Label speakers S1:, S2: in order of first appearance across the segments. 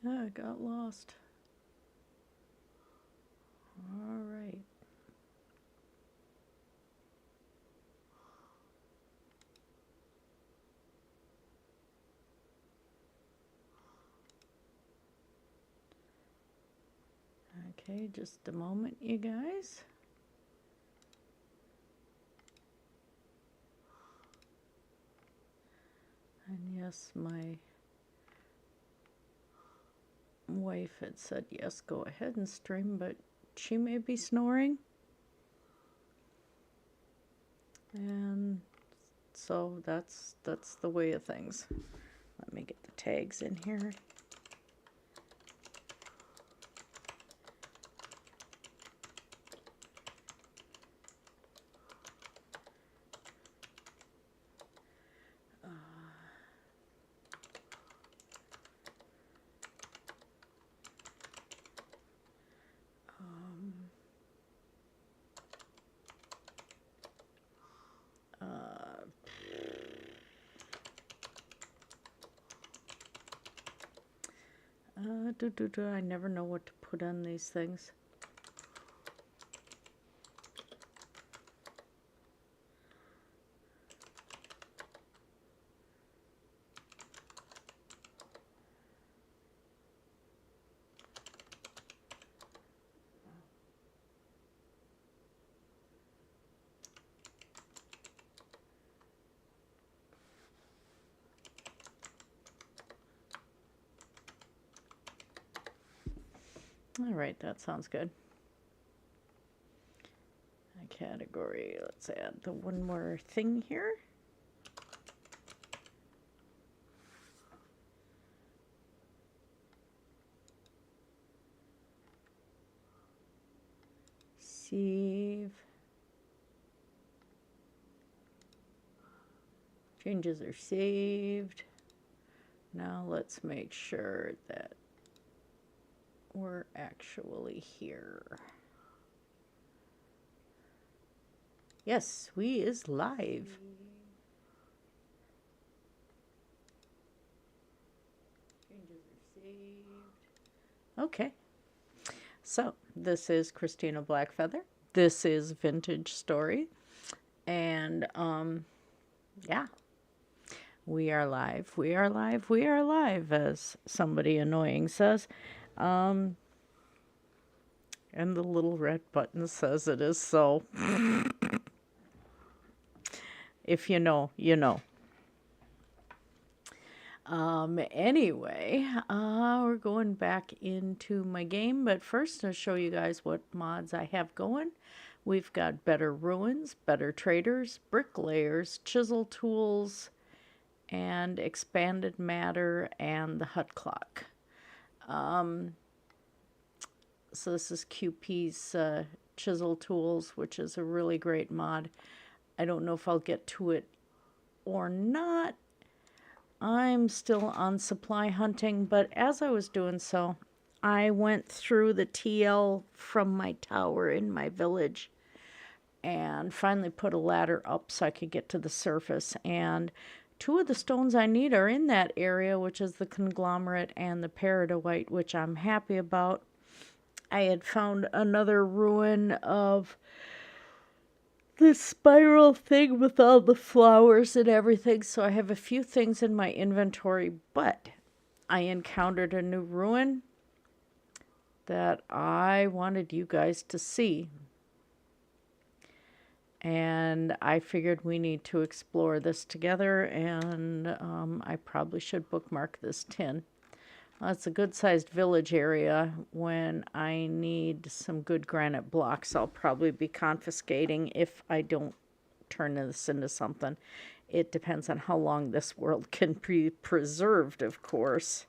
S1: I got lost. All right. Okay, just a moment, you guys. And yes, my wife had said, yes, go ahead and stream, but she may be snoring. And so that's the way of things. Let me get the tags in here. I never know what to put on these things. All right, that sounds good. A category, let's add the one more thing here. Save. Changes are saved. Now let's make sure that we're actually here. Yes, we is live. Changes are saved. Okay. So, this is Christina Blackfeather. This is Vintage Story. And, yeah. We are live. We are live. We are live, as somebody annoying says. And the little red button says it is so. If you know, you know. Anyway, we're going back into my game, but first I'll show you guys what mods I have going. We've got better ruins, better traders, bricklayers, chisel tools, and expanded matter, and the hut clock. So this is QP's chisel tools, which is a really great mod. I don't know if I'll get to it or not. I'm still on supply hunting, but as I was doing so, I went through the TL from my tower in my village and finally put a ladder up so I could get to the surface. And two of the stones I need are in that area, which is the conglomerate and the peridotite, which I'm happy about. I had found another ruin of this spiral thing with all the flowers and everything, so I have a few things in my inventory, but I encountered a new ruin that I wanted you guys to see. And I figured we need to explore this together, and I probably should bookmark this tin. Well, it's a good-sized village area. When I need some good granite blocks, I'll probably be confiscating if I don't turn this into something. It depends on how long this world can be preserved, of course.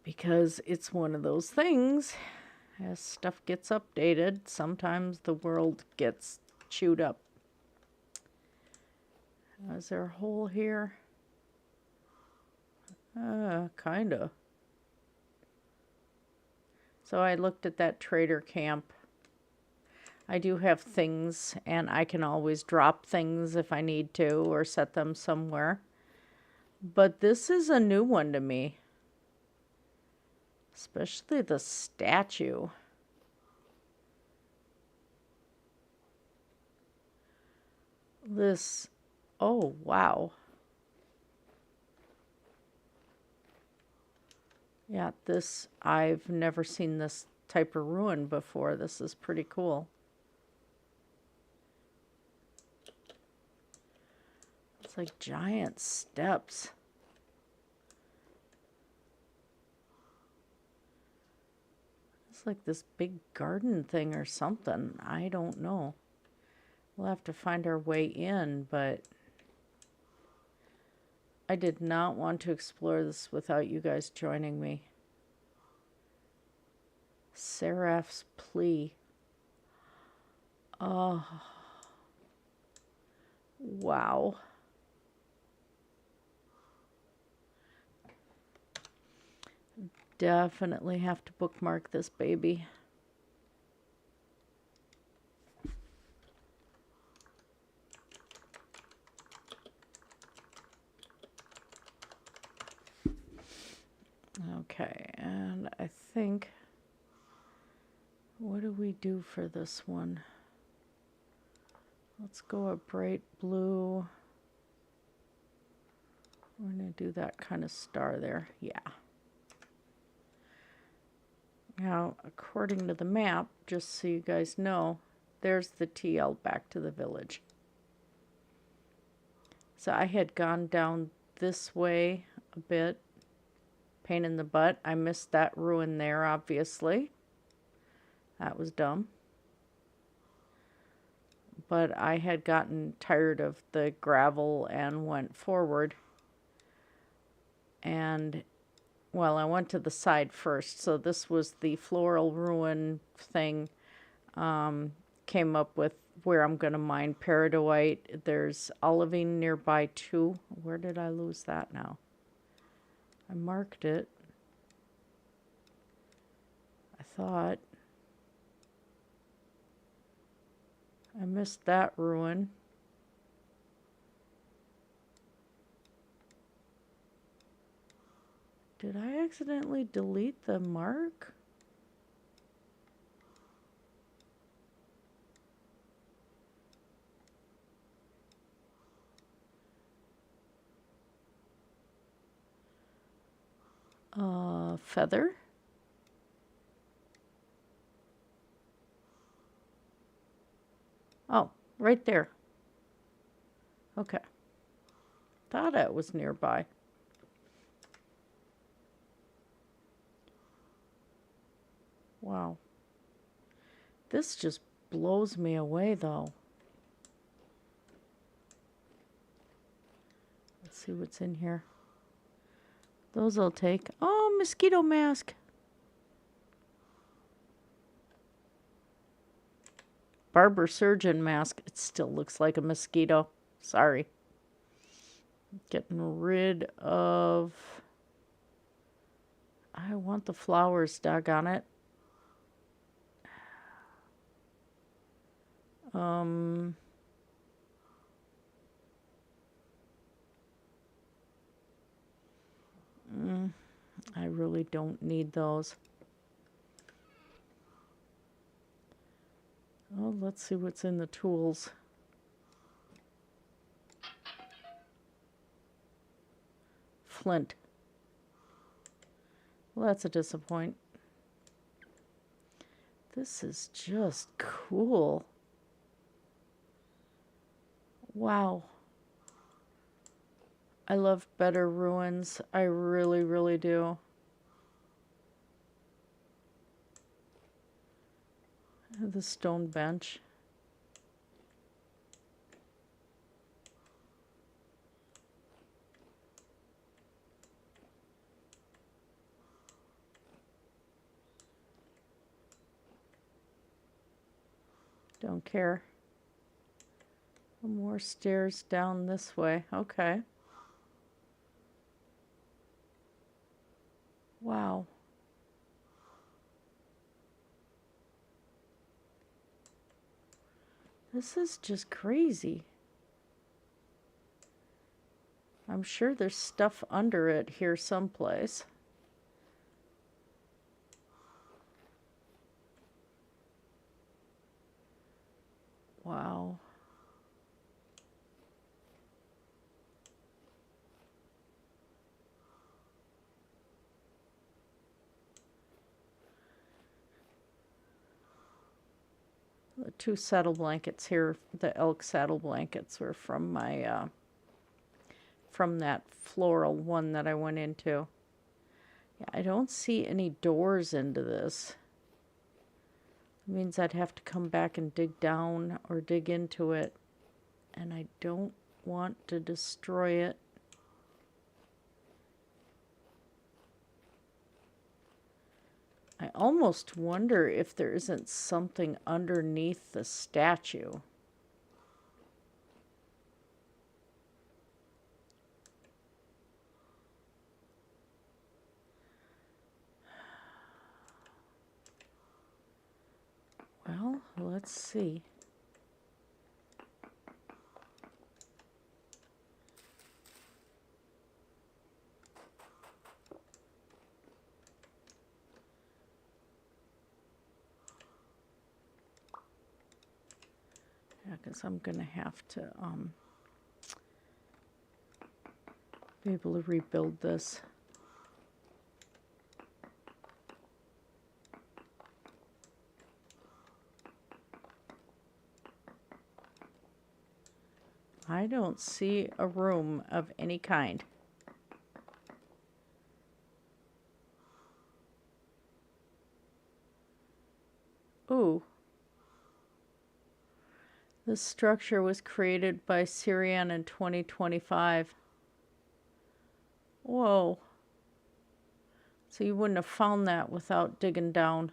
S1: Because it's one of those things, as stuff gets updated, sometimes the world gets chewed up. Is there a hole here? Kinda. So I looked at that trader camp. I do have things, and I can always drop things if I need to, or set them somewhere. But this is a new one to me. Especially the statue. This, oh wow. Yeah, this, I've never seen this type of ruin before. This is pretty cool. It's like giant steps. It's like this big garden thing or something. I don't know. We'll have to find our way in, but I did not want to explore this without you guys joining me. Seraph's Plea. Oh. Wow. Definitely have to bookmark this baby. Okay, and I think, what do we do for this one? Let's go a bright blue. We're going to do that kind of star there. Yeah. Now, according to the map, just so you guys know, there's the TL back to the village. So I had gone down this way a bit. Pain in the butt. I missed that ruin there, obviously. That was dumb. But I had gotten tired of the gravel and went forward. And, well, I went to the side first. So this was the floral ruin thing. Came up with where I'm going to mine peridotite. There's olivine nearby too. Where did I lose that now? I marked it. I thought I missed that ruin. Did I accidentally delete the mark? Feather? Oh, right there. Okay. Thought it was nearby. Wow. This just blows me away, though. Let's see what's in here. Those I'll take. Oh, mosquito mask. Barber surgeon mask. It still looks like a mosquito. Sorry. Getting rid of... I want the flowers, doggone it. I really don't need those. Oh, let's see what's in the tools. Flint. Well, that's a disappointment. This is just cool. Wow. I love better ruins. I really, really do. The stone bench. Don't care. More stairs down this way. Okay. Wow. This is just crazy. I'm sure there's stuff under it here someplace. Wow. The 2 saddle blankets here, the elk saddle blankets, were from my from that floral one that I went into. Yeah, I don't see any doors into this. It means I'd have to come back and dig down or dig into it, and I don't want to destroy it. I almost wonder if there isn't something underneath the statue. Well, let's see. Yeah, because I'm going to have to be able to rebuild this. I don't see a room of any kind. Ooh. This structure was created by Syrian in 2025. Whoa. So you wouldn't have found that without digging down.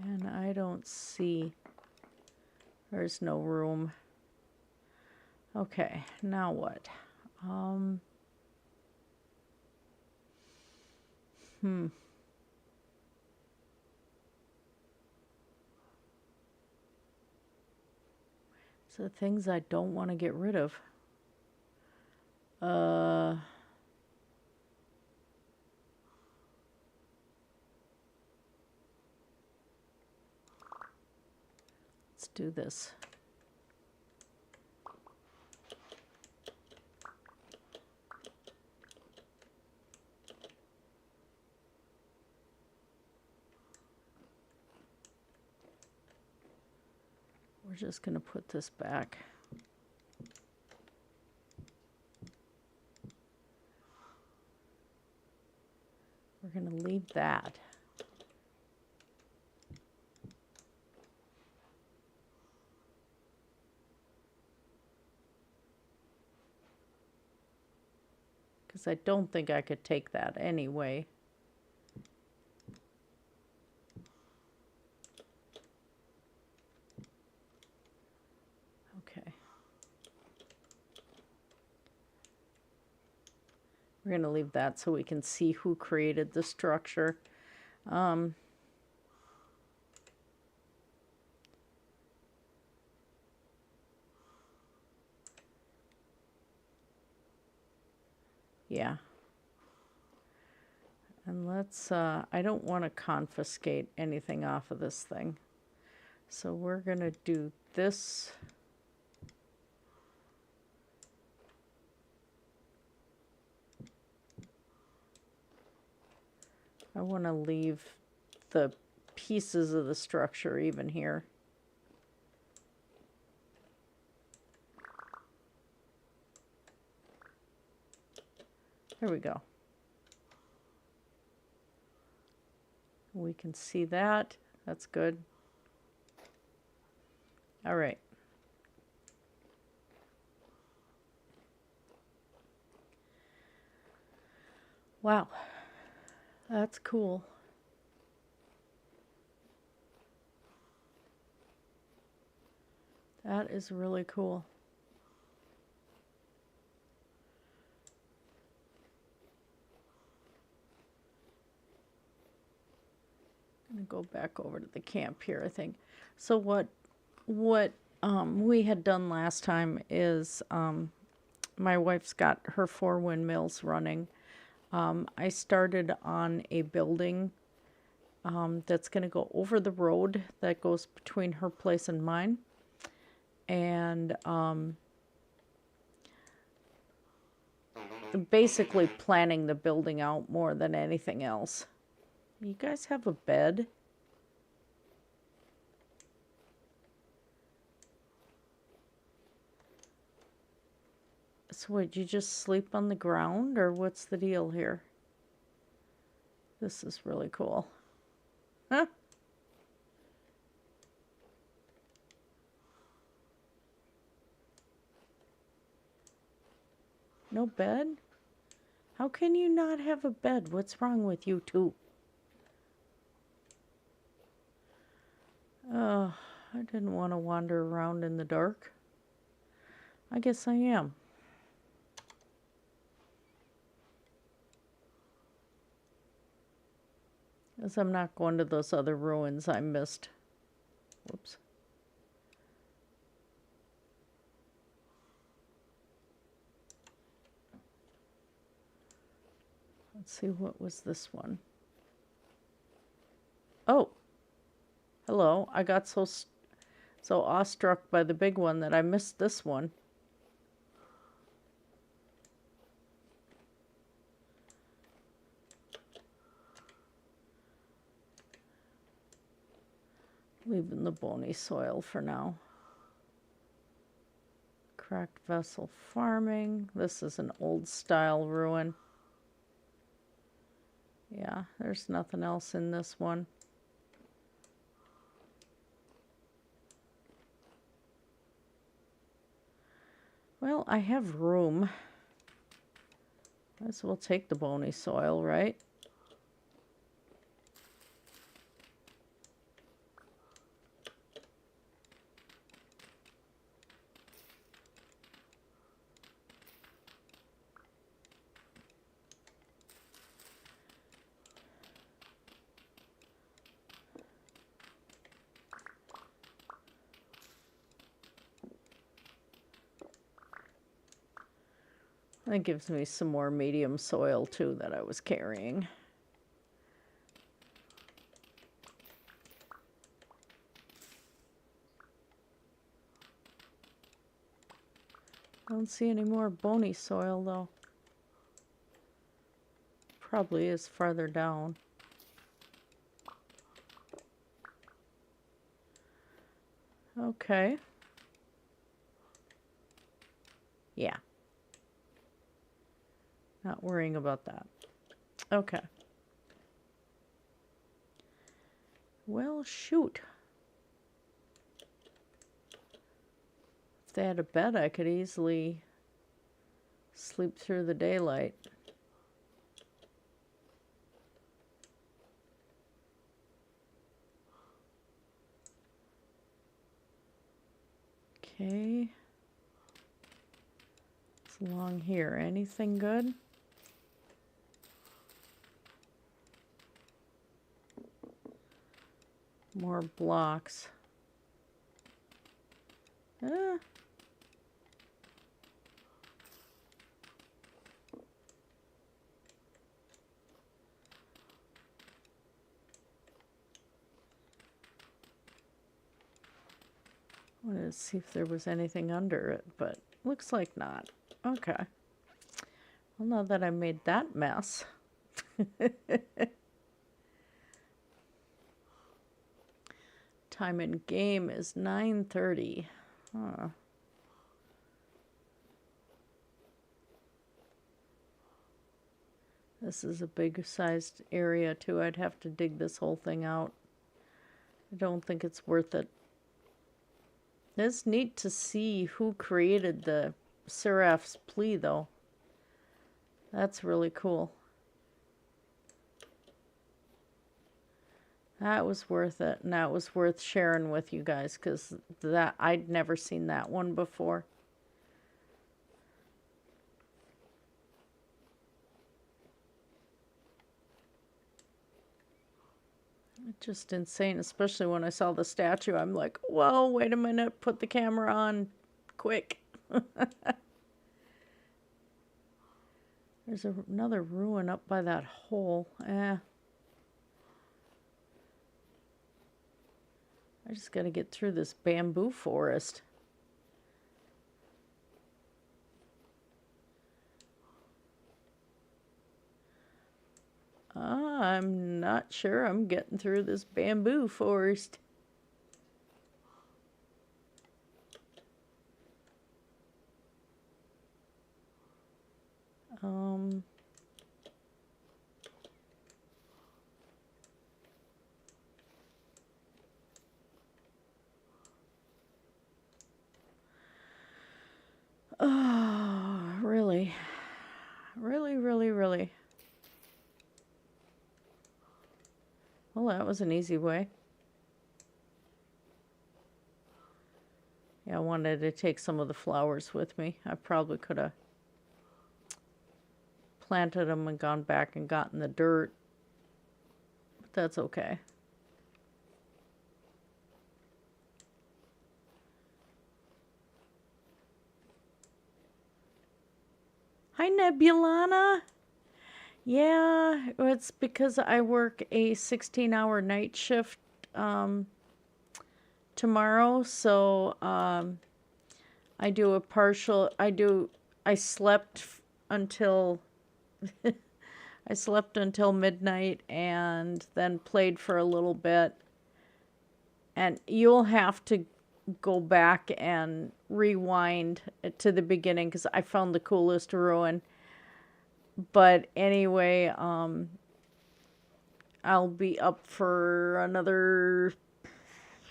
S1: And I don't see. There's no room. Okay, now what? So things I don't want to get rid of. Let's do this. We're just going to put this back. We're going to leave that. Because I don't think I could take that anyway. Okay. We're going to leave that so we can see who created the structure. Yeah. And let's, I don't want to confiscate anything off of this thing. So we're going to do this. I want to leave the pieces of the structure even here. There we go. We can see that. That's good. All right. Wow. That's cool. That is really cool. I'm going to go back over to the camp here, I think. So what we had done last time is my wife's got her 4 windmills running. I started on a building that's going to go over the road that goes between her place and mine. And basically planning the building out more than anything else. You guys have a bed? So would you just sleep on the ground, or what's the deal here? This is really cool. Huh? No bed? How can you not have a bed? What's wrong with you two? Oh, I didn't want to wander around in the dark. I guess I am. Because I'm not going to those other ruins I missed. Whoops. Let's see, what was this one? Oh, hello. I got so awestruck by the big one that I missed this one. Leaving the bony soil for now. Cracked vessel farming. This is an old style ruin. Yeah, there's nothing else in this one. Well, I have room. Might as well take the bony soil, right? That gives me some more medium soil, too, that I was carrying. Don't see any more bony soil, though. Probably is farther down. Okay. Yeah. Not worrying about that. Okay. Well, shoot. If they had a bed, I could easily sleep through the daylight. Okay. What's along here? Anything good? More blocks. Ah. Wanted to see if there was anything under it, but looks like not. Okay. Well, now that I made that mess. Time in game is 9:30. Huh. This is a big sized area too. I'd have to dig this whole thing out. I don't think it's worth it. It's neat to see who created the Seraph's Plea, though. That's really cool. That was worth it, and that was worth sharing with you guys, because that I'd never seen that one before. Just insane, especially when I saw the statue. I'm like, whoa, wait a minute, put the camera on quick. There's another ruin up by that hole. I just got to get through this bamboo forest. I'm not sure I'm getting through this bamboo forest. Oh, really? Really, really, really? Well, that was an easy way. Yeah, I wanted to take some of the flowers with me. I probably could have planted them and gone back and gotten the dirt. But that's okay. Hi, Nebulana. Yeah, it's because I work a 16-hour night shift tomorrow, so I do a partial. I slept until I slept until midnight and then played for a little bit. And you'll have to go back and rewind to the beginning because I found the coolest ruin. But anyway, I'll be up for another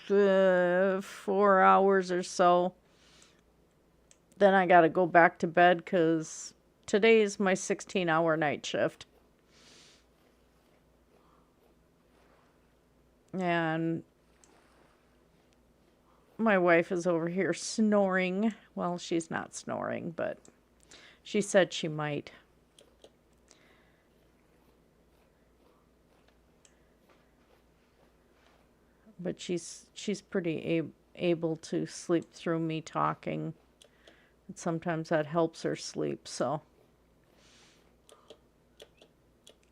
S1: 4 hours or so. Then I gotta go back to bed because today is my 16-hour night shift. And my wife is over here snoring. Well, she's not snoring, but she said she might. But she's pretty able to sleep through me talking. And sometimes that helps her sleep, so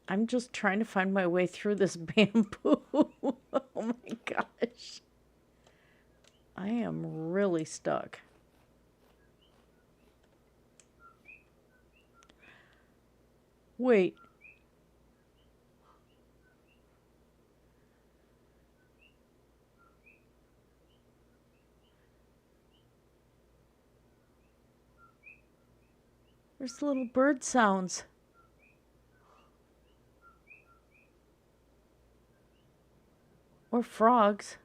S1: I'm just trying to find my way through this bamboo. Oh my gosh. I am really stuck. Wait. There's little bird sounds. Or frogs.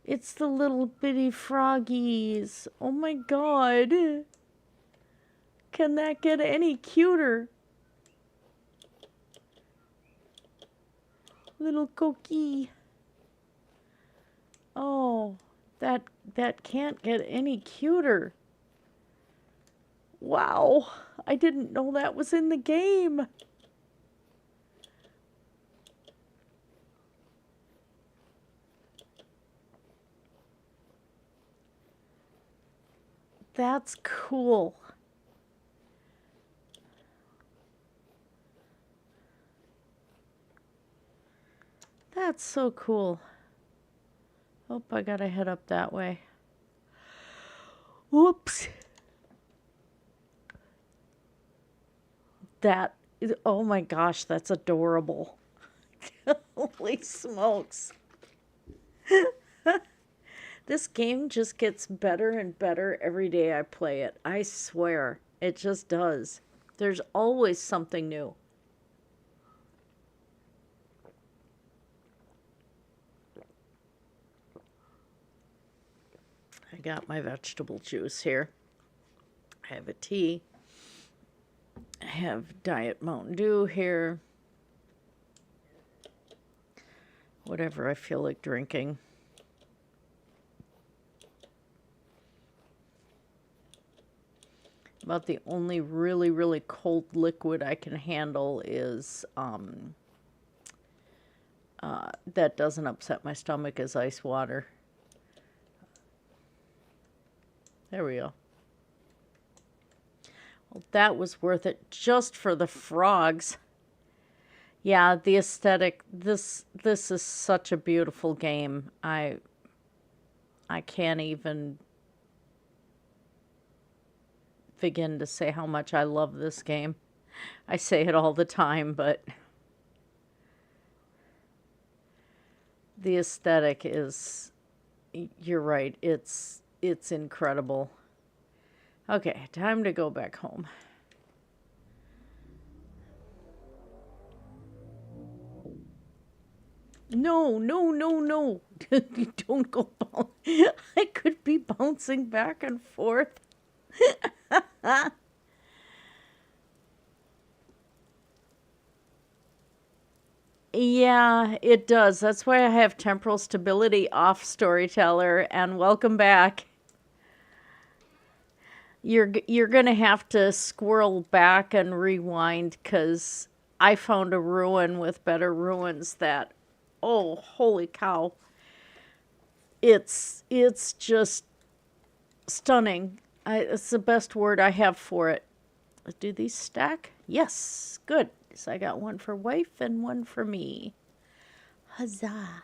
S1: It's the little bitty froggies. Oh my god. Can that get any cuter? Little cookie. Oh, that can't get any cuter. Wow. I didn't know that was in the game. That's cool. That's so cool. Oh, I gotta head up that way. Whoops. That is, oh my gosh, that's adorable. Holy smokes. This game just gets better and better every day I play it. I swear. It just does. There's always something new. I got my vegetable juice here. I have a tea. I have Diet Mountain Dew here. Whatever I feel like drinking. About the only really, really cold liquid I can handle is, that doesn't upset my stomach, is ice water. There we go. Well, that was worth it just for the frogs. Yeah, the aesthetic. This is such a beautiful game. I can't even begin to say how much I love this game. I say it all the time, but the aesthetic is, you're right, it's incredible. Okay, time to go back home. No, no, no, no. Don't go bounce. I could be bouncing back and forth. Yeah, it does. That's why I have temporal stability off, storyteller, and welcome back. You're going to have to squirrel back and rewind cuz I found a ruin with better ruins that, oh, holy cow. It's just stunning. It's the best word I have for it. Do these stack? Yes, good. So I got one for wife and one for me. Huzzah.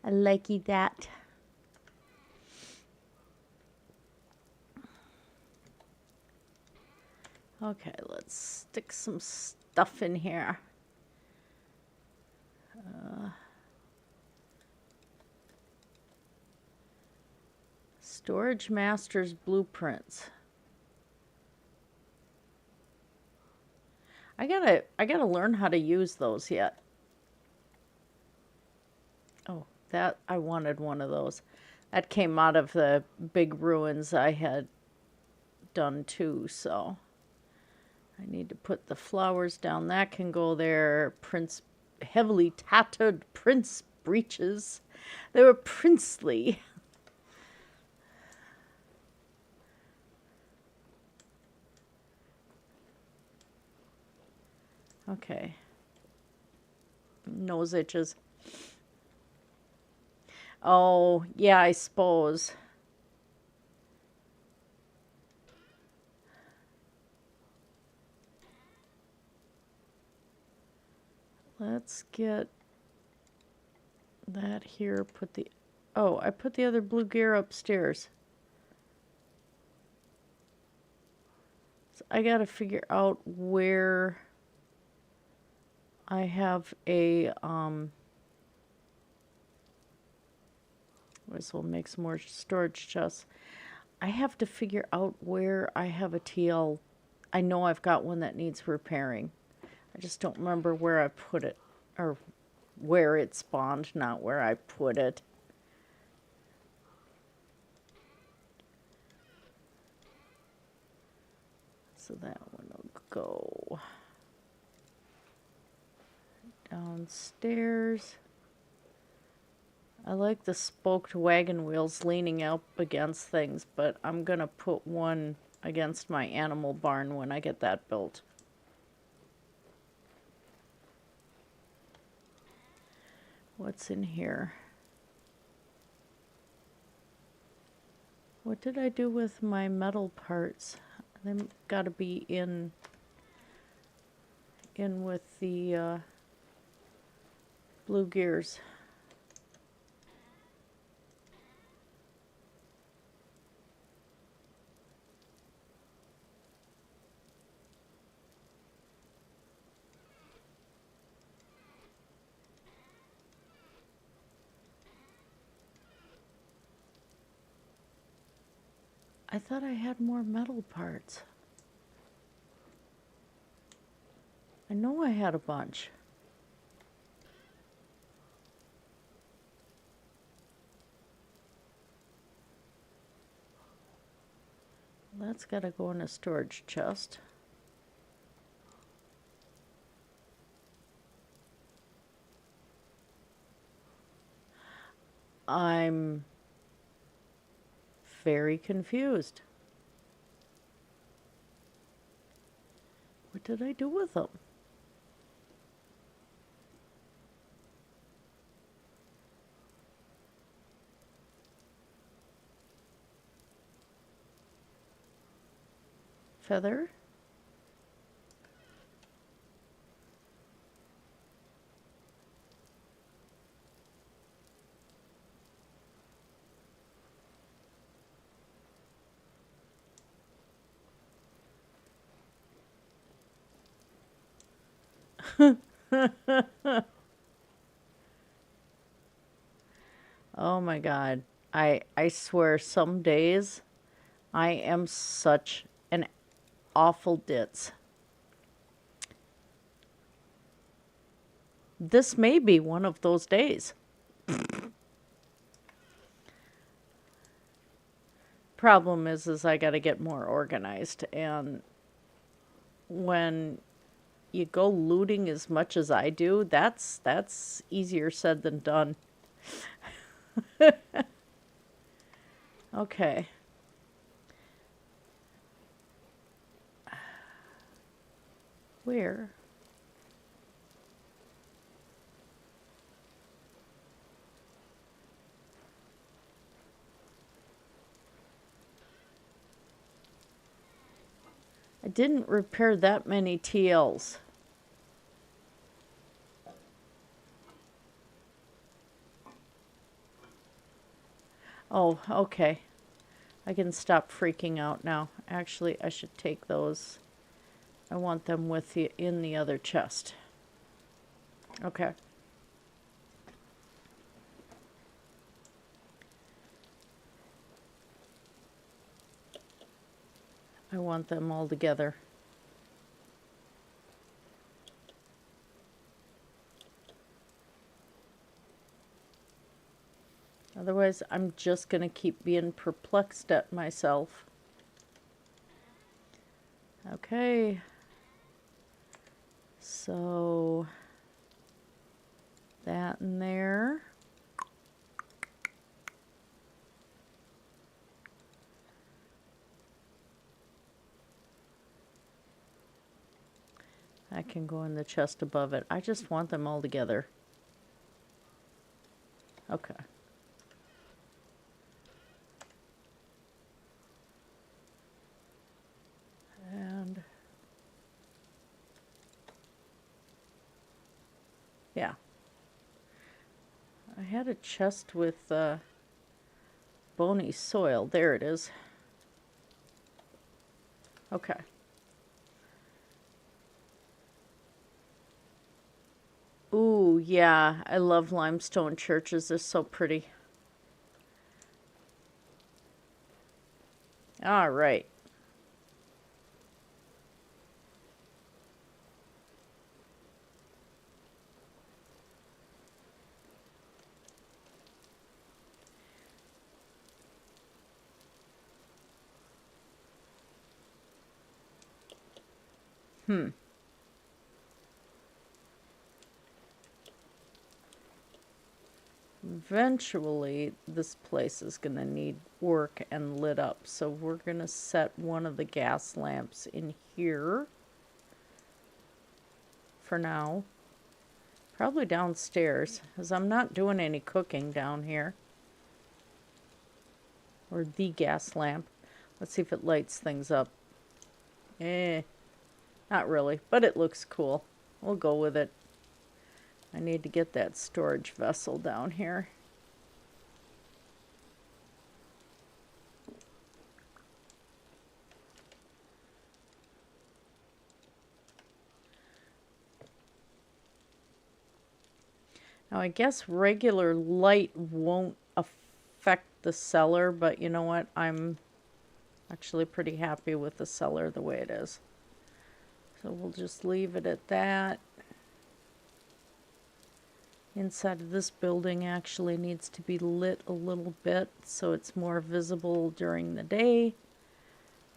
S1: I likey that. Okay, let's stick some stuff in here. Storage Masters Blueprints. I gotta learn how to use those yet. Oh, that I wanted one of those. That came out of the big ruins I had done too, so I need to put the flowers down. That can go there. Prince, heavily tattooed prince breeches. They were princely. Okay. Nose itches. Oh, yeah, I suppose. Let's get that here. Put the... Oh, I put the other blue gear upstairs. So I gotta figure out where I have a... This will make some more storage chests. I have to figure out where I have a TL. I know I've got one that needs repairing. I just don't remember where I put it, or where it spawned, not where I put it. So that one will go downstairs. I like the spoked wagon wheels leaning up against things, but I'm gonna put one against my animal barn when I get that built. What's in here? What did I do with my metal parts? They've got to be in with the blue gears. I thought I had more metal parts. I know I had a bunch. That's got to go in a storage chest. I'm very confused. What did I do with them? Feather? Oh my God. I swear some days I am such an awful ditz. This may be one of those days. Problem is I got to get more organized, and when you go looting as much as I do, that's easier said than done. Okay. Where? I didn't repair that many TLs. Oh, okay. I can stop freaking out now. Actually, I should take those. I want them with the in the other chest. Okay. I want them all together. Otherwise, I'm just going to keep being perplexed at myself. Okay. So, that in there. That can go in the chest above it. I just want them all together. Okay. And yeah. I had a chest with bony soil. There it is. Okay. Ooh, yeah. I love limestone churches. They're so pretty. All right. Eventually, this place is going to need work and lit up. So we're going to set one of the gas lamps in here for now. Probably downstairs, because I'm not doing any cooking down here. Or the gas lamp. Let's see if it lights things up. Not really, but it looks cool. We'll go with it. I need to get that storage vessel down here. Now I guess regular light won't affect the cellar, but you know what? I'm actually pretty happy with the cellar the way it is. So we'll just leave it at that. Inside of this building actually needs to be lit a little bit so it's more visible during the day,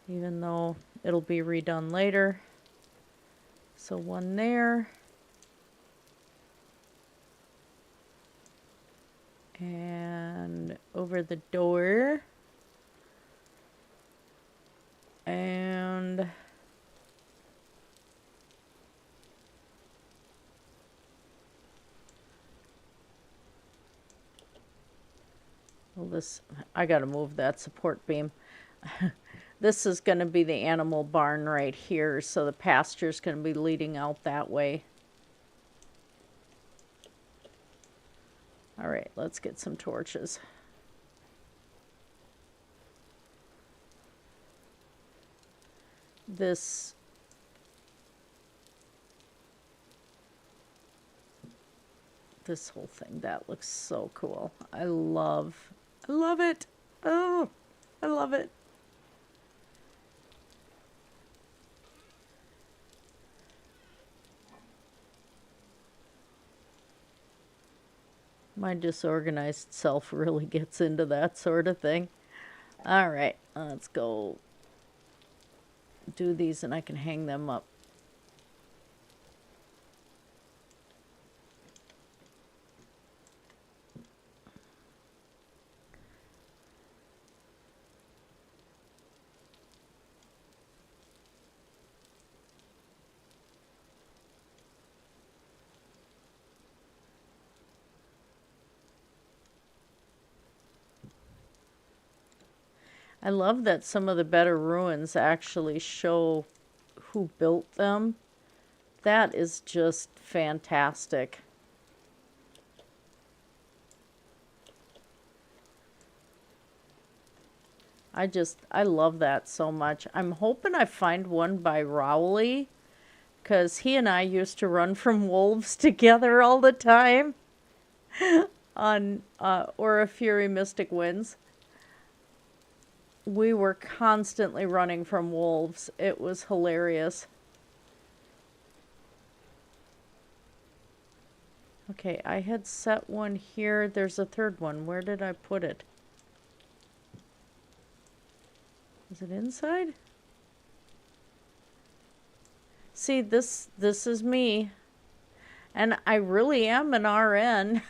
S1: even though it'll be redone later. So one there. And over the door. And Well, this, I gotta move that support beam. This is gonna be the animal barn right here, so the pasture's gonna be leading out that way. All right, let's get some torches. This whole thing, that looks so cool. I love it. Oh, I love it. My disorganized self really gets into that sort of thing. All right, let's go do these and I can hang them up. I love that some of the better ruins actually show who built them. That is just fantastic. I love that so much. I'm hoping I find one by Rowley, because he and I used to run from wolves together all the time on or a Fury Mystic Winds. We were constantly running from wolves. It was hilarious. Okay, I had set one here. There's a third one. Where did I put it? Is it inside? See, this is me. And I really am an RN.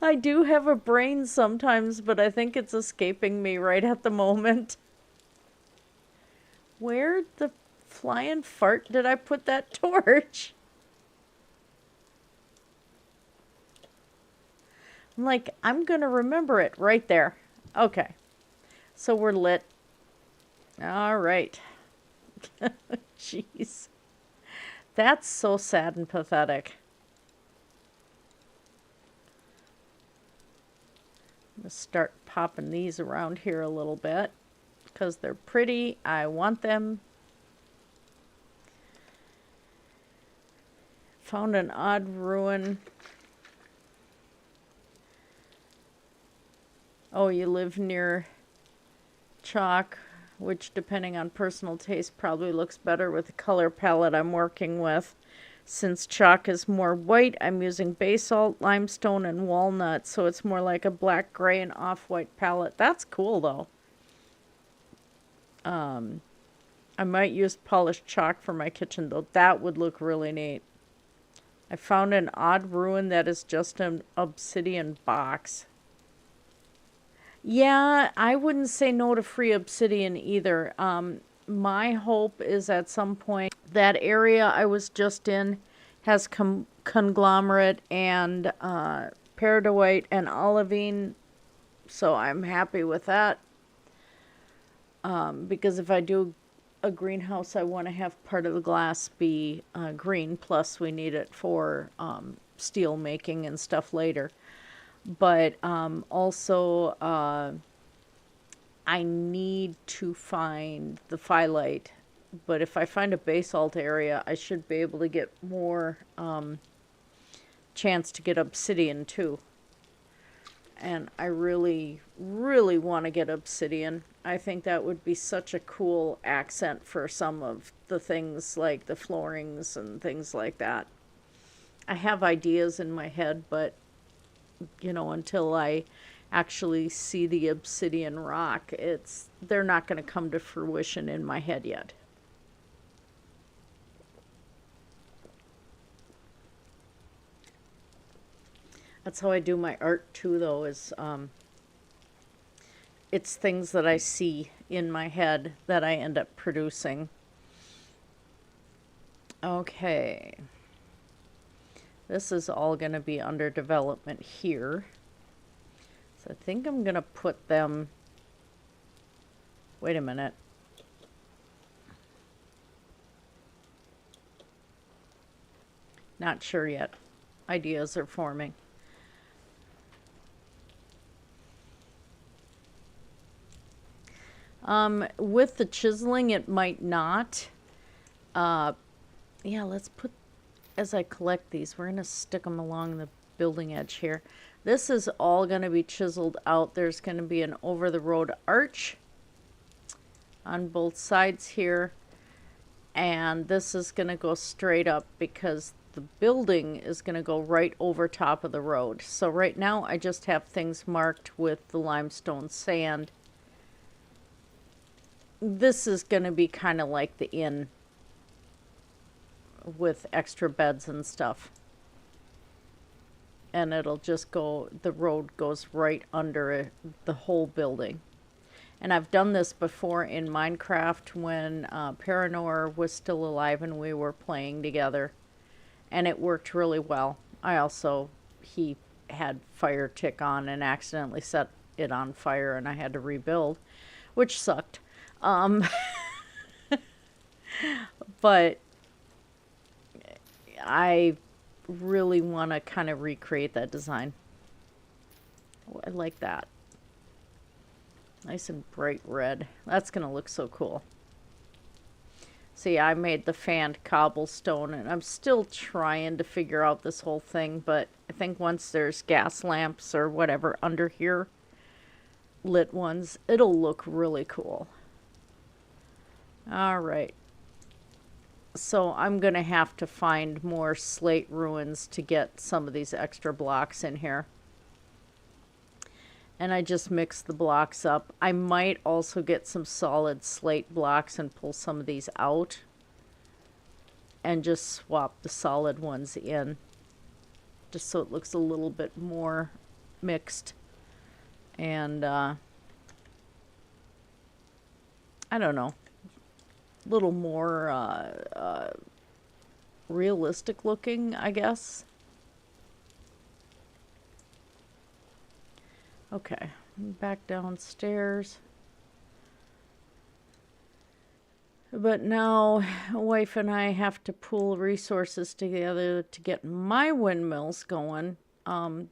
S1: I do have a brain sometimes, but I think it's escaping me right at the moment. Where the flying fart did I put that torch? I'm like, I'm going to remember it right there. Okay. So we're lit. All right. Jeez. That's so sad and pathetic. I'm going to start popping these around here a little bit because they're pretty. I want them. Found an odd ruin. Oh, you live near chalk, which depending on personal taste probably looks better with the color palette I'm working with. Since chalk is more white, I'm using basalt, limestone, and walnut, so it's more like a black, gray, and off-white palette. That's cool, though. I might use polished chalk for my kitchen, though. That would look really neat. I found an odd ruin that is just an obsidian box. Yeah, I wouldn't say no to free obsidian either. My hope is at some point that area I was just in has conglomerate and peridotite and olivine, so I'm happy with that. Because if I do a greenhouse, I want to have part of the glass be green, plus we need it for steel making and stuff later. But also, I need to find the phyllite. But if I find a basalt area, I should be able to get more chance to get obsidian too. And I really, really want to get obsidian. I think that would be such a cool accent for some of the things like the floorings and things like that. I have ideas in my head, but you know, until I actually see the obsidian rock, they're not going to come to fruition in my head yet. That's how I do my art too, though, is it's things that I see in my head that I end up producing. Okay. This is all going to be under development here. So I think I'm going to put them... Wait a minute. Not sure yet. Ideas are forming. With the chiseling, it might not. Yeah, let's put, as I collect these, we're going to stick them along the building edge here. This is all going to be chiseled out. There's going to be an over-the-road arch on both sides here. And this is going to go straight up because the building is going to go right over top of the road. So right now I just have things marked with the limestone sand. This is going to be kind of like the inn with extra beds and stuff. And it'll just go, the road goes right under it, the whole building. And I've done this before in Minecraft when Paranor was still alive and we were playing together. And it worked really well. He had fire tick on and accidentally set it on fire and I had to rebuild, which sucked. But I really want to kind of recreate that design. Oh, I like that. Nice and bright red. That's going to look so cool. See, I made the fanned cobblestone, and I'm still trying to figure out this whole thing, but I think once there's gas lamps or whatever under here, lit ones, it'll look really cool. All right. So I'm going to have to find more slate ruins to get some of these extra blocks in here. And I just mix the blocks up. I might also get some solid slate blocks and pull some of these out. And just swap the solid ones in. Just so it looks a little bit more mixed. And, I don't know. A little more, realistic looking, I guess. Okay, back downstairs. But now, wife and I have to pool resources together to get my windmills going.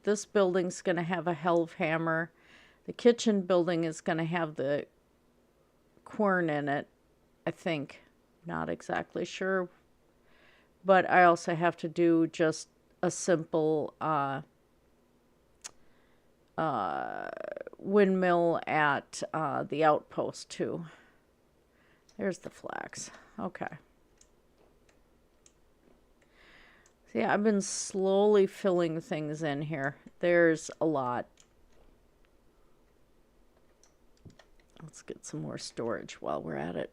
S1: This building's going to have a helve hammer. The kitchen building is going to have the quern in it, I think. Not exactly sure. But I also have to do just a simple windmill at the outpost too. There's the flax. Okay. See, I've been slowly filling things in here. There's a lot. Let's get some more storage while we're at it.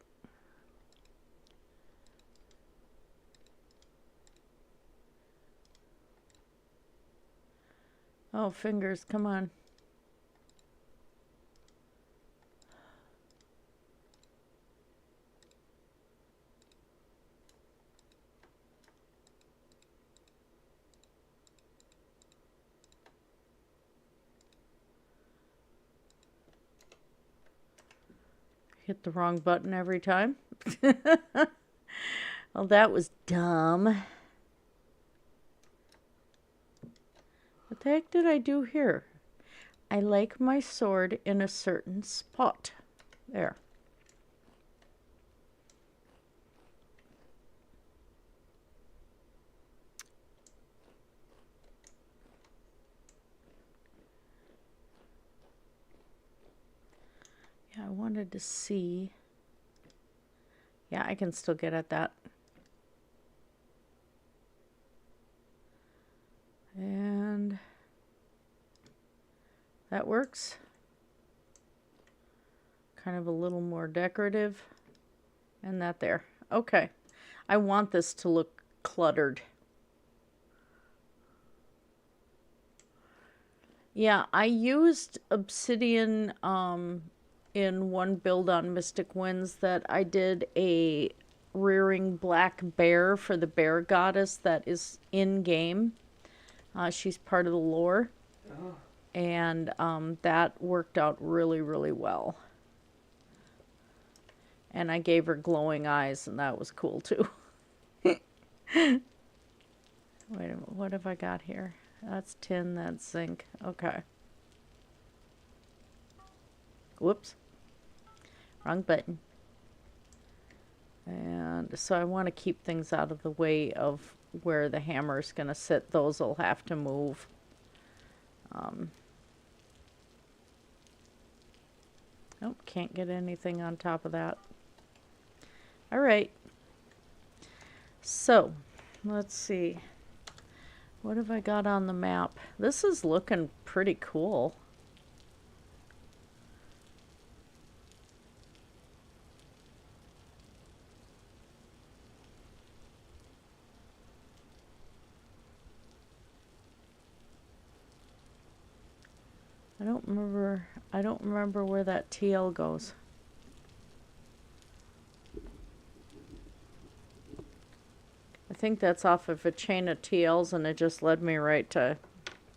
S1: Oh, fingers, come on. Hit the wrong button every time. Well, that was dumb. What the heck did I do here? I like my sword in a certain spot. There. Yeah, I wanted to see. Yeah, I can still get at that. And that works. Kind of a little more decorative. And that there. Okay. I want this to look cluttered. Yeah, I used obsidian in one build on Mystic Winds that I did a rearing black bear for the bear goddess that is in game. She's part of the lore.
S2: Oh.
S1: and that worked out really, really well. And I gave her glowing eyes, and that was cool too. Wait a minute, what have I got here? That's tin, that's zinc. Okay. Whoops. Wrong button. And so I want to keep things out of the way of where the hammer is going to sit. Those will have to move. Nope, can't get anything on top of that. All right. So, let's see. What have I got on the map? This is looking pretty cool. I don't remember where that TL goes. I think that's off of a chain of TLs, and it just led me right to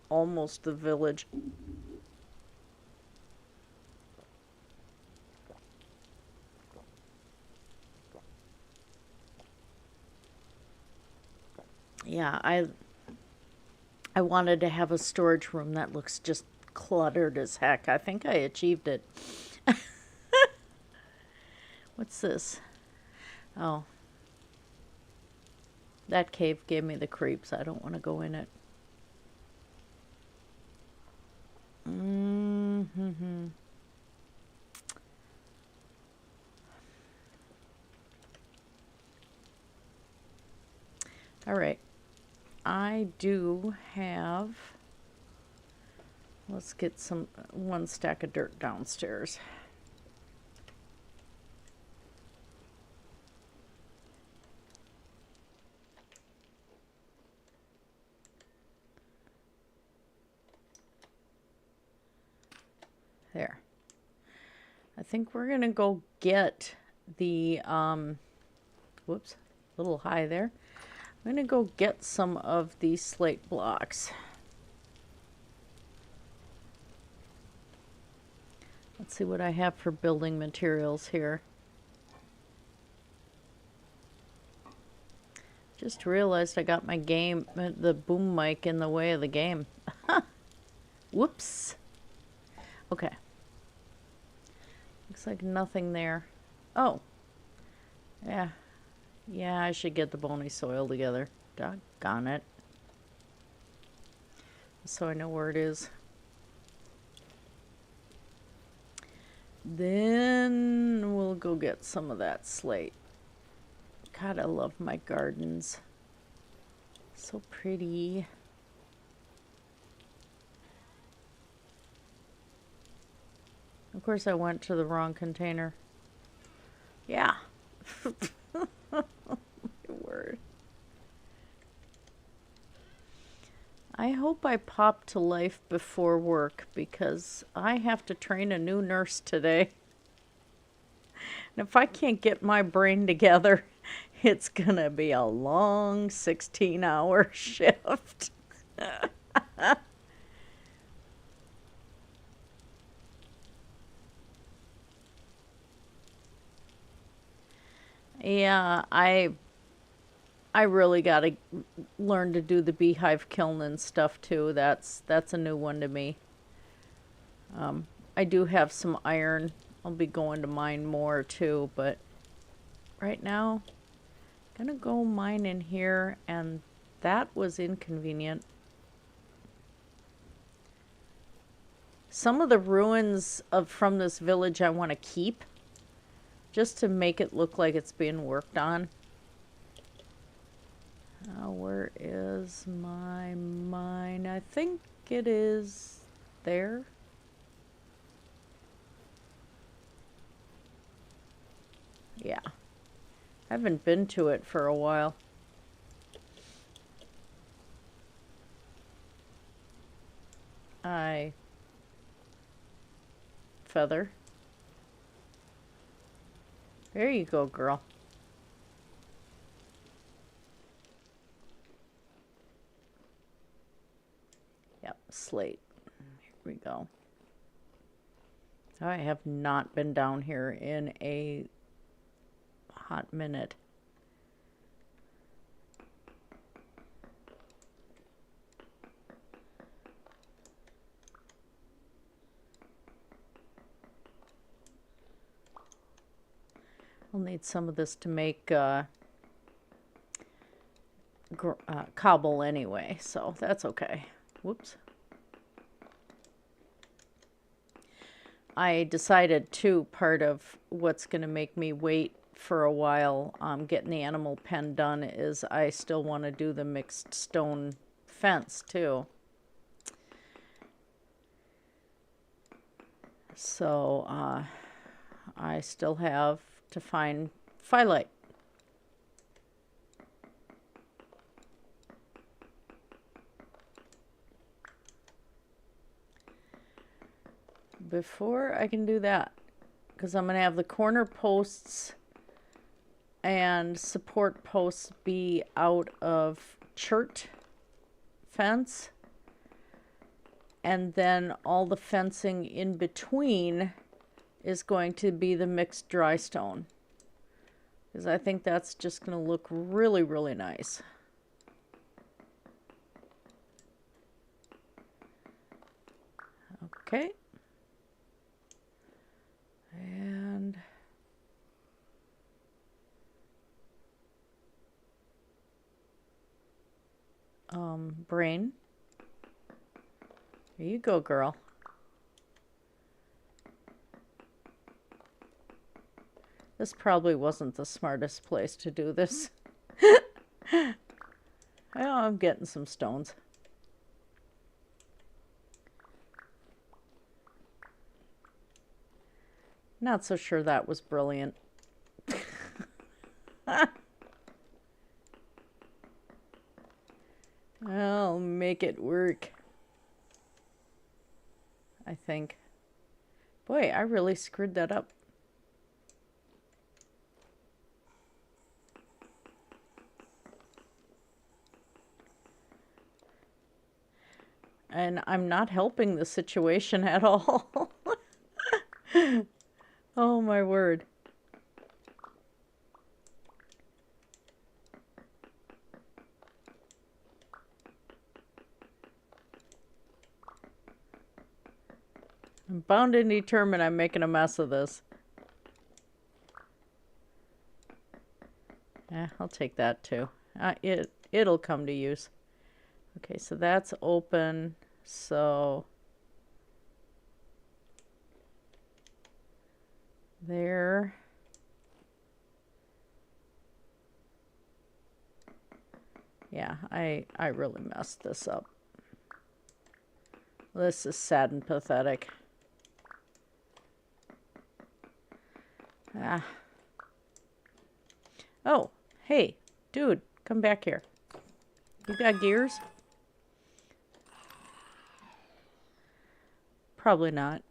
S1: almost the village. Yeah, I wanted to have a storage room that looks just cluttered as heck. I think I achieved it. What's this? Oh. That cave gave me the creeps. I don't want to go in it. Mm-hmm. All right. I do have... Let's get one stack of dirt downstairs. There. I think we're going to go get the, whoops, a little high there. I'm going to go get some of these slate blocks. Let's see what I have for building materials here. Just realized I got my the boom mic in the way of the game. Whoops. Okay. Looks like nothing there. Oh. Yeah. Yeah, I should get the bony soil together. Doggone it. So I know where it is. Then we'll go get some of that slate. God, I love my gardens. So pretty. Of course, I went to the wrong container. Yeah. My word. I hope I pop to life before work because I have to train a new nurse today. And if I can't get my brain together, it's gonna be a long 16-hour shift. Yeah, I really got to learn to do the beehive kiln and stuff too. That's a new one to me. I do have some iron. I'll be going to mine more too, but right now, I'm gonna go mine in here, and that was inconvenient. Some of the ruins from this village I want to keep, just to make it look like it's being worked on. Where is my mine? I think it is there. Yeah. I haven't been to it for a while. Feather. There you go, girl. Yep, slate. we go. I have not been down here in a hot minute. I'll need some of this to make cobble anyway, so that's okay. Whoops. I decided too, part of what's going to make me wait for a while getting the animal pen done is I still want to do the mixed stone fence too. So I still have to find firelight. Before I can do that, because I'm going to have the corner posts and support posts be out of chert fence, and then all the fencing in between is going to be the mixed dry stone, because I think that's just going to look really, really nice. Okay. And brain. Here you go, girl. This probably wasn't the smartest place to do this. Well, I'm getting some stones. Not so sure that was brilliant. I'll make it work, I think. Boy, I really screwed that up. And I'm not helping the situation at all. Oh my word. I'm bound and determined I'm making a mess of this. I'll take that too. It'll come to use. Okay, so that's open. So there. Yeah, I really messed this up. This is sad and pathetic. Ah. Oh, hey, dude, come back here. You got gears? Probably not.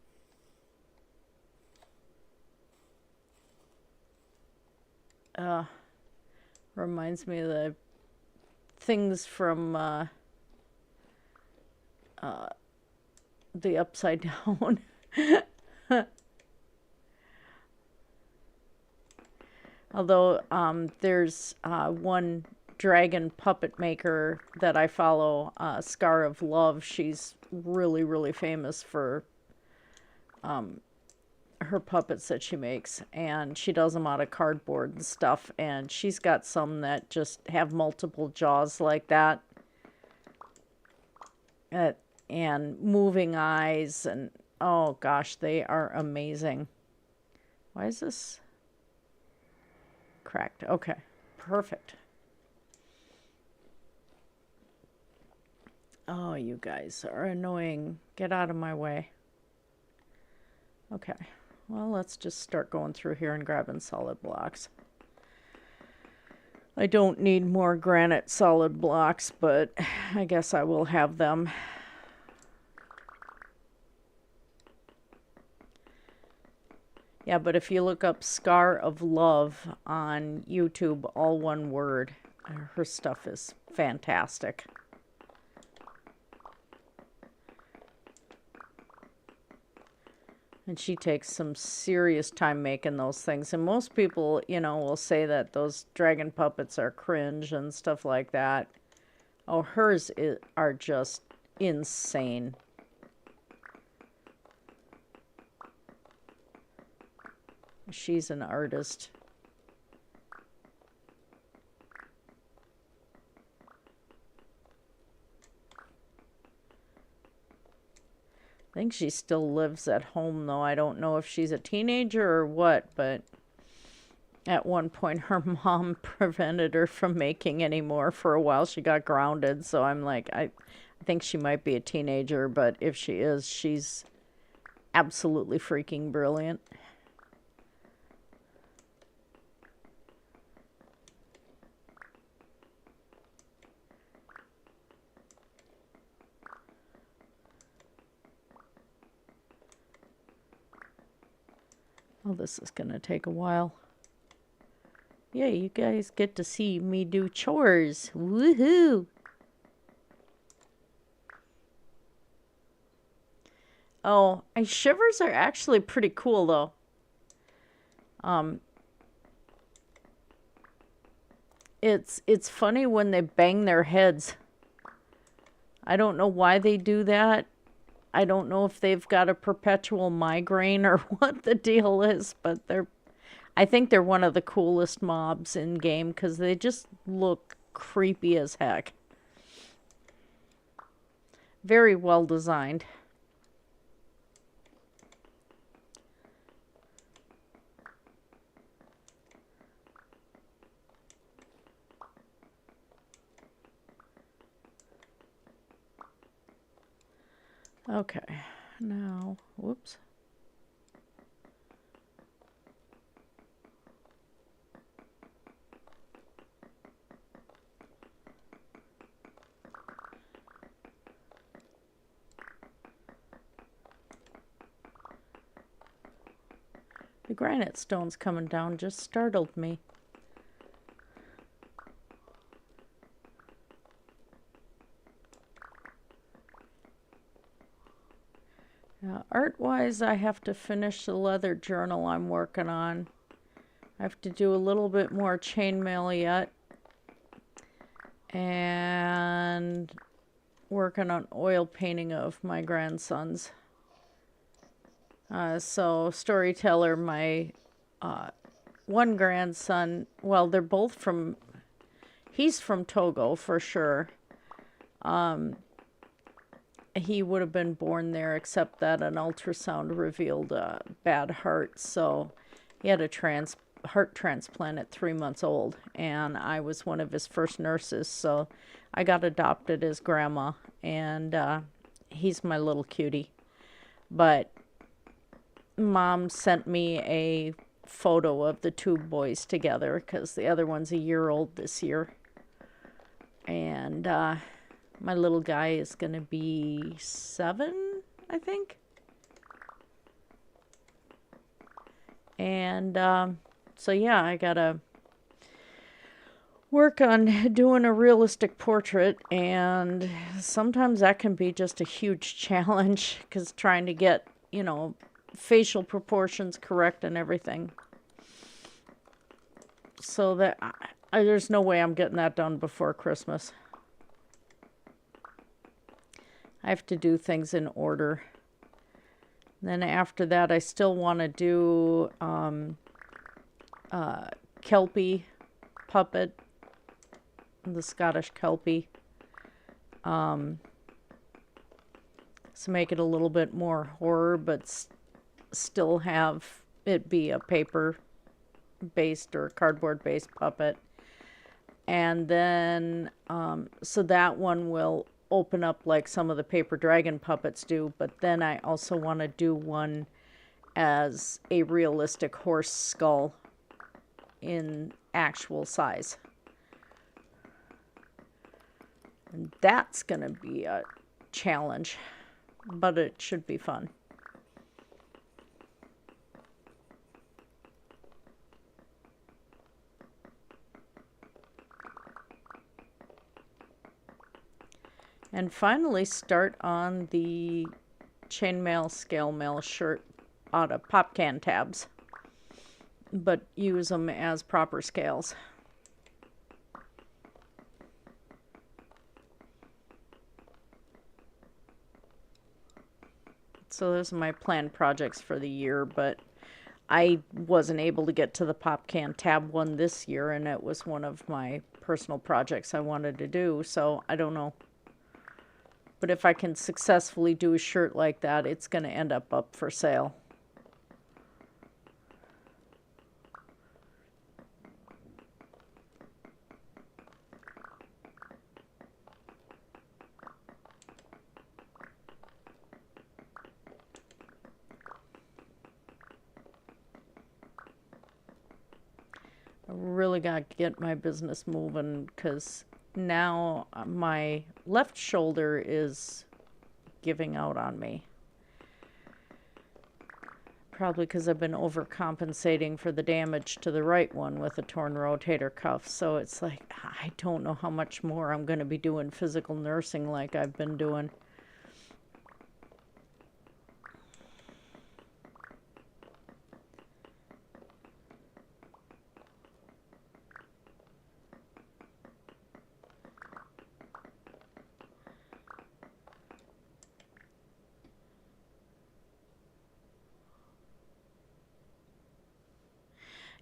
S1: Reminds me of the things from the Upside Down. Although there's one dragon puppet maker that I follow, Scar of Love. She's really, really famous for her puppets that she makes, and she does them out of cardboard and stuff, and she's got some that just have multiple jaws like that, and moving eyes, and oh gosh, they are amazing. Why is this cracked? Okay, perfect. Oh, you guys are annoying. Get out of my way. Okay, well, let's just start going through here and grabbing solid blocks. I don't need more granite solid blocks, but I guess I will have them. Yeah, but if you look up Scar of Love on YouTube, all one word, her stuff is fantastic. And she takes some serious time making those things. And most people, will say that those dragon puppets are cringe and stuff like that. Oh, hers are just insane. She's an artist. I think she still lives at home, though. I don't know if she's a teenager or what, but at one point her mom prevented her from making any more for a while. She got grounded, so I'm like, I think she might be a teenager, but if she is, she's absolutely freaking brilliant. Oh, this is going to take a while. Yeah, you guys get to see me do chores. Woohoo! Oh, and shivers are actually pretty cool, though. It's funny when they bang their heads. I don't know why they do that. I don't know if they've got a perpetual migraine or what the deal is, but I think they're one of the coolest mobs in game because they just look creepy as heck. Very well designed. Okay, now, whoops. The granite stones coming down just startled me. Now, art-wise, I have to finish the leather journal I'm working on. I have to do a little bit more chainmail yet. And working on oil painting of my grandsons. So, storyteller, my one grandson, well, they're both he's from Togo for sure. He would have been born there, except that an ultrasound revealed a bad heart. So he had a heart transplant at 3 months old, and I was one of his first nurses. So I got adopted as grandma, and he's my little cutie. But Mom sent me a photo of the two boys together because the other one's a year old this year. And my little guy is going to be 7, I think. And so, yeah, I got to work on doing a realistic portrait. And sometimes that can be just a huge challenge because trying to get, facial proportions correct and everything. So that there's no way I'm getting that done before Christmas. I have to do things in order. Then after that, I still want to do Kelpie puppet, the Scottish Kelpie. So make it a little bit more horror, but still have it be a paper-based or cardboard-based puppet. And then, so that one will open up like some of the paper dragon puppets do, but then I also want to do one as a realistic horse skull in actual size. And that's going to be a challenge, but it should be fun. And finally start on the chainmail scale mail shirt out of pop can tabs, but use them as proper scales. So those are my planned projects for the year, but I wasn't able to get to the pop can tab one this year, and it was one of my personal projects I wanted to do, so I don't know. But if I can successfully do a shirt like that, it's going to end up for sale. I really got to get my business moving because now my left shoulder is giving out on me. Probably because I've been overcompensating for the damage to the right one with a torn rotator cuff. So it's like, I don't know how much more I'm going to be doing physical nursing like I've been doing.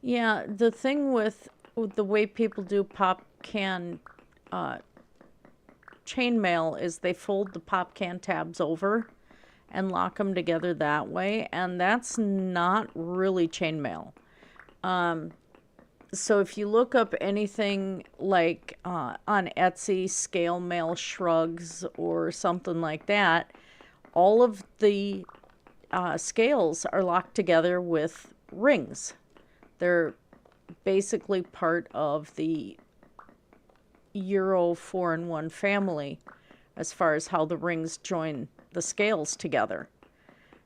S1: Yeah, the thing with the way people do pop can chainmail is they fold the pop can tabs over and lock them together that way, and that's not really chainmail. So if you look up anything like on Etsy, scale mail shrugs or something like that, all of the scales are locked together with rings. They're basically part of the Euro 4-in-1 family as far as how the rings join the scales together.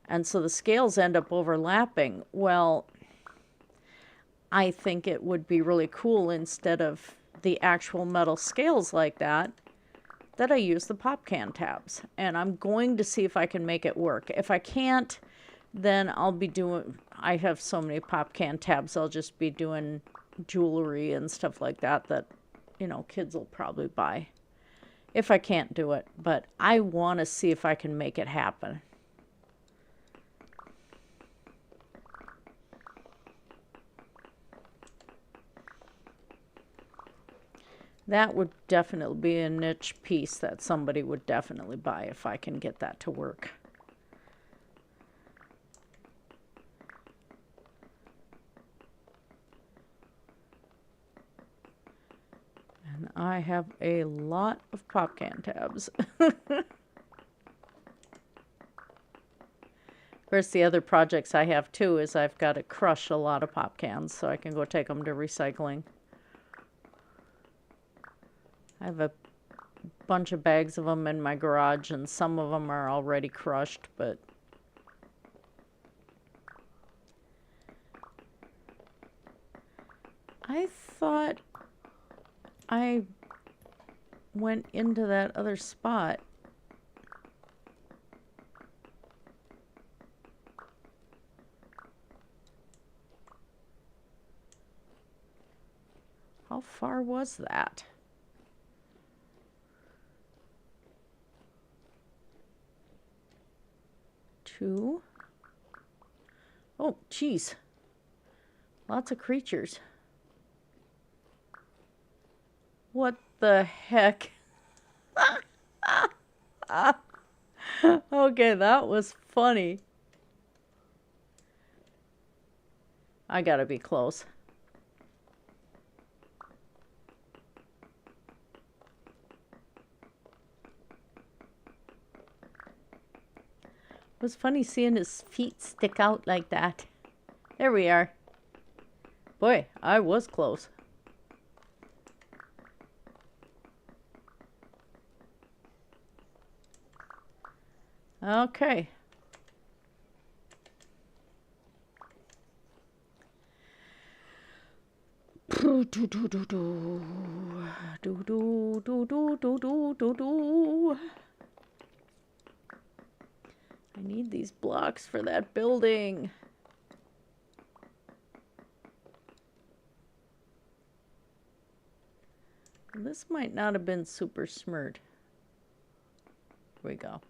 S1: And so the scales end up overlapping. Well, I think it would be really cool instead of the actual metal scales like that I use the pop can tabs. And I'm going to see if I can make it work. If I can't, then I'll be doing, I have so many pop can tabs, I'll just be doing jewelry and stuff like that kids will probably buy if I can't do it. But I want to see if I can make it happen. That would definitely be a niche piece that somebody would definitely buy if I can get that to work. And I have a lot of pop can tabs. Of course, the other projects I have too is I've got to crush a lot of pop cans so I can go take them to recycling. I have a bunch of bags of them in my garage, and some of them are already crushed, but I thought I went into that other spot. How far was that? Two. Oh, geez. Lots of creatures. What the heck? Okay, that was funny. I gotta be close. It was funny seeing his feet stick out like that. There we are. Boy, I was close. Okay. Do do do do do do do do do do do do. I need these blocks for that building. This might not have been super smart. Here we go.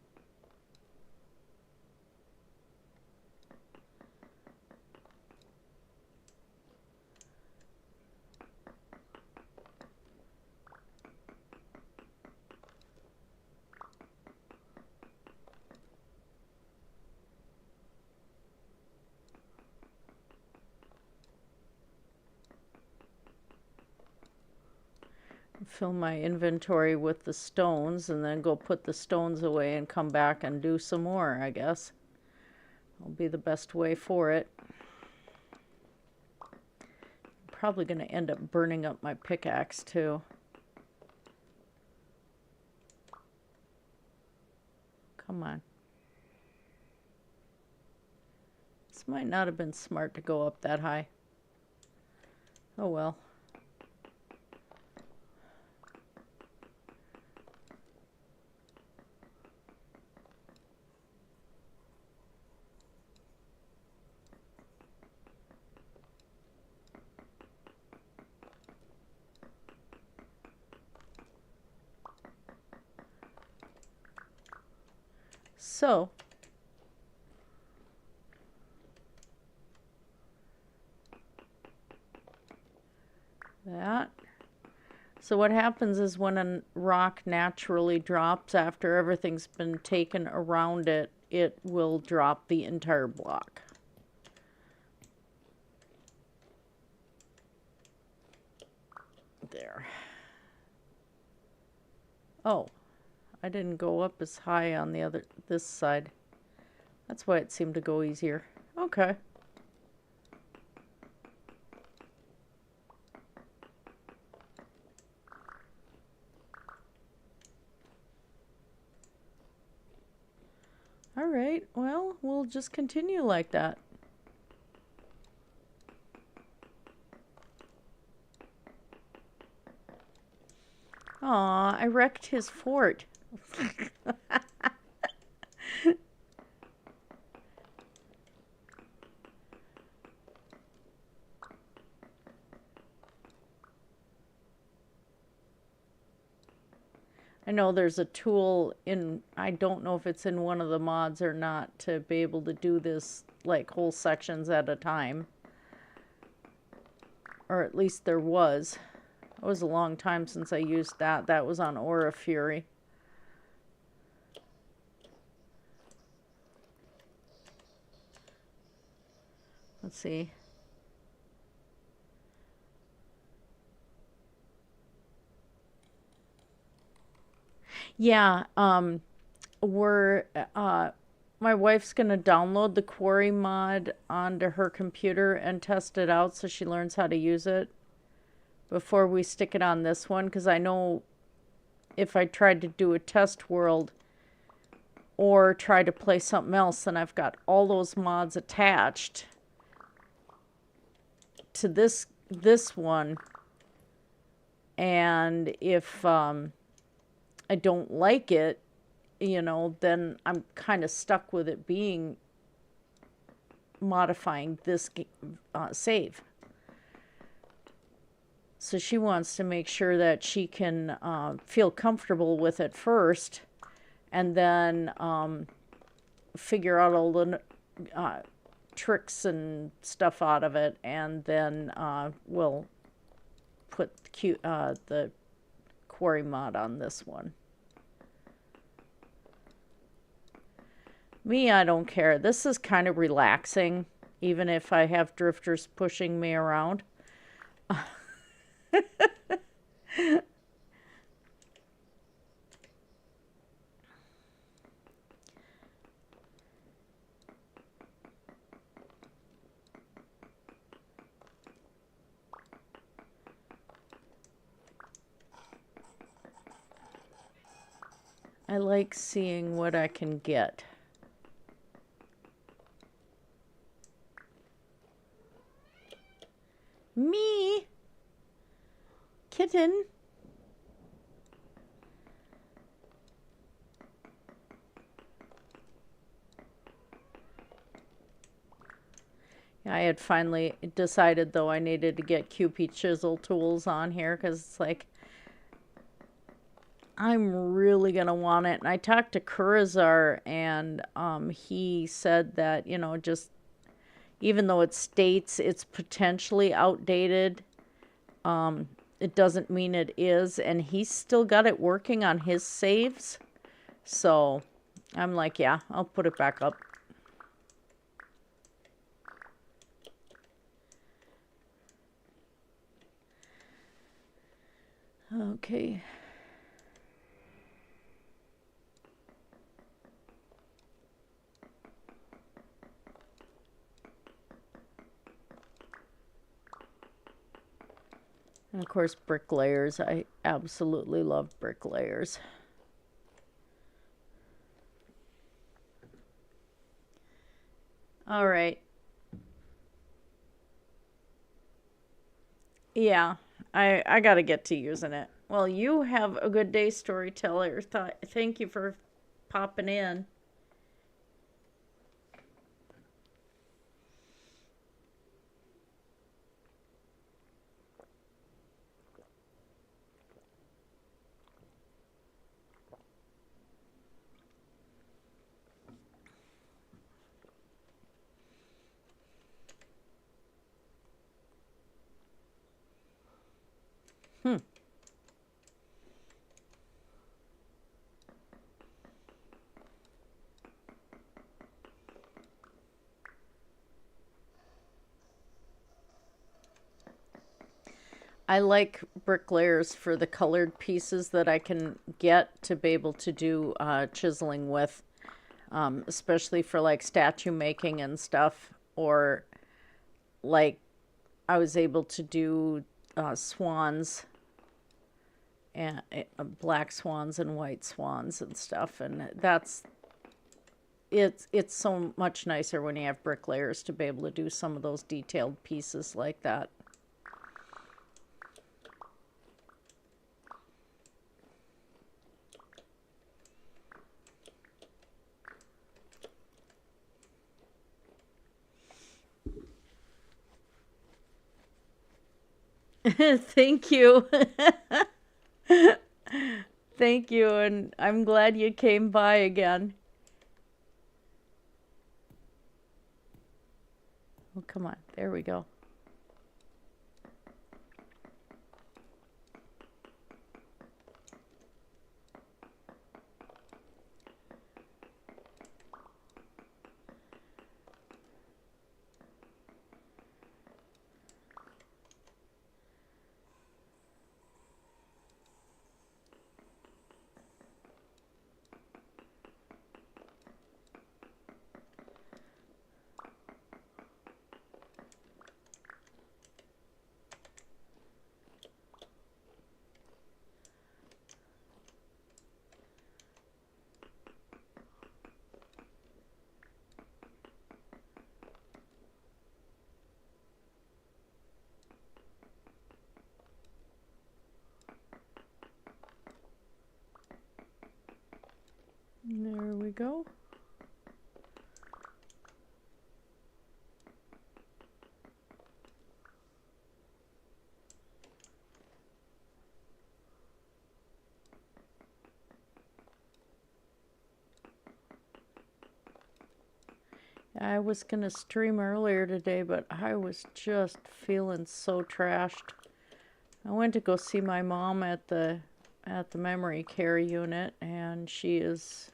S1: Fill my inventory with the stones and then go put the stones away and come back and do some more, I guess. Will be the best way for it. I'm probably going to end up burning up my pickaxe too. Come on. This might not have been smart to go up that high. Oh well. So, that. So what happens is when a rock naturally drops after everything's been taken around it, it will drop the entire block. There. Oh, I didn't go up as high on this side. That's why it seemed to go easier. Okay. All right, well, we'll just continue like that. Aw, I wrecked his fort. I know there's a tool in, I don't know if it's in one of the mods or not, to be able to do this like whole sections at a time. Or at least there was. It was a long time since I used that. That was on Aura Fury. Let's see. Yeah, my wife's gonna download the Quarry mod onto her computer and test it out so she learns how to use it before we stick it on this one, because I know if I tried to do a test world or try to play something else, then I've got all those mods attached to this one, and if I don't like it, you know, then I'm kind of stuck with it being modifying this save. So she wants to make sure that she can feel comfortable with it first, and then figure out all the tricks and stuff out of it, and then we'll put the Quarry mod on this one. Me, I don't care. This is kind of relaxing, even if I have drifters pushing me around. I like seeing what I can get. Me? Kitten? I had finally decided, though, I needed to get QP chisel tools on here because it's like, I'm really going to want it. And I talked to Kurazar, and he said that, you know, just even though it states it's potentially outdated, it doesn't mean it is. And he's still got it working on his saves. So I'm like, yeah, I'll put it back up. Okay. And of course, bricklayers. I absolutely love bricklayers. All right. Yeah, I got to get to using it. Well, you have a good day, storyteller. Thank you for popping in. Hmm. I like bricklayers for the colored pieces that I can get to be able to do chiseling with, especially for like statue making and stuff. Or like I was able to do swans and black swans and white swans and stuff, and it's so much nicer when you have bricklayers to be able to do some of those detailed pieces like that. Thank you. Thank you, and I'm glad you came by again. Oh, come on. There we go. There we go. I was going to stream earlier today, but I was just feeling so trashed. I went to go see my mom at the memory care unit, and she is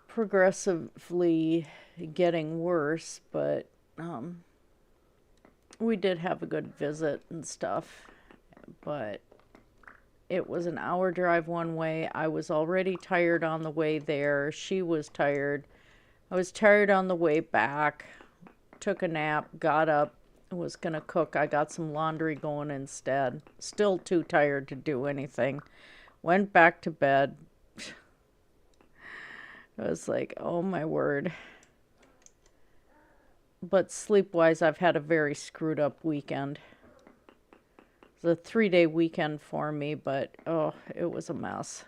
S1: progressively getting worse, but we did have a good visit and stuff. But it was an hour drive one way. I was already tired on the way there. She was tired. I was tired on the way back. Took a nap, got up, was gonna cook. I got some laundry going instead. Still too tired to do anything. Went back to bed. I was like, oh my word. But sleep-wise, I've had a very screwed up weekend. It was a 3-day weekend for me, but oh, it was a mess.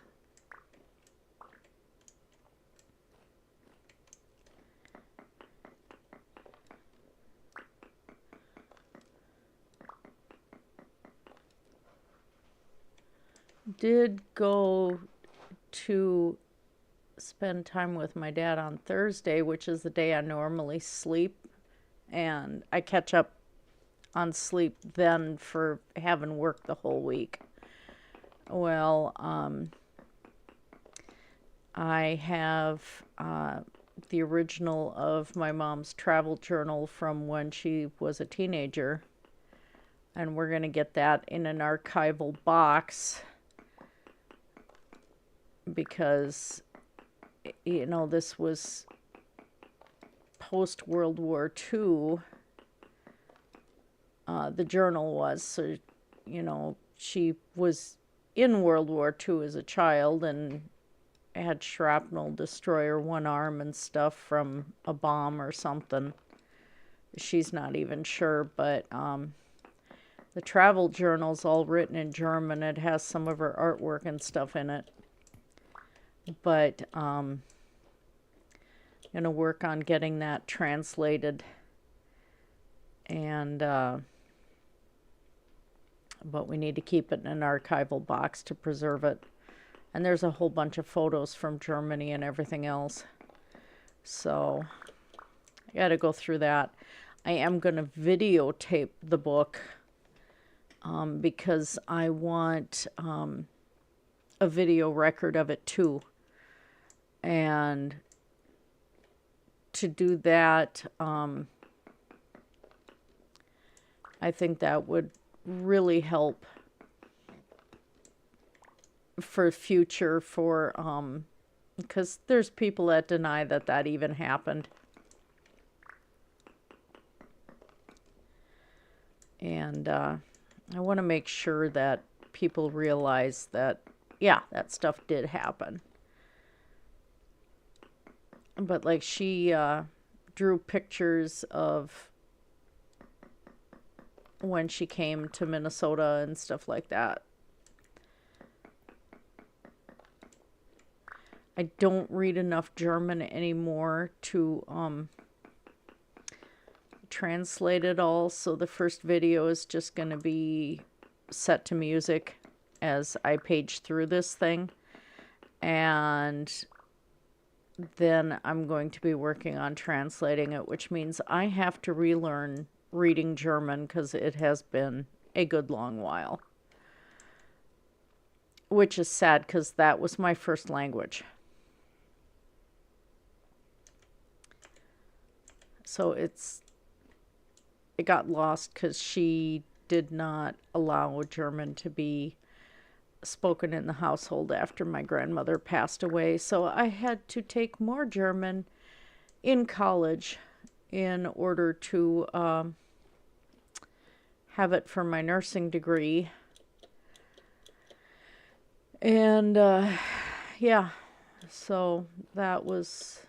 S1: did go to spend time with my dad on Thursday, which is the day I normally sleep, and I catch up on sleep then for having worked the whole week. Well, I have the original of my mom's travel journal from when she was a teenager, and we're going to get that in an archival box because, you know, this was post World War II. The journal was, so, you know, she was in World War II as a child and had shrapnel destroy her one arm and stuff from a bomb or something. She's not even sure, but the travel journal's all written in German. It has some of her artwork and stuff in it. But I'm going to work on getting that translated. And but we need to keep it in an archival box to preserve it. And there's a whole bunch of photos from Germany and everything else. So I got to go through that. I am going to videotape the book because I want a video record of it too. And to do that, I think that would really help for future for because there's people that deny that that even happened. And I want to make sure that people realize that, yeah, that stuff did happen. But like she drew pictures of when she came to Minnesota and stuff like that. I don't read enough German anymore to translate it all, so the first video is just going to be set to music as I page through this thing. And then I'm going to be working on translating it, which means I have to relearn reading German because it has been a good long while. Which is sad because that was my first language. So it got lost because she did not allow German to be spoken in the household after my grandmother passed away. So I had to take more German in college in order to have it for my nursing degree. And yeah, so that was,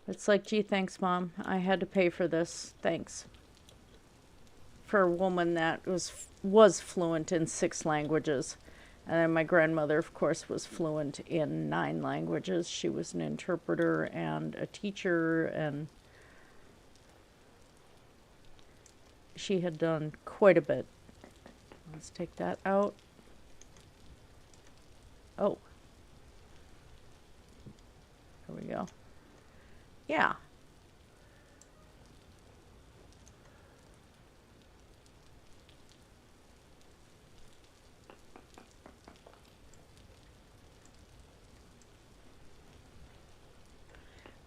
S1: it's like, gee, thanks, Mom. I had to pay for this. Thanks. For a woman that was fluent in 6 languages. And then my grandmother, of course, was fluent in 9 languages. She was an interpreter and a teacher, and she had done quite a bit. Let's take that out. Oh. There we go. Yeah.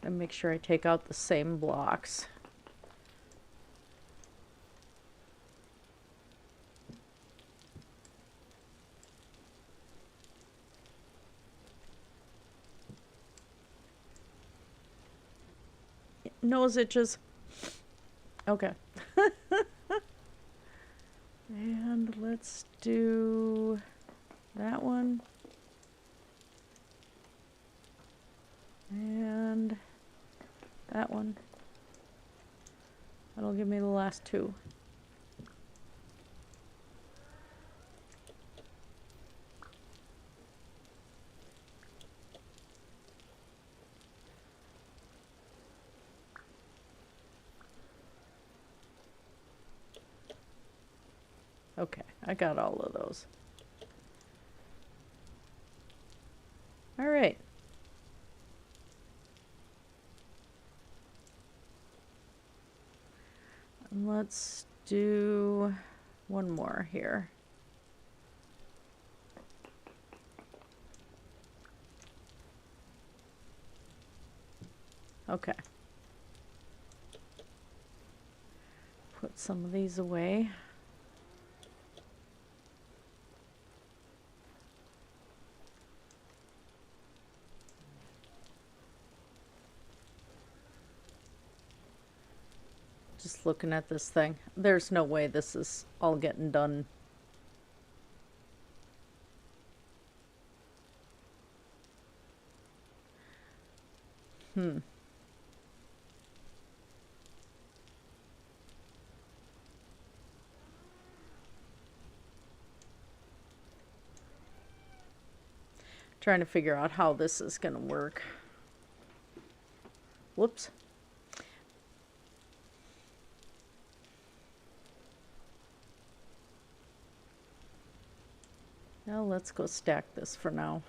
S1: And make sure I take out the same blocks. Nose itches. Okay. And let's do that one. And that one. That'll give me the last 2. Okay, I got all of those. All right. Let's do one more here. Okay. Put some of these away. Just looking at this thing. There's no way this is all getting done. Trying to figure out how this is going to work. Whoops. Now let's go stack this for now.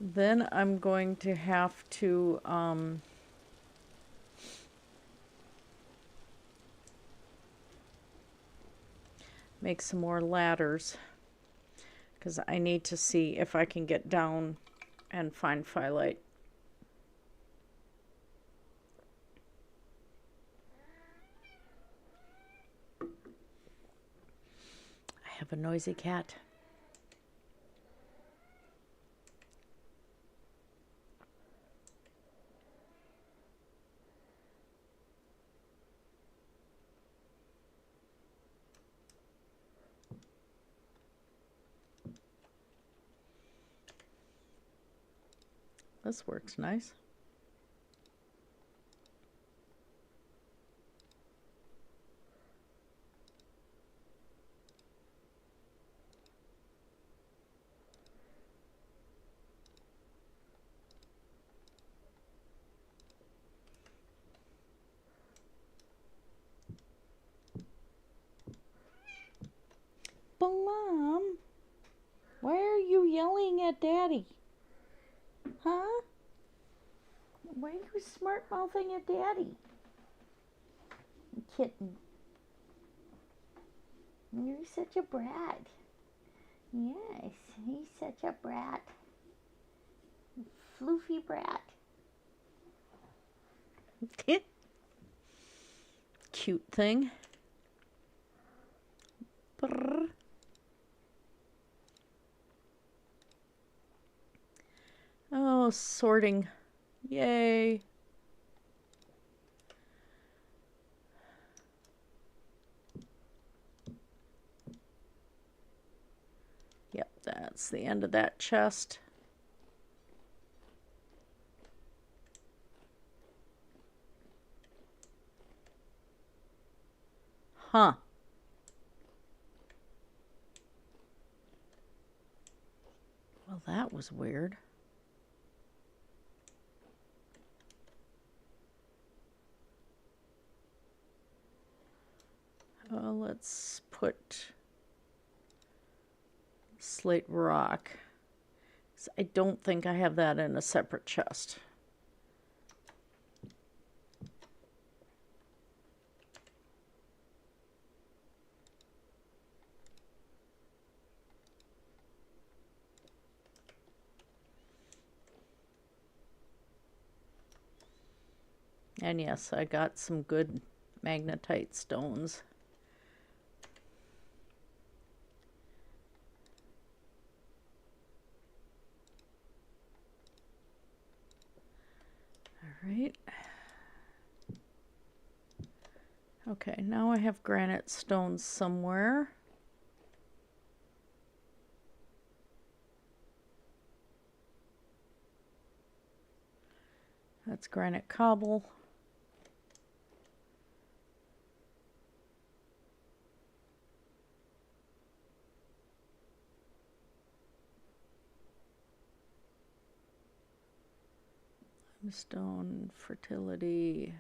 S1: Then I'm going to have to make some more ladders, because I need to see if I can get down and find phyllite. I have a noisy cat. This works nice. Mom, why are you yelling at Daddy? Huh? Why are you smart mouthing at Daddy? Kitten. You're such a brat. Yes, he's such a brat. Floofy brat. Cute thing. Brr. Oh, sorting. Yay. Yep, that's the end of that chest. Huh. Well, that was weird. Let's put slate rock. I don't think I have that in a separate chest. And yes, I got some good magnetite stones. All right. Okay, now I have granite stones somewhere. That's granite cobble. Stone, fertility.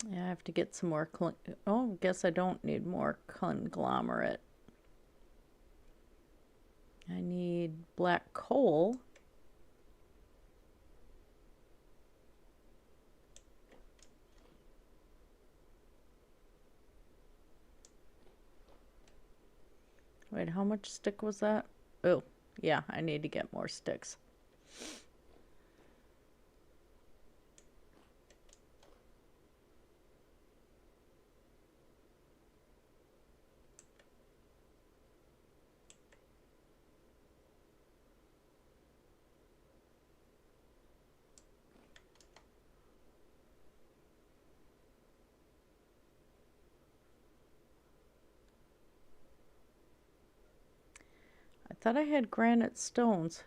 S1: Yeah, I have to get some more. Oh, guess I don't need more conglomerate. I need black coal. Wait, how much stick was that? Oh, yeah, I need to get more sticks. I thought I had granite stones.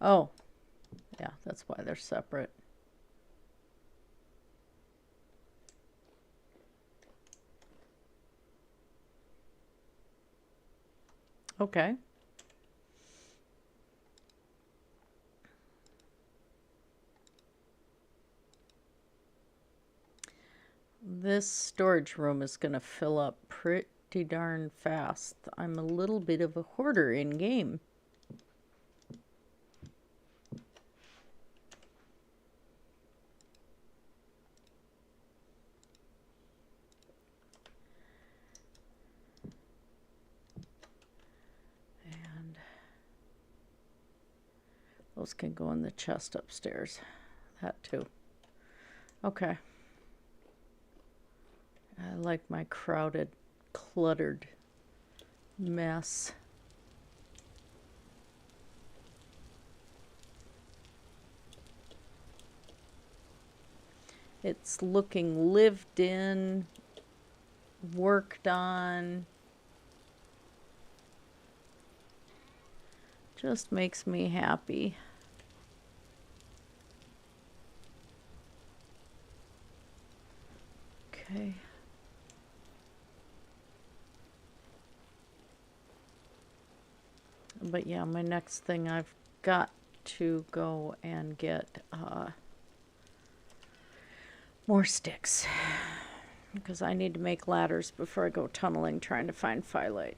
S1: Oh, yeah, that's why they're separate. Okay. This storage room is going to fill up pretty darn fast. I'm a little bit of a hoarder in game. And those can go in the chest upstairs. That too. Okay. I like my crowded, cluttered mess. It's looking lived in, worked on. Just makes me happy. Okay. But yeah, my next thing, I've got to go and get more sticks, because I need to make ladders before I go tunneling trying to find phyllite.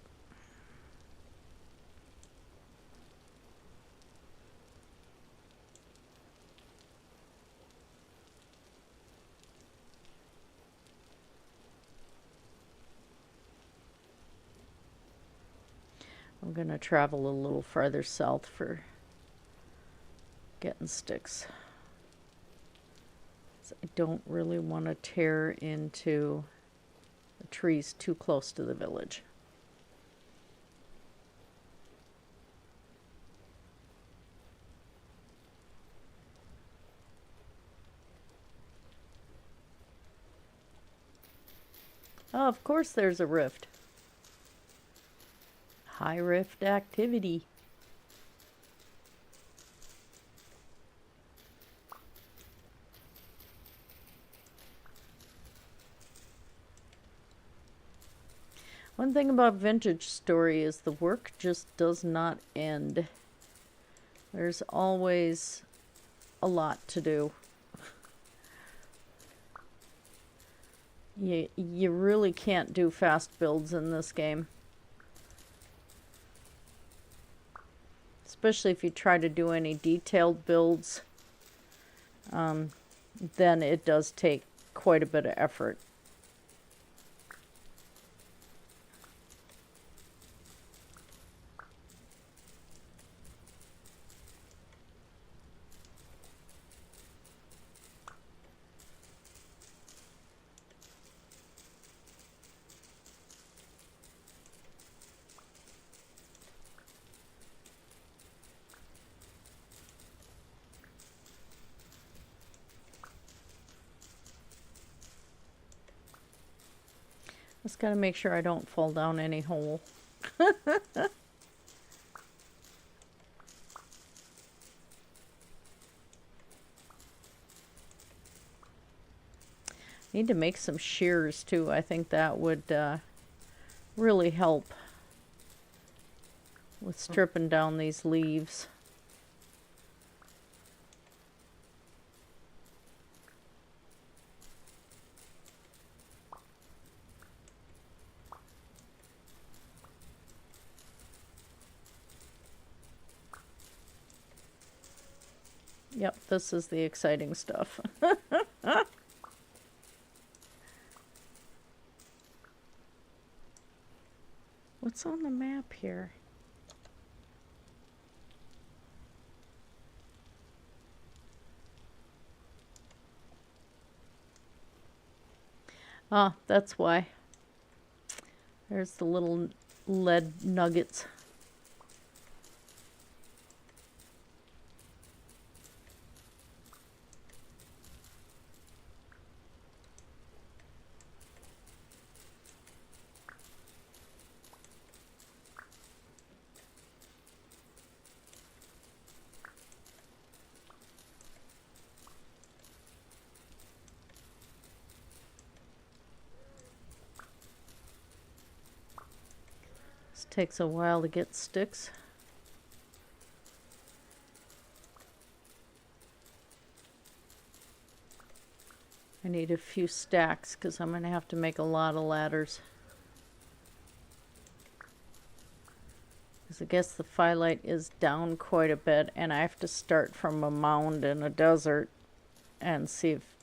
S1: I'm going to travel a little farther south for getting sticks. I don't really want to tear into the trees too close to the village. Oh, of course there's a rift. High rift activity. One thing about Vintage Story is the work just does not end. There's always a lot to do. You really can't do fast builds in this game. Especially if you try to do any detailed builds, then it does take quite a bit of effort. Just gotta make sure I don't fall down any hole. Need to make some shears too. I think that would really help with stripping down these leaves. Yep, this is the exciting stuff. What's on the map here? Ah, that's why. There's the little lead nuggets. This takes a while to get sticks. I need a few stacks because I'm going to have to make a lot of ladders. Because I guess the phyllite is down quite a bit, and I have to start from a mound in a desert and see if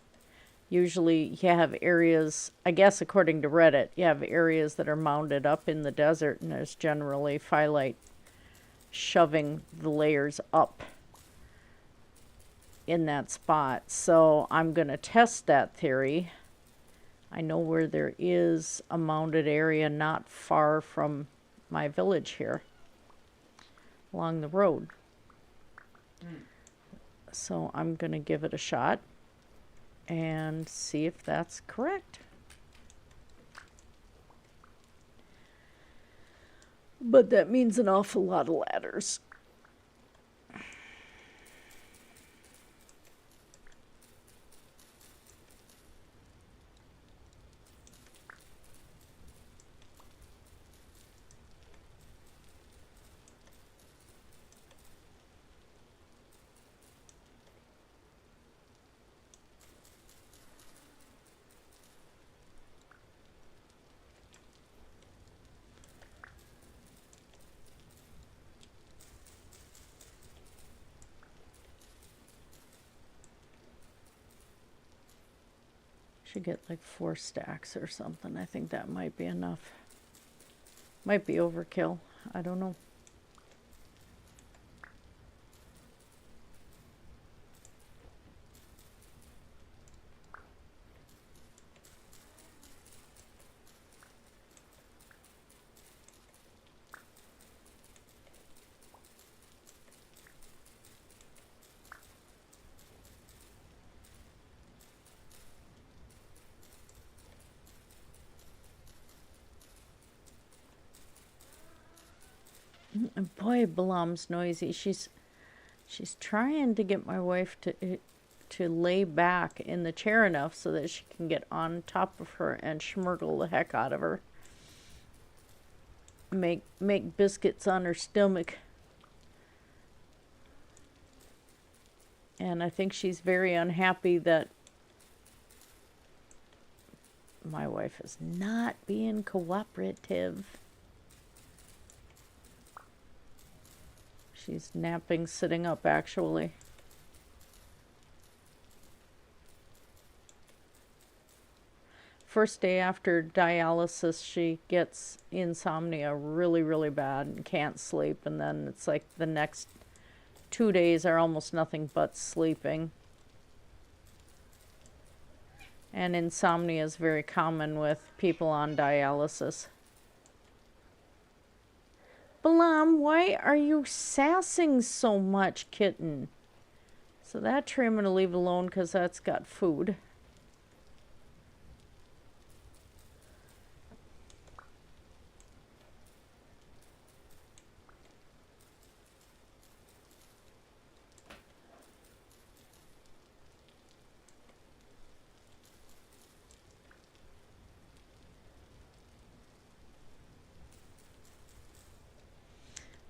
S1: usually you have areas, I guess according to Reddit, you have areas that are mounded up in the desert, and there's generally phyllite shoving the layers up in that spot. So I'm going to test that theory. I know where there is a mounded area not far from my village here along the road. So I'm going to give it a shot and see if that's correct. But that means an awful lot of ladders. Should get like 4 stacks or something. I think that might be enough. Might be overkill. I don't know. And boy, Balam's noisy. She's trying to get my wife to lay back in the chair enough so that she can get on top of her and schmurgle the heck out of her. Make biscuits on her stomach. And I think she's very unhappy that my wife is not being cooperative. She's napping sitting up, actually. First day after dialysis, she gets insomnia really, really bad and can't sleep. And then it's like the next 2 days are almost nothing but sleeping. And insomnia is very common with people on dialysis. Balam, why are you sassing so much, kitten? So that tree I'm going to leave alone because that's got food.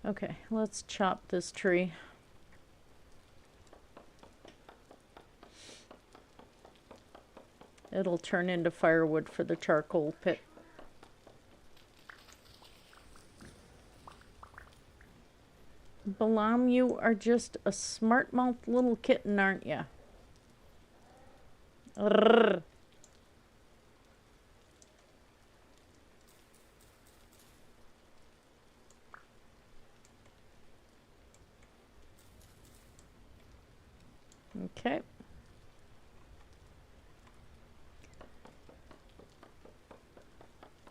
S1: Okay, let's chop this tree. It'll turn into firewood for the charcoal pit. Balam, you are just a smart-mouthed little kitten, aren't you? Okay.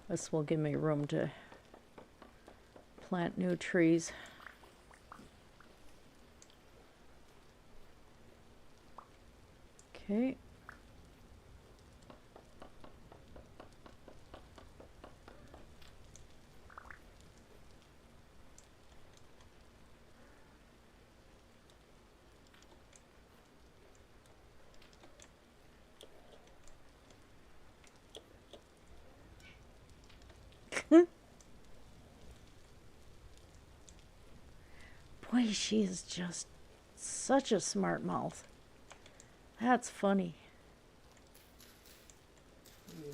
S1: This will give me room to plant new trees. Okay. Boy, she is just such a smart mouth. That's funny.
S2: Yeah.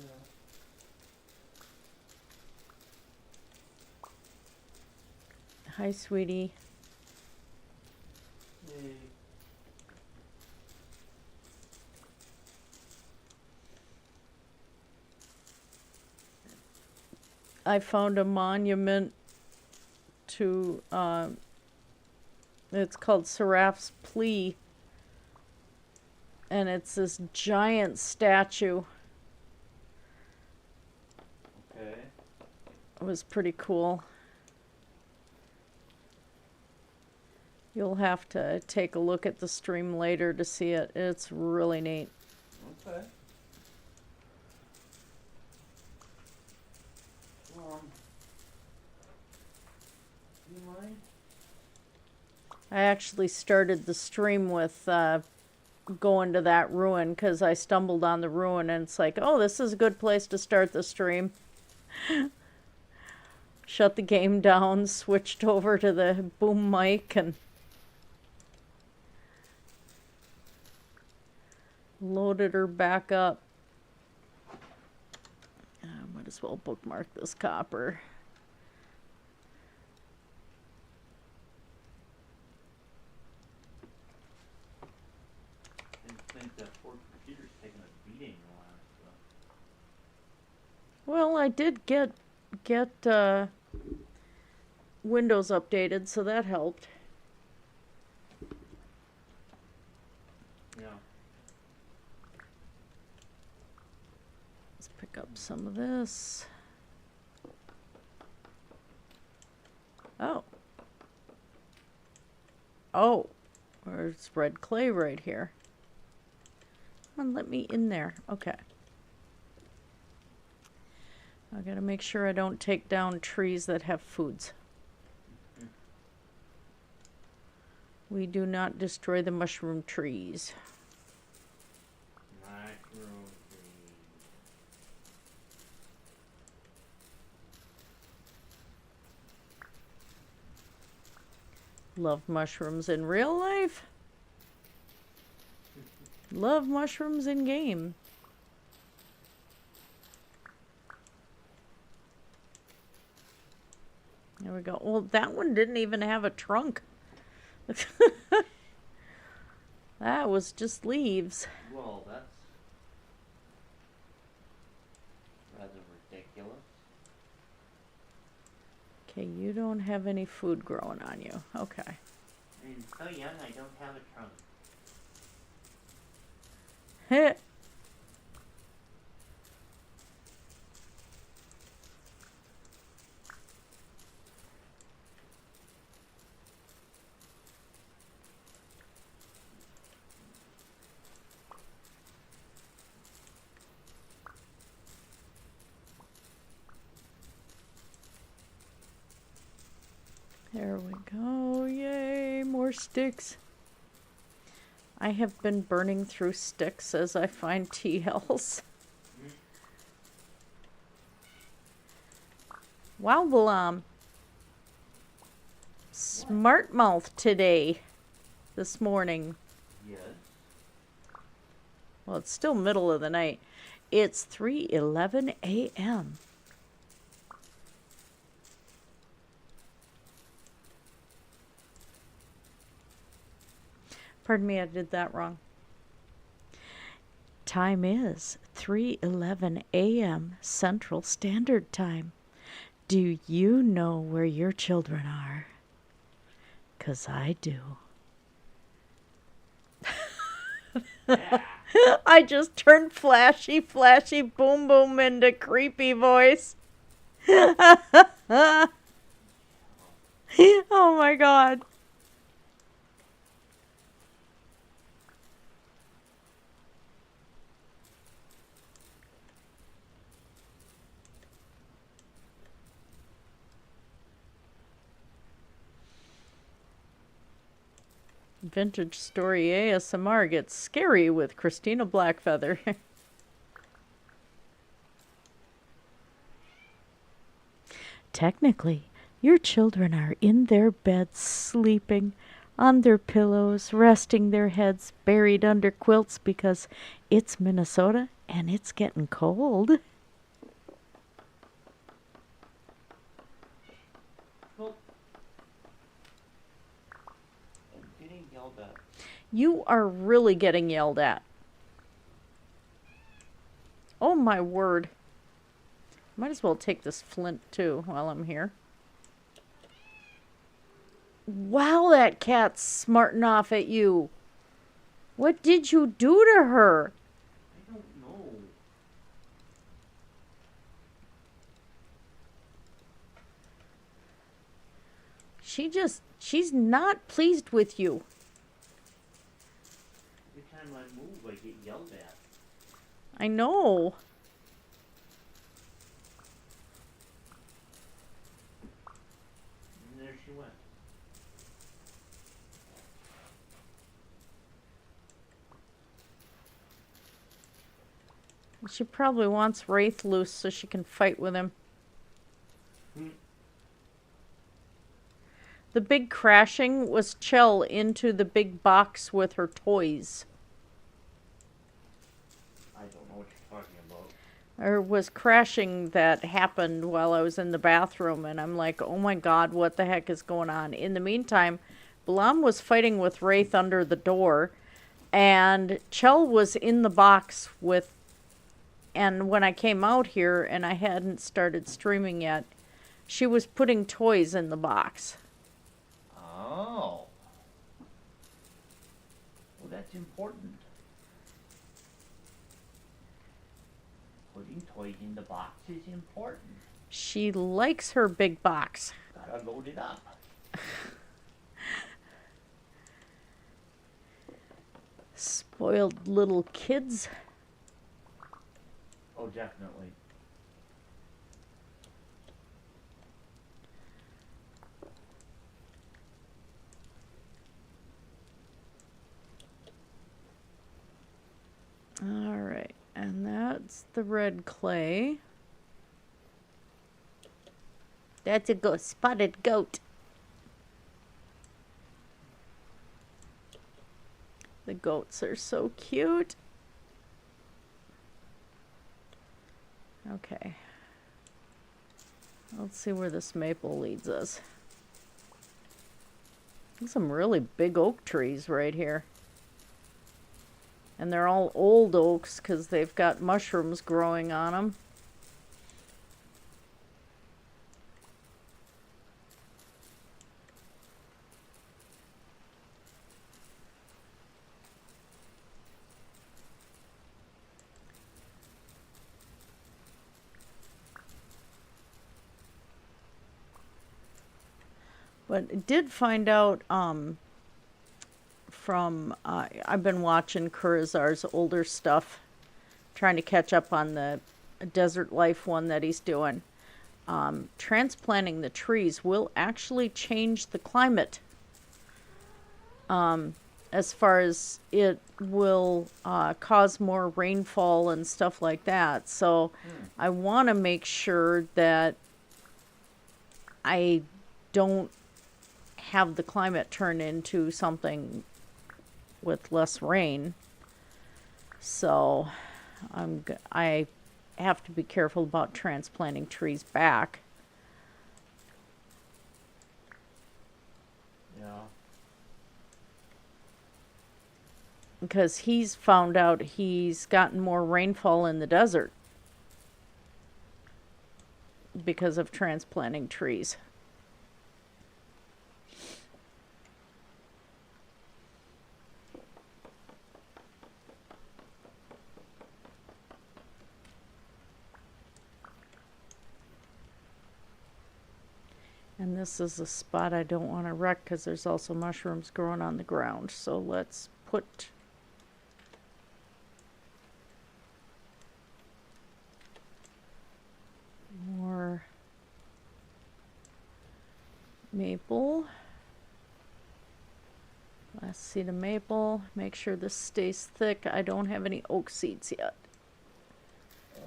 S1: Hi, sweetie.
S2: Hey.
S1: I found a monument to, it's called Seraph's Plea. And it's this giant statue.
S2: Okay.
S1: It was pretty cool. You'll have to take a look at the stream later to see it. It's really neat.
S2: Okay. Do you mind?
S1: I actually started the stream with going to that ruin because I stumbled on the ruin and it's like, oh, this is a good place to start the stream. Shut the game down, switched over to the boom mic and loaded her back up. Might as well bookmark this copper.
S2: I think that poor computer's taking a beating a lot. So.
S1: Well, I did get Windows updated, so that helped.
S2: Yeah.
S1: Let's pick up some of this. Oh. Oh. There's red clay right here. Come on, let me in there. Okay. I gotta make sure I don't take down trees that have foods. We do not destroy the mushroom trees.
S2: Mushroom trees.
S1: Love mushrooms in real life. Love mushrooms in game. There we go. Well, that one didn't even have a trunk. That was just leaves.
S2: Well, that's rather ridiculous.
S1: Okay, you don't have any food growing on you. Okay.
S2: I'm so young, I don't have a trunk.
S1: Heh. There we go. Yay, more sticks. I have been burning through sticks as I find TLs. Wow, Balam. smart mouth today, this morning.
S2: Yes.
S1: Well, it's still middle of the night. It's 3:11 a.m. Pardon me, I did that wrong. Time is 3:11 a.m. Central Standard Time. Do you know where your children are? 'Cause I do.
S2: Yeah.
S1: I just turned flashy, flashy, boom, boom into creepy voice. Oh my god. Vintage Story ASMR gets scary with Christina Blackfeather. Technically, your children are in their beds sleeping, on their pillows, resting their heads buried under quilts because it's Minnesota and it's getting cold.
S2: Well, I'm getting yelled at.
S1: You are really getting yelled at. Oh my word. Might as well take this flint too while I'm here. Wow, that cat's smarting off at you. What did you do to her?
S2: I don't know.
S1: She's not pleased with you.
S2: Every time I move, I get yelled at.
S1: I know.
S2: And there she went.
S1: She probably wants Wraith loose so she can fight with him. The big crashing was Chell into the big box with her toys.
S2: I don't know what you're talking about.
S1: Or was crashing that happened while I was in the bathroom, and I'm like, oh my god, what the heck is going on? In the meantime, Blam was fighting with Wraith under the door, and Chell was in the box with, and when I came out here and I hadn't started streaming yet, she was putting toys in the box.
S2: Oh. Well, that's important. Putting toys in the box is important.
S1: She likes her big box.
S2: Gotta load it up.
S1: Spoiled little kids.
S2: Oh, definitely.
S1: All right, and that's the red clay. That's a spotted goat. The goats are so cute. Okay. Let's see where this maple leads us. There's some really big oak trees right here. And they're all old oaks because they've got mushrooms growing on them. But I did find out from, I've been watching Kurazar's older stuff, trying to catch up on the Desert Life one that he's doing. Transplanting the trees will actually change the climate. As far as it will cause more rainfall and stuff like that. So I want to make sure that I don't have the climate turn into something with less rain. So I have to be careful about transplanting trees back.
S2: Yeah.
S1: Because he's found out he's gotten more rainfall in the desert because of transplanting trees. And this is a spot I don't want to wreck because there's also mushrooms growing on the ground. So let's put more maple. Last seed of maple. Make sure this stays thick. I don't have any oak seeds yet.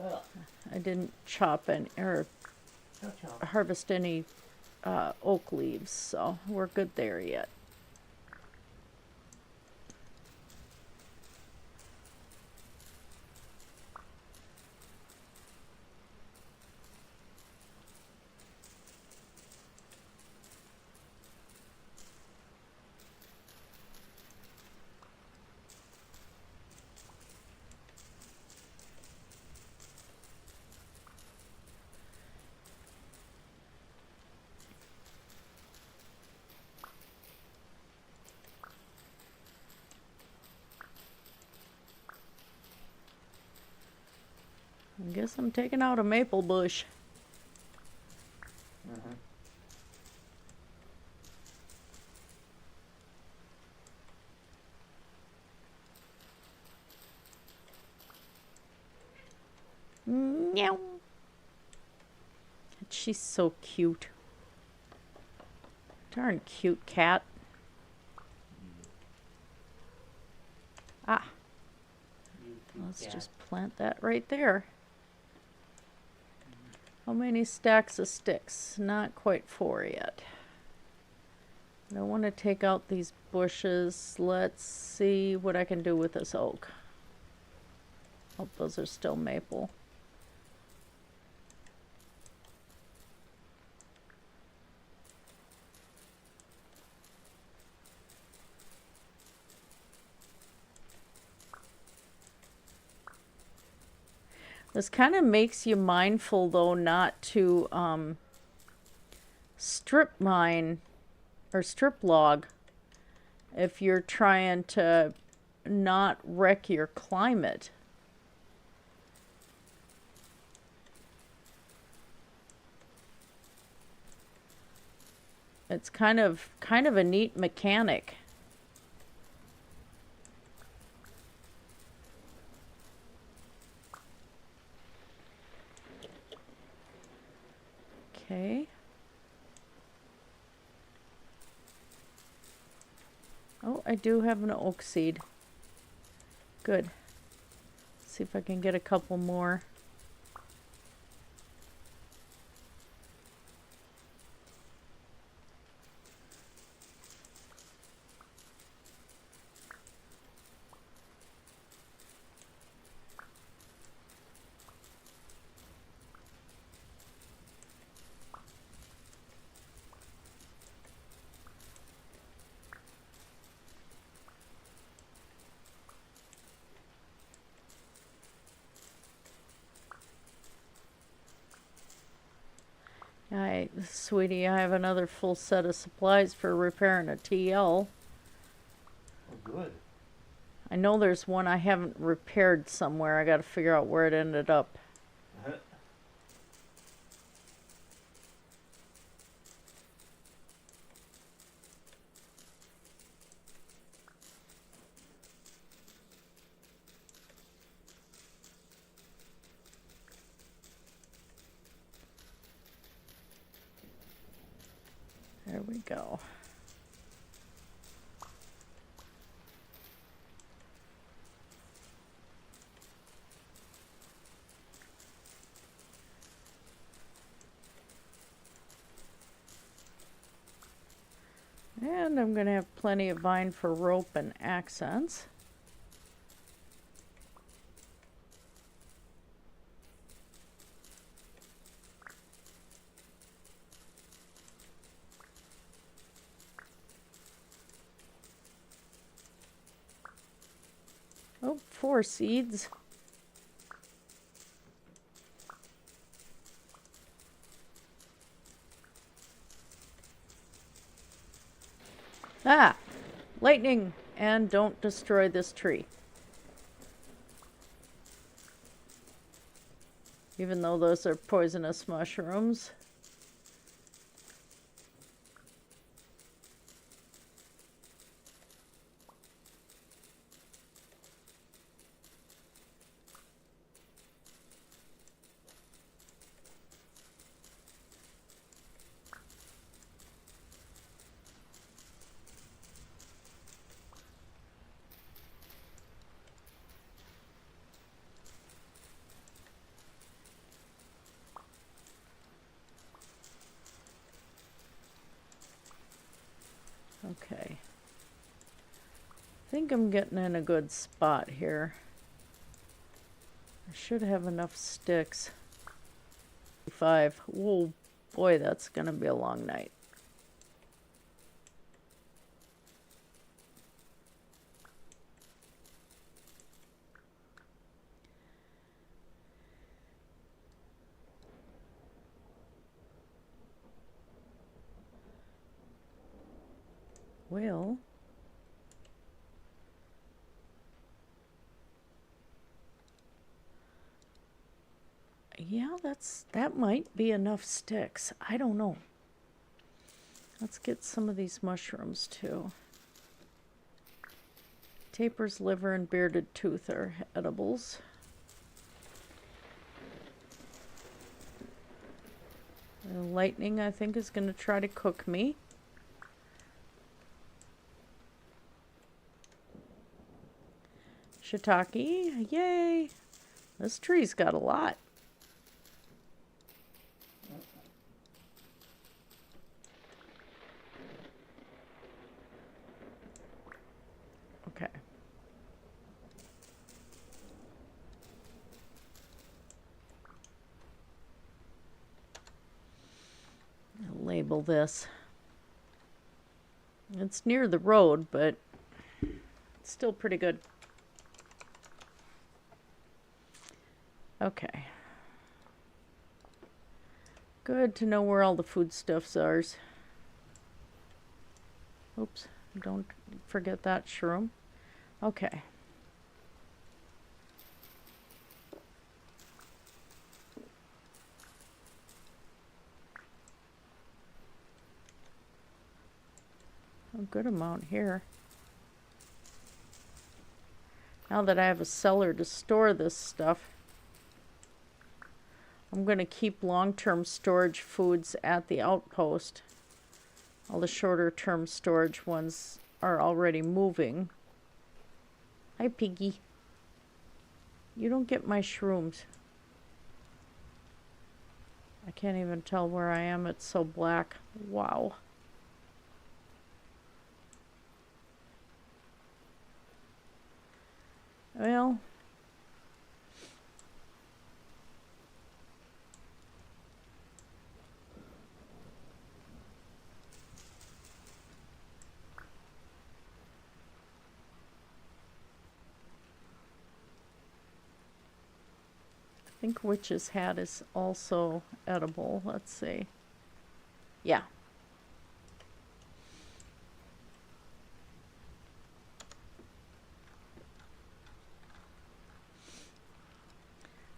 S2: Ugh.
S1: I didn't chop or
S2: Cha-cha.
S1: harvest any oak leaves, so we're good there yet. I guess I'm taking out a maple bush.
S2: Mhm.
S1: Meow. She's so cute. Darn cute cat. Ah,
S2: You cute
S1: let's
S2: cat.
S1: just plant that right there. How many stacks of sticks? Not quite 4 yet. I don't want to take out these bushes. Let's see what I can do with this oak. Oh, those are still maple. This kind of makes you mindful, though, not to strip mine or strip log if you're trying to not wreck your climate. It's kind of a neat mechanic. Okay. Oh, I do have an oak seed. Good. Let's see if I can get a couple more. Sweetie, I have another full set of supplies for repairing a TL.
S2: Oh, good.
S1: I know there's one I haven't repaired somewhere. I gotta figure out where it ended up. There we go. And I'm going to have plenty of vine for rope and accents. Oh, 4 seeds. Ah, lightning, and don't destroy this tree. Even though those are poisonous mushrooms. Okay. I think I'm getting in a good spot here. I should have enough sticks. 5. Oh boy, that's gonna be a long night. Well, yeah, that might be enough sticks. I don't know. Let's get some of these mushrooms too. Taper's liver and bearded tooth are edibles. Lightning, I think, is going to try to cook me. Shiitake, yay! This tree's got a lot. Okay. I'll label this. It's near the road, but it's still pretty good. Okay. Good to know where all the foodstuffs are. Oops, don't forget that shroom. Okay. A good amount here. Now that I have a cellar to store this stuff, I'm going to keep long-term storage foods at the outpost. All the shorter-term storage ones are already moving. Hi, Piggy. You don't get my shrooms. I can't even tell where I am. It's so black. Wow. Well, I think Witch's Hat is also edible. Let's see. Yeah.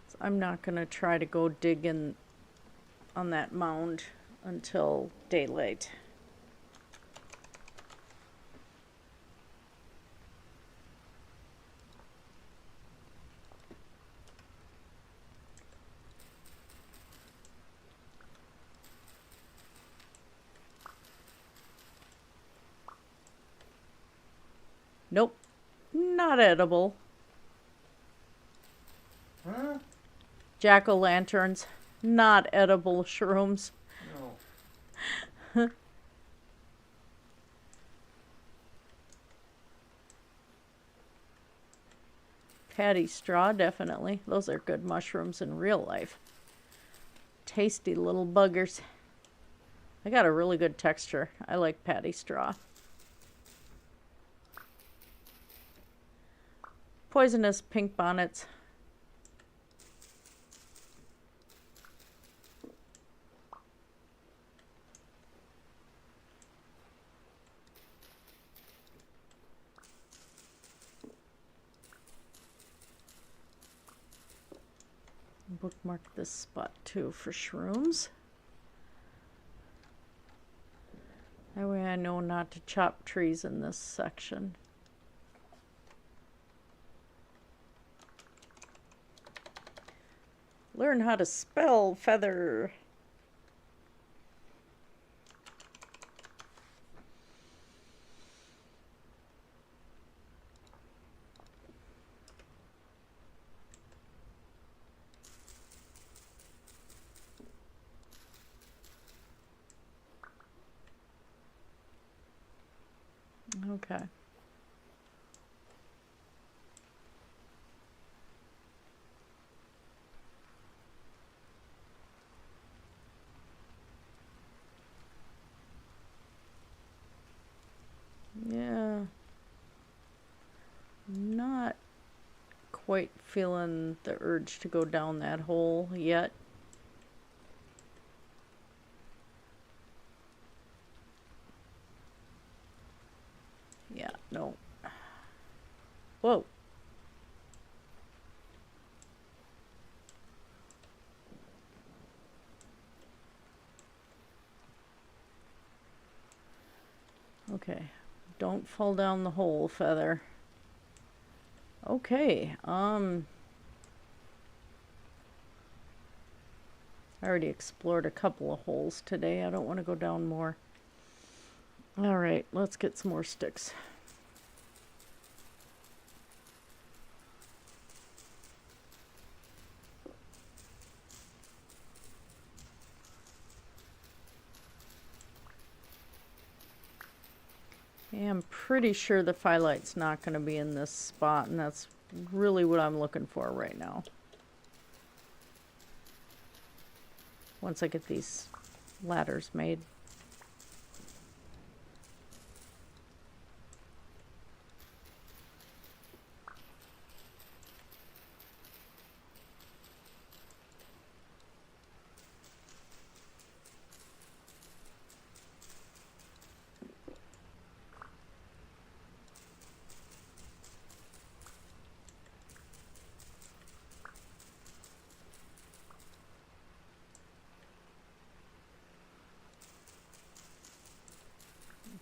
S1: So I'm not going to try to go dig in on that mound until daylight. Nope, not edible.
S2: Huh?
S1: Jack-o'-lanterns, not edible shrooms.
S2: No.
S1: Patty straw, definitely. Those are good mushrooms in real life. Tasty little buggers. I got a really good texture. I like patty straw. Poisonous pink bonnets. Bookmark this spot too for shrooms. That way I know not to chop trees in this section. Learn how to spell feather. Okay. Yeah. Not quite feeling the urge to go down that hole yet. Yeah, no. Whoa. Okay. Don't fall down the hole, feather. Okay. I already explored a couple of holes today. I don't want to go down more. All right, let's get some more sticks. Yeah, I'm pretty sure the phyllite's not going to be in this spot, and that's really what I'm looking for right now. Once I get these ladders made.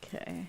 S1: Okay.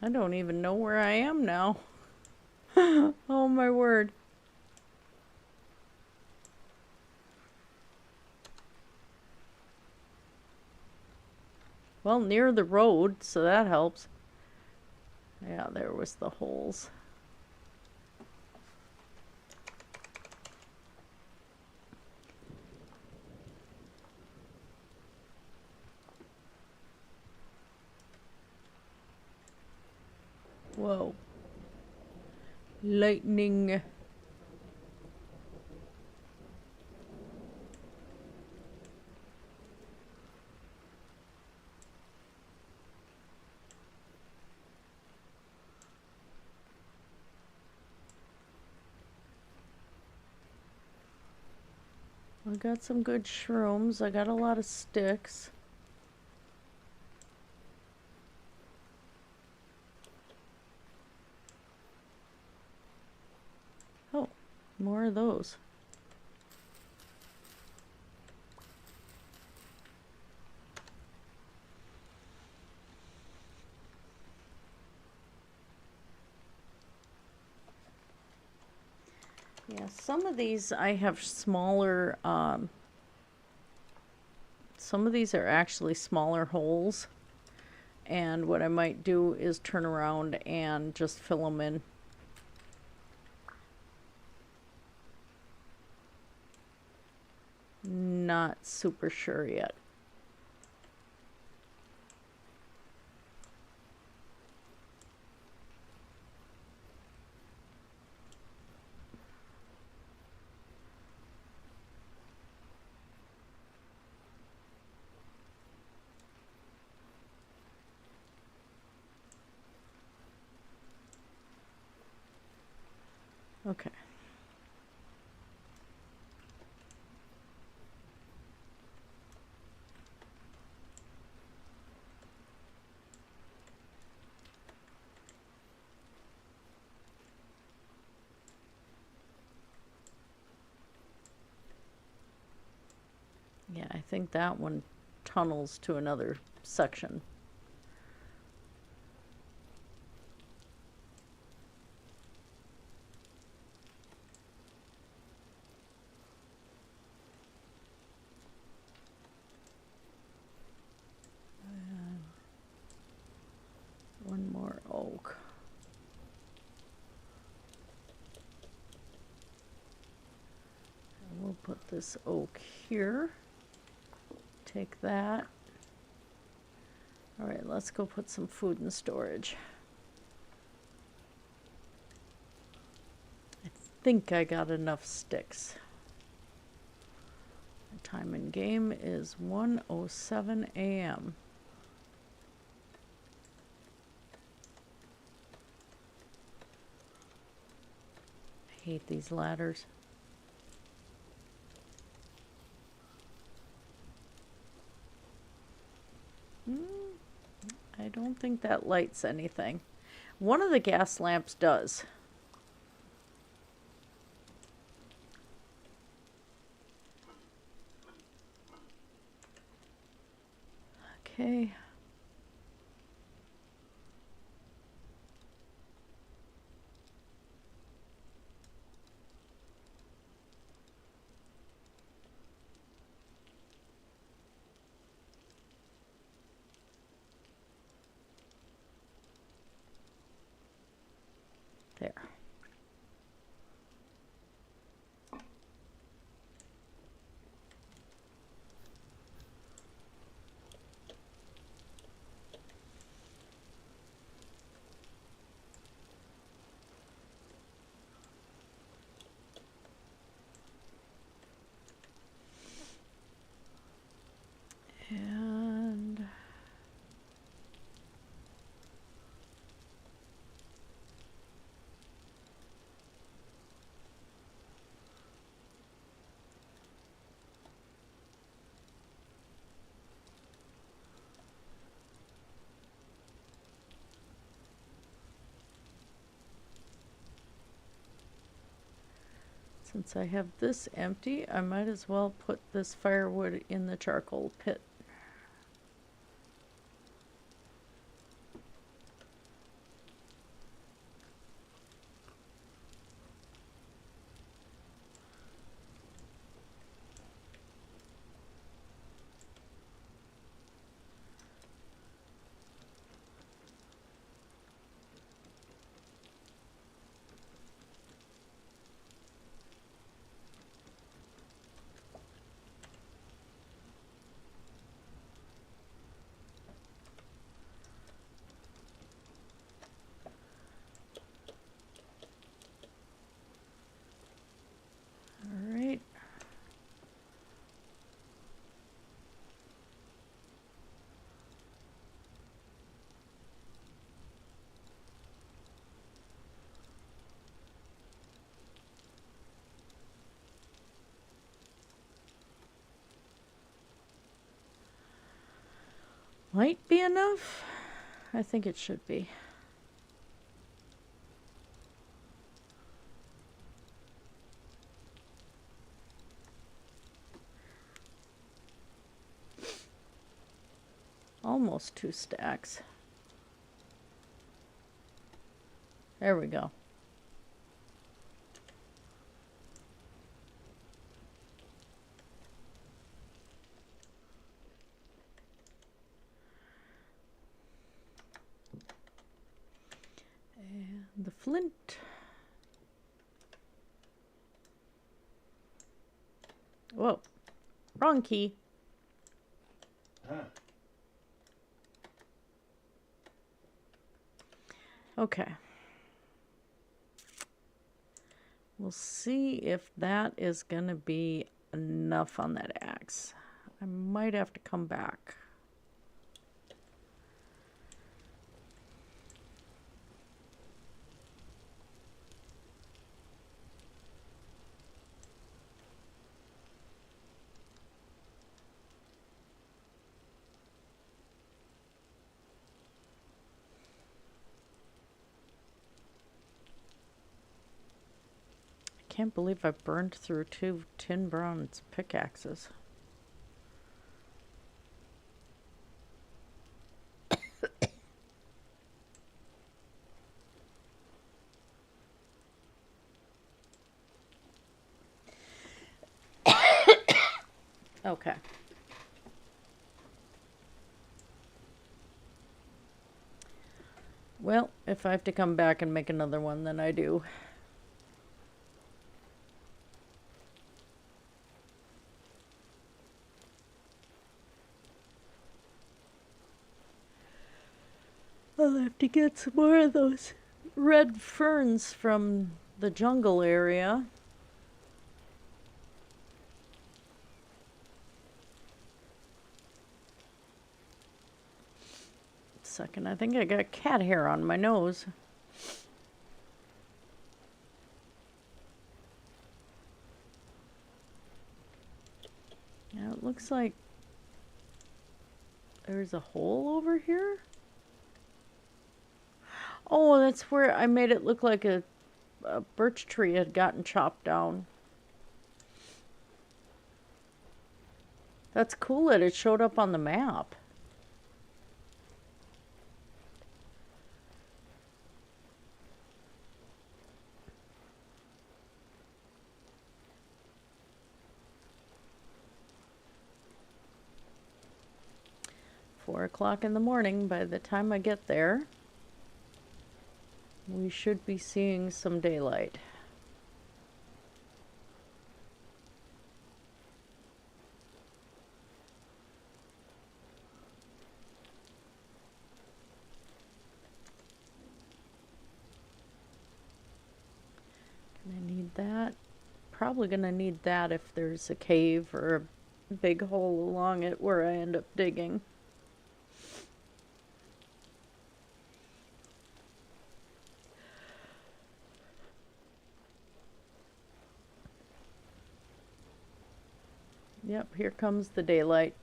S1: I don't even know where I am now. Oh my word. Well, near the road, so that helps. Yeah, there was the holes. Whoa. Lightning. I got some good shrooms. I got a lot of sticks. More of those. Yeah, some of these I have smaller, some of these are actually smaller holes. And what I might do is turn around and just fill them in. Not super sure yet. Okay. Yeah, I think that one tunnels to another section. And one more oak. And we'll put this oak here. Take that. All right, let's go put some food in storage. I think I got enough sticks. The time in game is 1:07 a.m. I hate these ladders. I don't think that lights anything. One of the gas lamps does. Okay. There. And since I have this empty, I might as well put this firewood in the charcoal pit. All right. Might be enough. I think it should be. almost 2 stacks. There we go. And the flint. Whoa, wrong key.
S2: Huh.
S1: Okay. We'll see if that is going to be enough on that axe. I might have to come back. I can't believe I burned through 2 tin bronze pickaxes. Okay. Well, if I have to come back and make another one, then I do. I'll have to get some more of those red ferns from the jungle area. Second, I think I got cat hair on my nose. Now it looks like there's a hole over here. Oh, that's where I made it look like a birch tree had gotten chopped down. That's cool that it showed up on the map. Four o'clock in the morning. By the time I get there, we should be seeing some daylight. Gonna need that. Probably gonna need that if there's a cave or a big hole along it where I end up digging. Yep, here comes the daylight.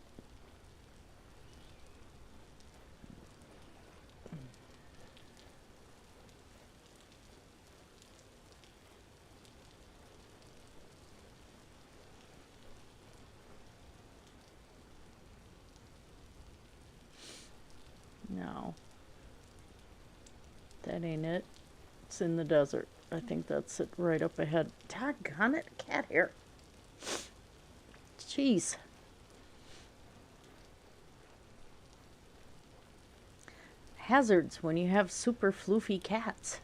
S1: No. That ain't it. It's in the desert. I think that's it right up ahead. Doggone it, cat hair. Jeez. Hazards when you have super floofy cats.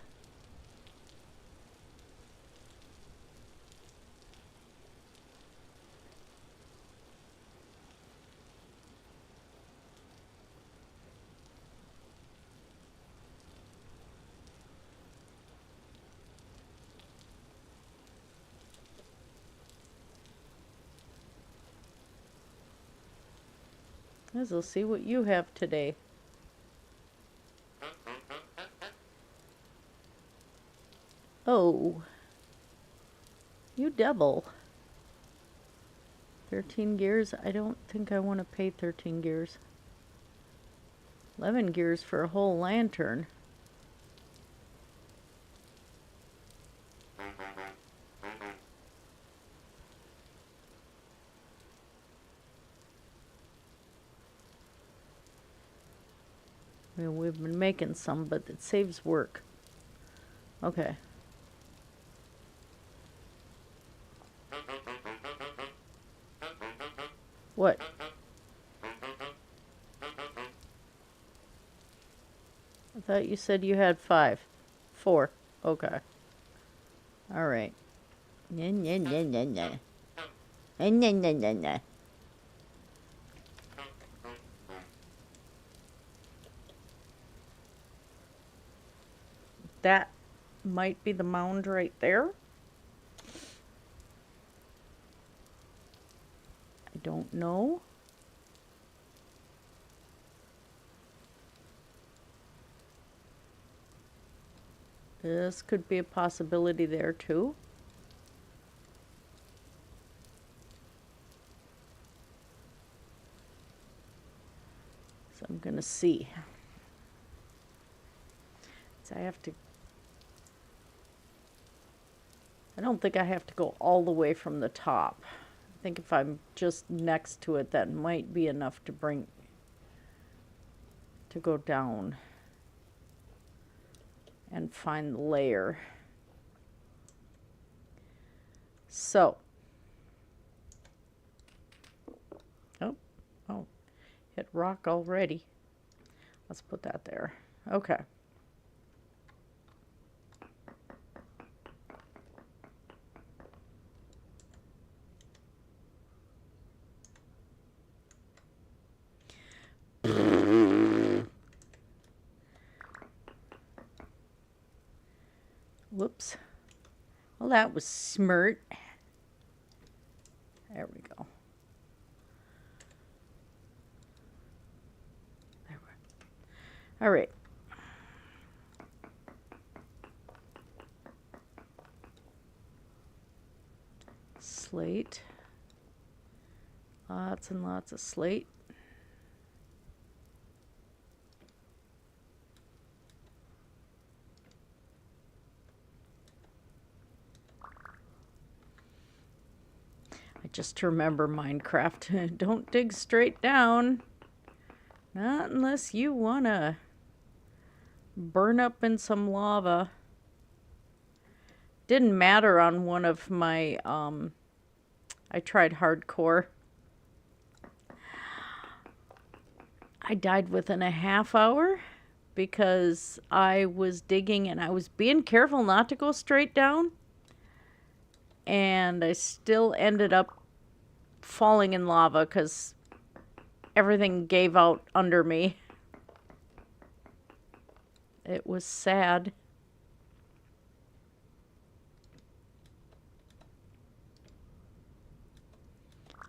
S1: As we'll see what you have today. Oh, you devil. 13 gears? I don't think I want to pay 13 gears. 11 gears for a whole lantern. I mean, we've been making some, but it saves work. Okay. What? I thought you said you had 5. 4. Okay. All right. Nah, nah, nah, nah, nah. Nah, nah, nah, nah, nah. That might be the mound right there. I don't know. This could be a possibility there too. So I'm going to see. So I don't think I have to go all the way from the top. I think if I'm just next to it, that might be enough to go down and find the layer. So, oh, hit rock already. Let's put that there. Okay. Whoops. Well, that was smart. There we go. There we go. All right. Slate. Lots and lots of slate. I just remember Minecraft. Don't dig straight down. Not unless you want to burn up in some lava. Didn't matter on one of my, I tried hardcore. I died within a half hour because I was digging and I was being careful not to go straight down. And I still ended up falling in lava because everything gave out under me. It was sad.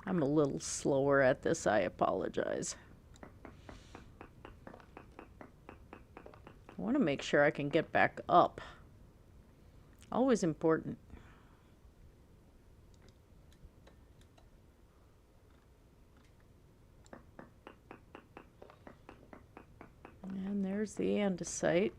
S1: I'm a little slower at this, I apologize. I want to make sure I can get back up. Always important. And there's the andesite.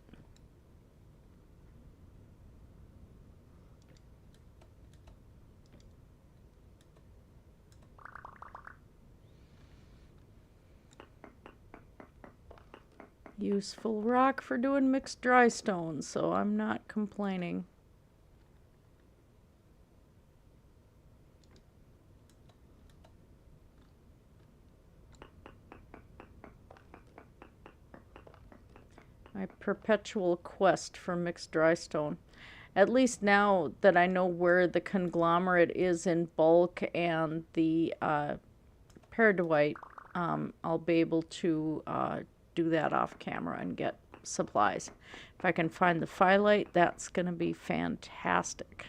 S1: Useful rock for doing mixed dry stones, so I'm not complaining. My perpetual quest for mixed dry stone. At least now that I know where the conglomerate is in bulk and the peridotite, I'll be able to do that off camera and get supplies. If I can find the phyllite, that's going to be fantastic.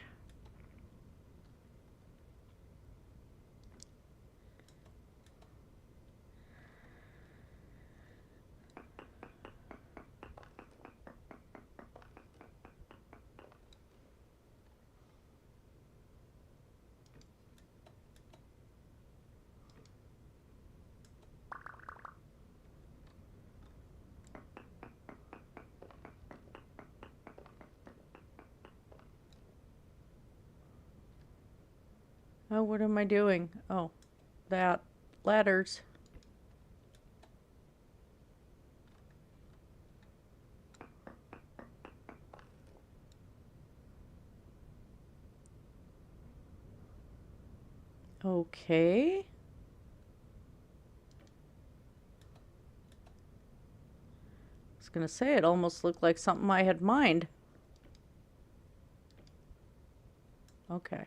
S1: Oh, what am I doing? Oh, that. Ladders. Okay. I was gonna say it almost looked like something I had mined. Okay.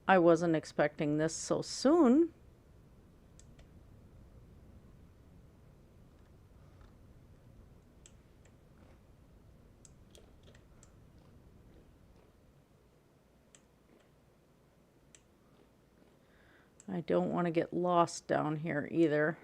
S1: I wasn't expecting this so soon. I don't want to get lost down here either.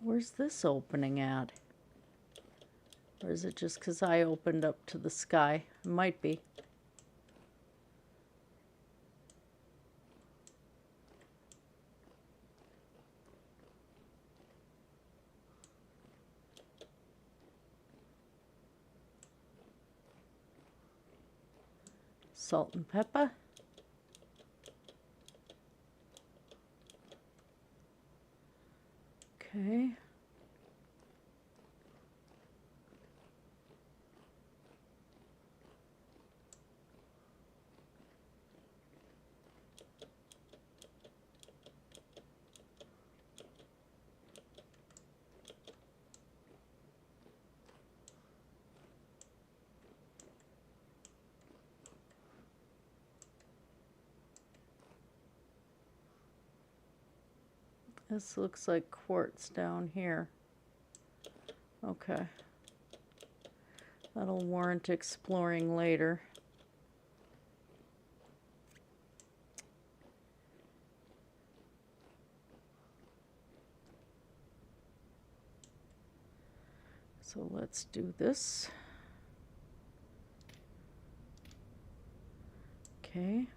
S1: Where's this opening at? Or is it just because I opened up to the sky? It might be. Salt and pepper. Okay. This looks like quartz down here. Okay. That'll warrant exploring later. So let's do this. Okay.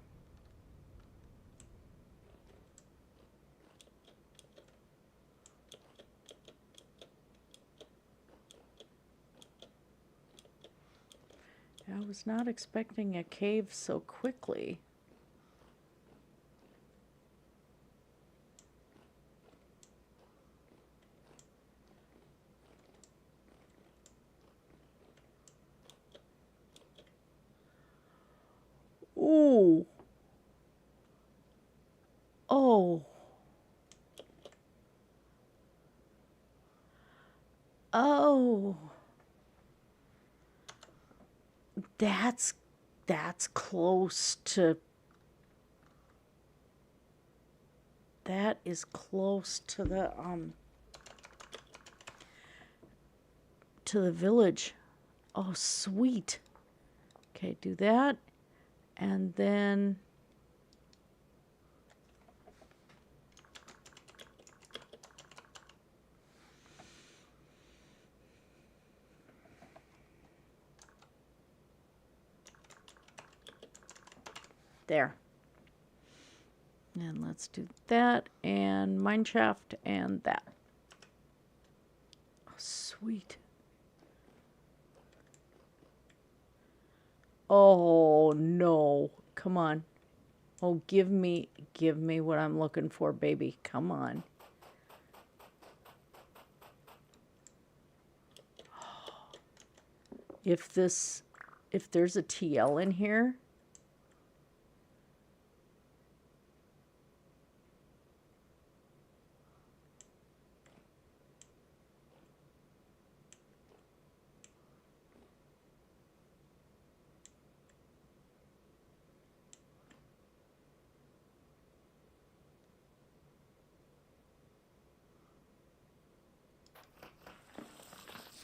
S1: I was not expecting a cave so quickly. Ooh. Oh. Oh. That's close to, that is close to the village. Oh, sweet. Okay, do that. And then there. And let's do that and mine shaft and that. Oh, sweet. Oh, no. Come on. Oh, give me what I'm looking for, baby. Come on. If there's a TL in here,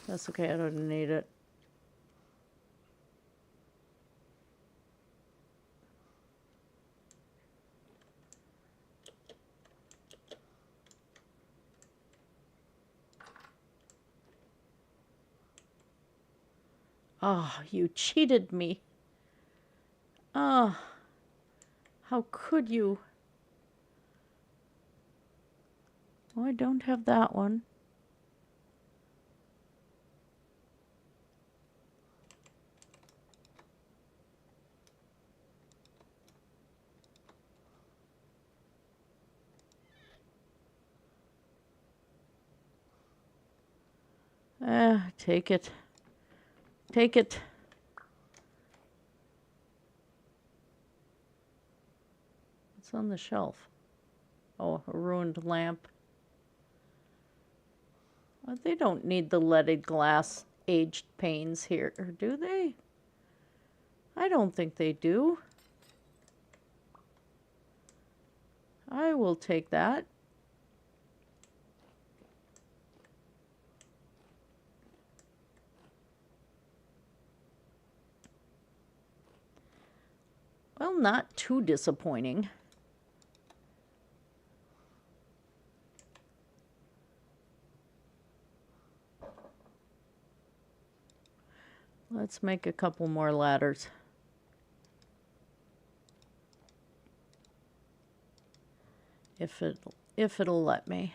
S1: that's okay. I don't need it. Ah, oh, you cheated me. Ah, oh, how could you? Oh, I don't have that one. Take it. Take it. What's on the shelf? Oh, a ruined lamp. They don't need the leaded glass aged panes here, or do they? I don't think they do. I will take that. Well, not too disappointing. Let's make a couple more ladders. If it'll let me.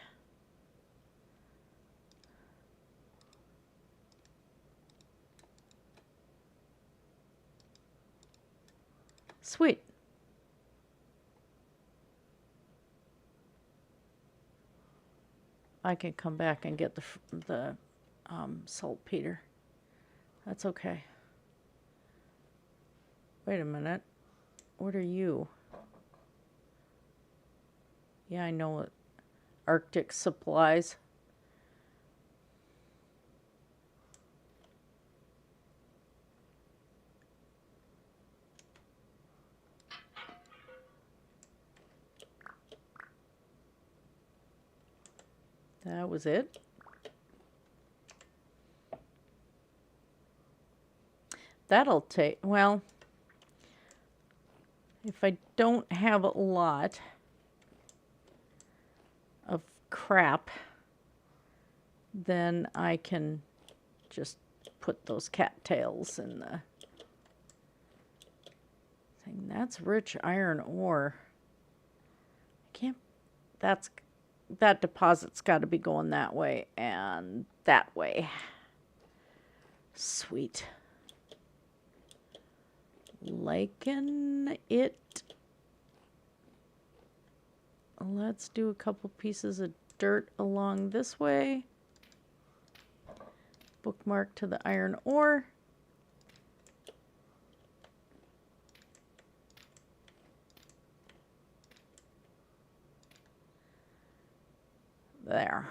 S1: Sweet. I can come back and get the saltpeter. That's okay. Wait a minute. What are you? Yeah, I know it. Arctic supplies. That was it. That'll take, well, if I don't have a lot of crap, then I can just put those cattails in the thing. That's rich iron ore. I can't, that deposit's got to be going that way and that way. Sweet. Liking it. Let's do a couple pieces of dirt along this way. Bookmark to the iron ore. There.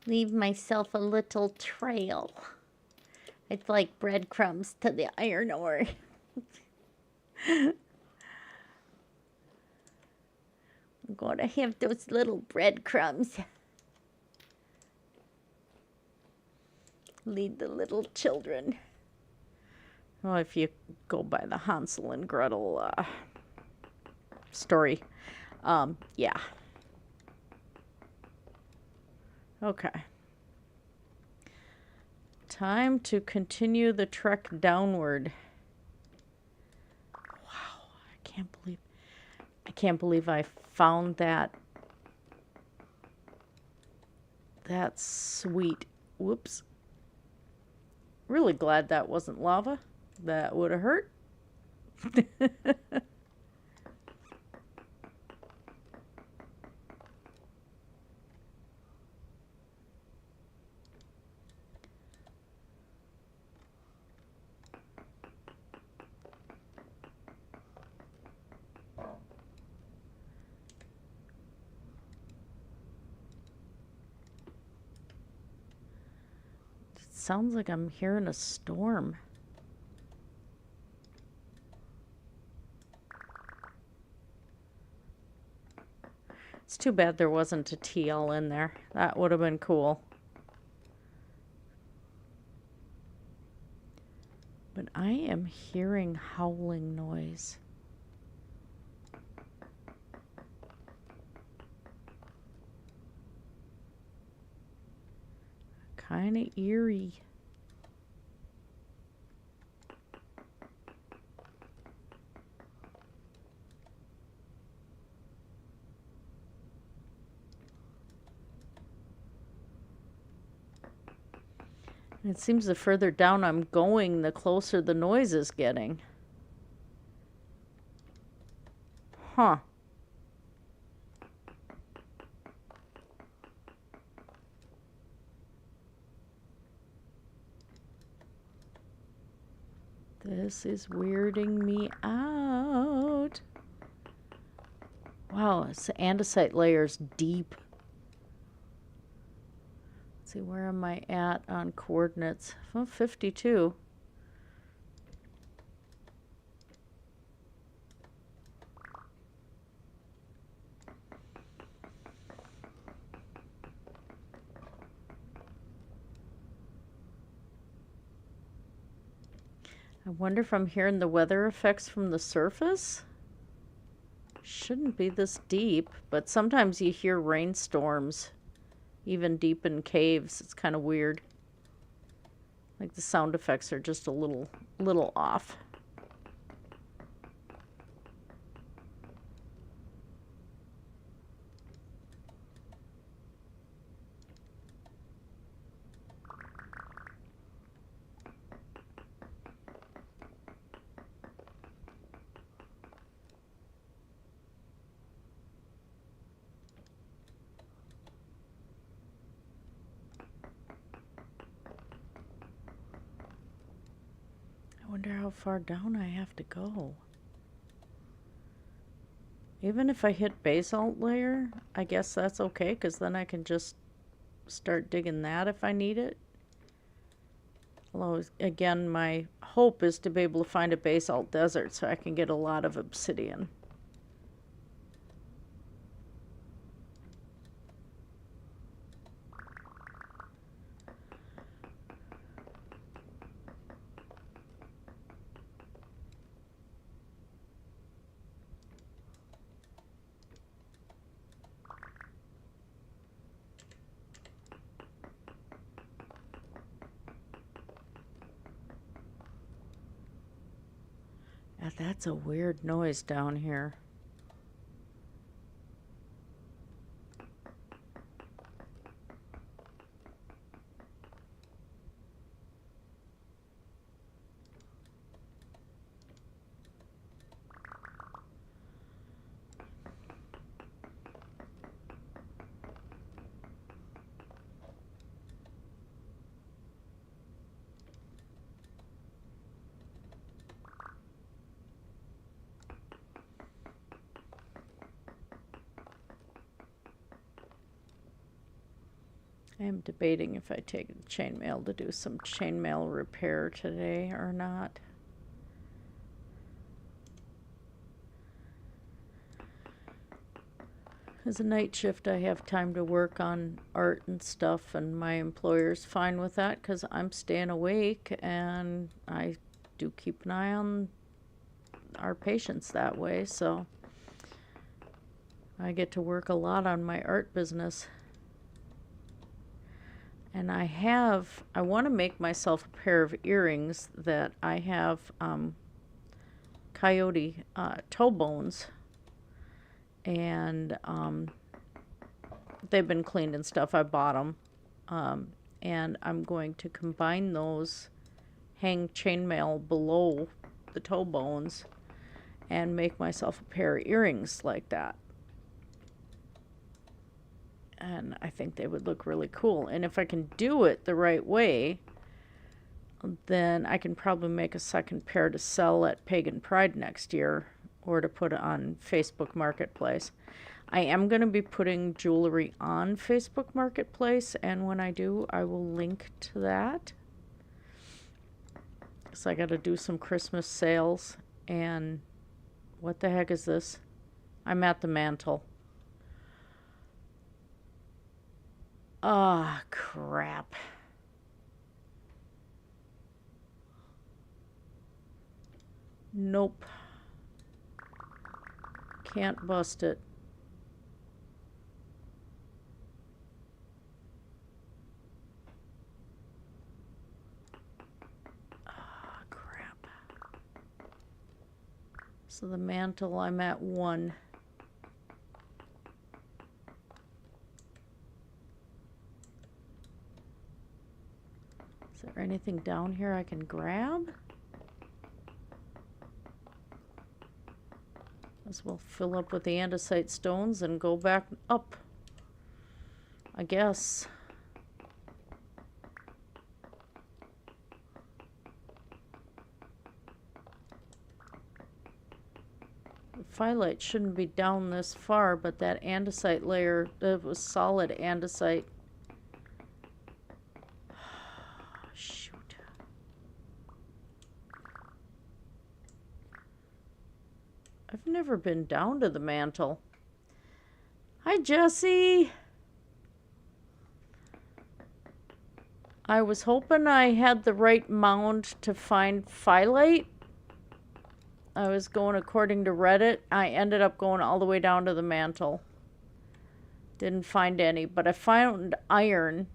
S1: Leave myself a little trail. It's like breadcrumbs to the iron ore. I'm going to have those little breadcrumbs. Lead the little children. Well, if you go by the Hansel and Gretel story. Yeah. Okay. Time to continue the trek downward. Wow, I can't believe I found that. That's sweet. Whoops. Really glad that wasn't lava. That would have hurt. Sounds like I'm hearing a storm. It's too bad there wasn't a TL in there. That would have been cool. I am hearing howling noise. Kind of eerie. It seems the further down I'm going, the closer the noise is getting. Huh. This is weirding me out. Wow, the andesite layer's deep. Let's see, where am I at on coordinates? Oh, 52. I wonder if I'm hearing the weather effects from the surface? Shouldn't be this deep, but sometimes you hear rainstorms, even deep in caves. It's kind of weird. Like the sound effects are just a little off. I wonder how far down I have to go. Even if I hit basalt layer, I guess that's okay, because then I can just start digging that if I need it. Although, again, my hope is to be able to find a basalt desert so I can get a lot of obsidian. Yeah, that's a weird noise down here. I am debating if I take the chainmail to do some chainmail repair today or not. As a night shift, I have time to work on art and stuff, and my employer's fine with that because I'm staying awake and I do keep an eye on our patients that way, so I get to work a lot on my art business. And I want to make myself a pair of earrings that I have coyote toe bones, and they've been cleaned and stuff. I bought them, and I'm going to combine those, hang chainmail below the toe bones, and make myself a pair of earrings like that. And I think they would look really cool. And if I can do it the right way, then I can probably make a second pair to sell at Pagan Pride next year, or to put on Facebook Marketplace. I am going to be putting jewelry on Facebook Marketplace, and when I do, I will link to that. So I got to do some Christmas sales. And what the heck is this? I'm at the mantle. Ah, crap. Nope. Can't bust it. Ah, crap. So the mantle, I'm at 1. Is there anything down here I can grab? As well fill up with the andesite stones and go back up, I guess. The phyllite shouldn't be down this far, but that andesite layer, it was solid andesite. Shoot. I've never been down to the mantle. Hi, Jesse. I was hoping I had the right mound to find phyllite. I was going according to Reddit. I ended up going all the way down to the mantle. Didn't find any, but I found iron.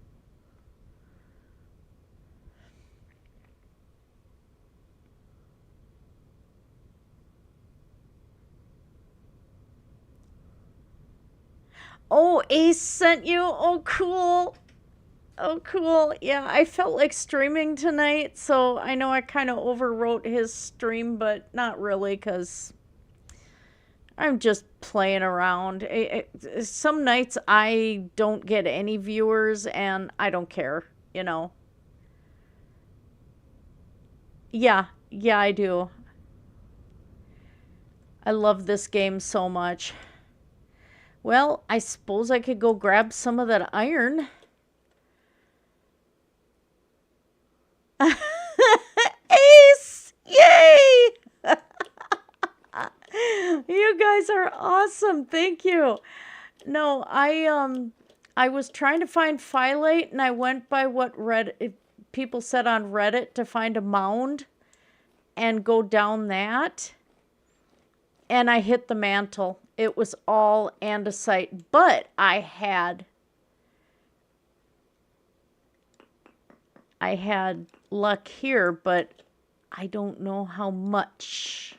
S1: Oh, Ace sent you? Oh, cool. Oh, cool. Yeah, I felt like streaming tonight, so I know I kind of overwrote his stream, but not really, because I'm just playing around. Some nights I don't get any viewers, and I don't care, you know. Yeah, I do. I love this game so much. Well, I suppose I could go grab some of that iron. Ace! Yay! You guys are awesome. Thank you. No, I was trying to find phyllite and I went by what people said on Reddit to find a mound and go down that. And I hit the mantle. It was all andesite, but I had luck here, but I don't know how much.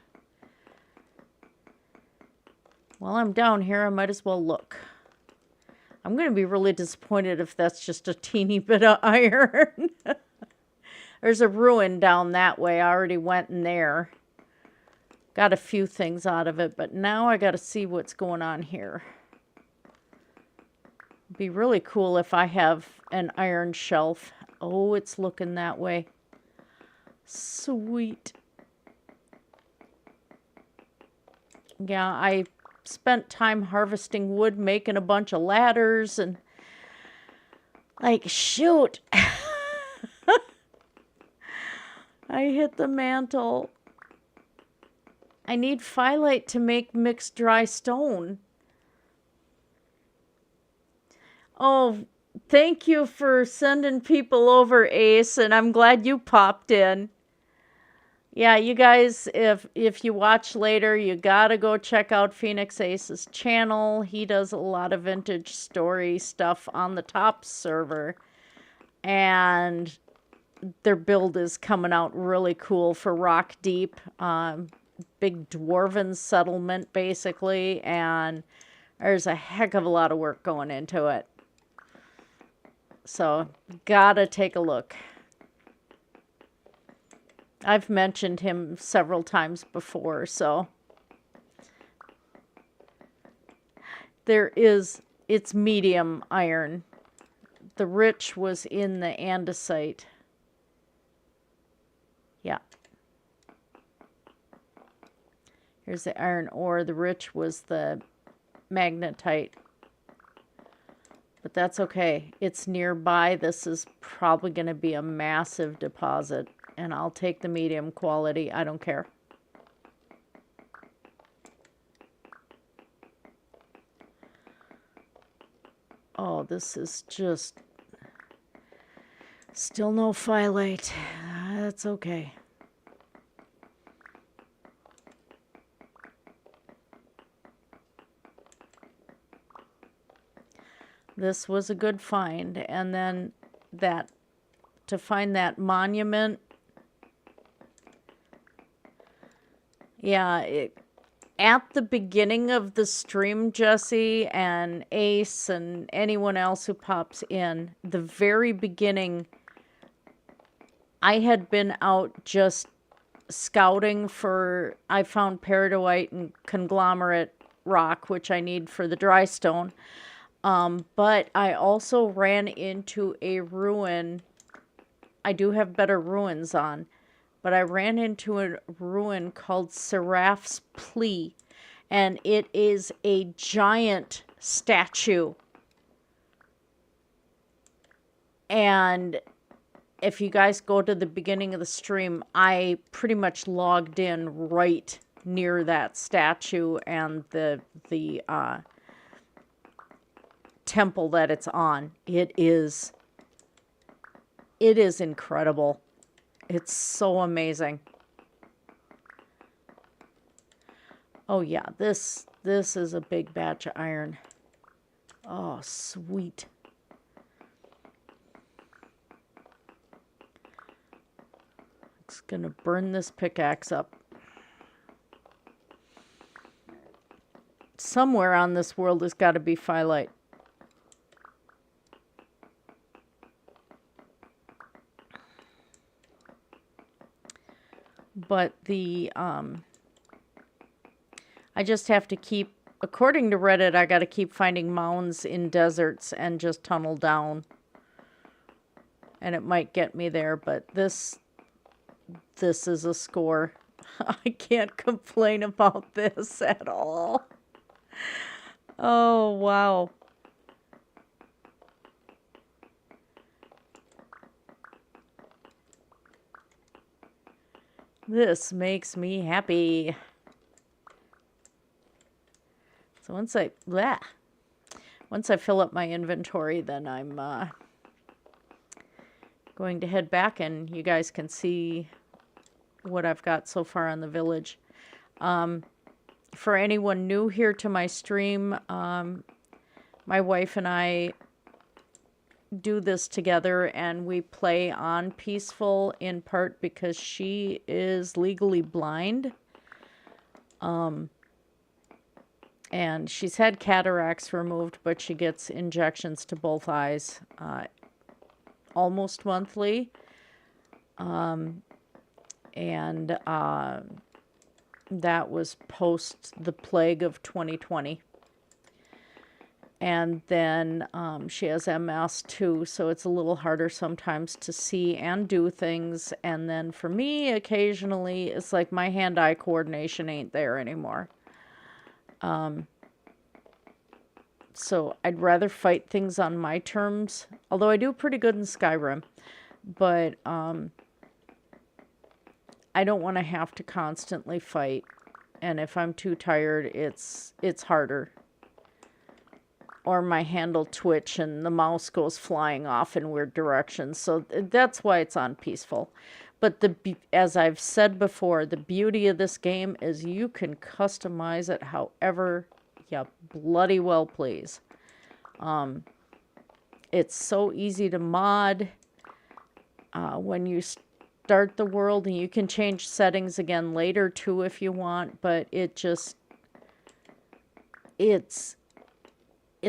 S1: While I'm down here, I might as well look. I'm going to be really disappointed if that's just a teeny bit of iron. There's a ruin down that way. I already went in there. Got a few things out of it, but now I got to see what's going on here. It'd be really cool if I have an iron shelf. Oh, it's looking that way. Sweet. Yeah, I spent time harvesting wood, making a bunch of ladders, and like, shoot. I hit the mantle. I need phyllite to make mixed dry stone. Oh, thank you for sending people over, Ace, and I'm glad you popped in. Yeah, you guys, if you watch later, you gotta go check out Phoenix Ace's channel. He does a lot of vintage story stuff on the top server. And their build is coming out really cool for Rock Deep. Big dwarven settlement, basically. And there's a heck of a lot of work going into it. So, gotta take a look. I've mentioned him several times before, so. It's medium iron. The Rietsch was in the andesite. Yeah. Here's the iron ore. The Rietsch was the magnetite. But that's okay. It's nearby. This is probably going to be a massive deposit. And I'll take the medium quality. I don't care. Oh, this is just... Still no phyllite. That's okay. This was a good find. And then that, to find that monument, yeah, at the beginning of the stream, Jesse and Ace and anyone else who pops in, the very beginning, I had been out just scouting for, I found peridotite and conglomerate rock, which I need for the dry stone. But I also ran into a ruin. I do have better ruins on, but I ran into a ruin called Seraph's Plea, and it is a giant statue. And if you guys go to the beginning of the stream, I pretty much logged in right near that statue and the temple that it's on. It is incredible. It's so amazing. Oh yeah, this is a big batch of iron. Oh, sweet. It's gonna burn this pickaxe up. Somewhere on this world there's got to be phyllite. But I just have to keep, according to Reddit, I got to keep finding mounds in deserts and just tunnel down. And it might get me there, but this is a score. I can't complain about this at all. Oh, wow. This makes me happy. So once I fill up my inventory, then I'm going to head back and you guys can see what I've got so far on the village. For anyone new here to my stream, my wife and I do this together and we play on peaceful, in part because she is legally blind. And she's had cataracts removed, but she gets injections to both eyes almost monthly. And that was post the plague of 2020. And then she has MS too, so it's a little harder sometimes to see and do things. And then for me, occasionally, it's like my hand-eye coordination ain't there anymore. So I'd rather fight things on my terms, although I do pretty good in Skyrim. But I don't want to have to constantly fight. And if I'm too tired, it's harder. Or my hand will twitch and the mouse goes flying off in weird directions. So that's why it's on peaceful. But as I've said before, the beauty of this game is you can customize it however you bloody well please. It's so easy to mod when you start the world, and you can change settings again later too if you want, but it's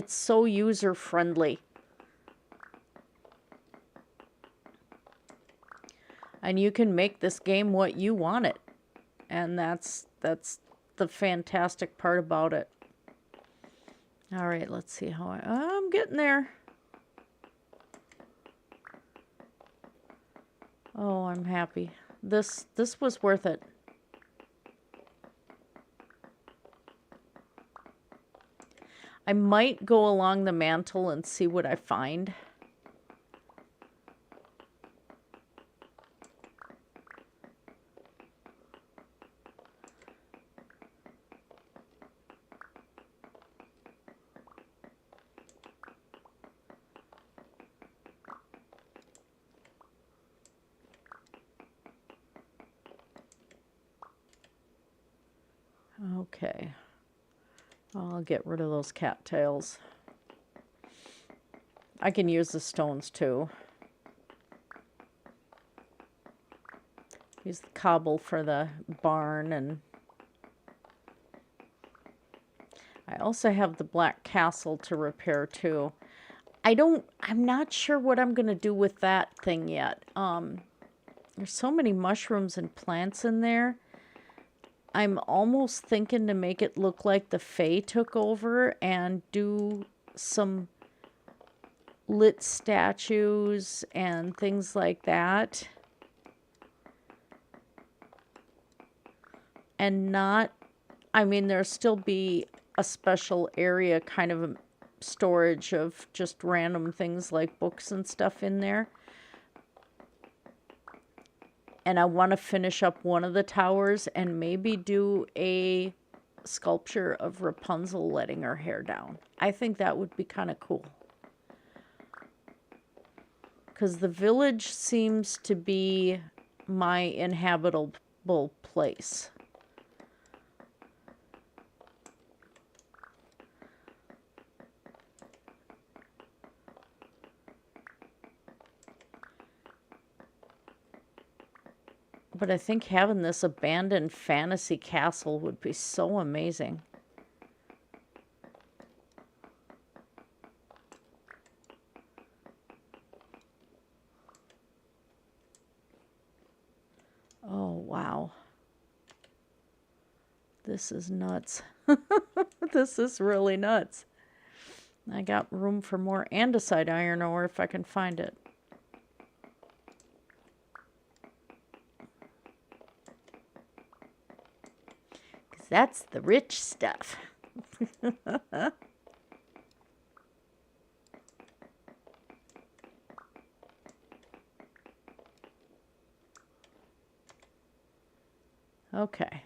S1: so user friendly. And you can make this game what you want it. And that's the fantastic part about it. All right, let's see how I'm getting there. Oh, I'm happy. This was worth it. I might go along the mantle and see what I find. Okay. I'll get rid of those cattails. I can use the stones too. Use the cobble for the barn, and I also have the black castle to repair too. I'm not sure what I'm going to do with that thing yet. There's so many mushrooms and plants in there. I'm almost thinking to make it look like the Fae took over and do some lit statues and things like that. And not, I mean, there'll still be a special area, kind of a storage of just random things like books and stuff in there. And I want to finish up one of the towers and maybe do a sculpture of Rapunzel letting her hair down. I think that would be kind of cool. Because the village seems to be my inhabitable place. But I think having this abandoned fantasy castle would be so amazing. Oh, wow. This is nuts. This is really nuts. I got room for more andesite iron ore if I can find it. That's the rich stuff. Okay.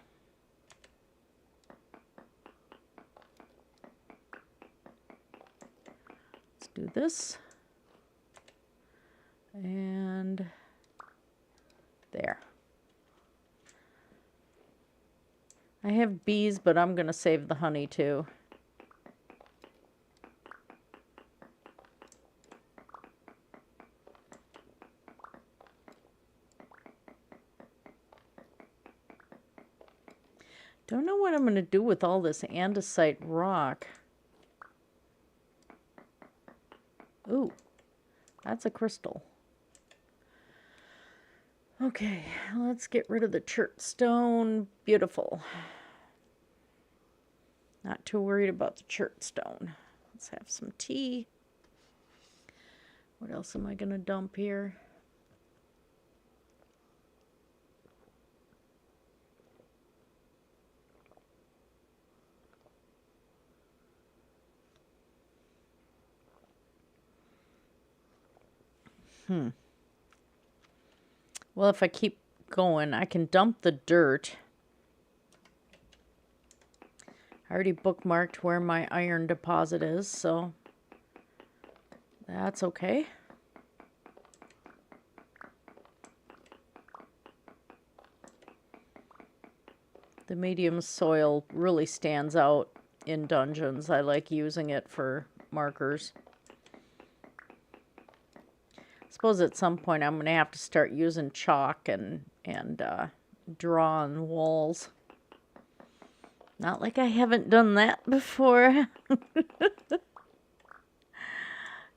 S1: Let's do this. And there. I have bees, but I'm going to save the honey too. Don't know what I'm going to do with all this andesite rock. Ooh, that's a crystal. Okay, let's get rid of the church stone. Beautiful. Not too worried about the church stone. Let's have some tea. What else am I going to dump here? Well, if I keep going, I can dump the dirt. I already bookmarked where my iron deposit is, so that's okay. The medium soil really stands out in dungeons. I like using it for markers. I suppose at some point I'm going to have to start using chalk and draw on walls. Not like I haven't done that before.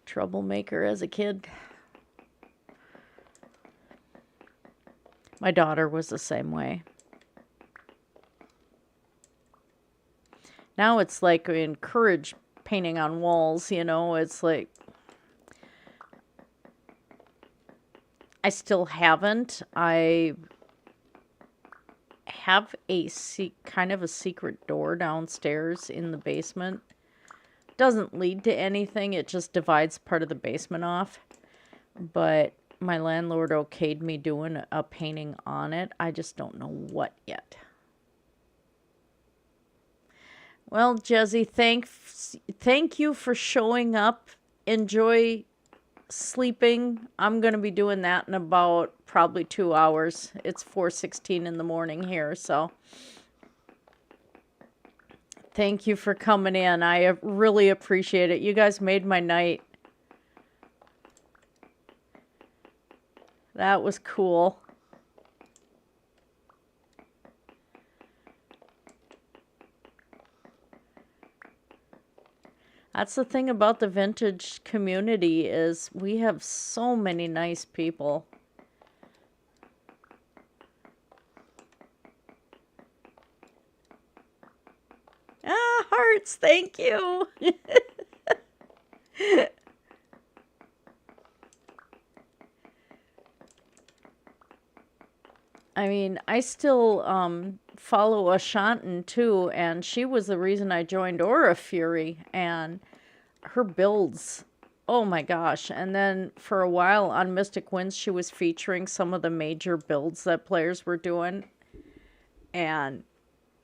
S1: Troublemaker as a kid. My daughter was the same way. Now it's like we encourage painting on walls, you know, it's like I still haven't. I have a kind of a secret door downstairs in the basement. Doesn't lead to anything. It just divides part of the basement off. But my landlord okayed me doing a painting on it. I just don't know what yet. Well, Jezzy, thank you for showing up. Enjoy sleeping. I'm going to be doing that in about probably 2 hours. It's 4:16 in the morning here, so thank you for coming in. I really appreciate it. You guys made my night. That was cool. That's the thing about the vintage community is we have so many nice people. Ah, hearts, thank you. I mean, I still follow Ashanton too, and she was the reason I joined Aura Fury, and her builds, oh my gosh. And then for a while on Mystic Winds, she was featuring some of the major builds that players were doing. And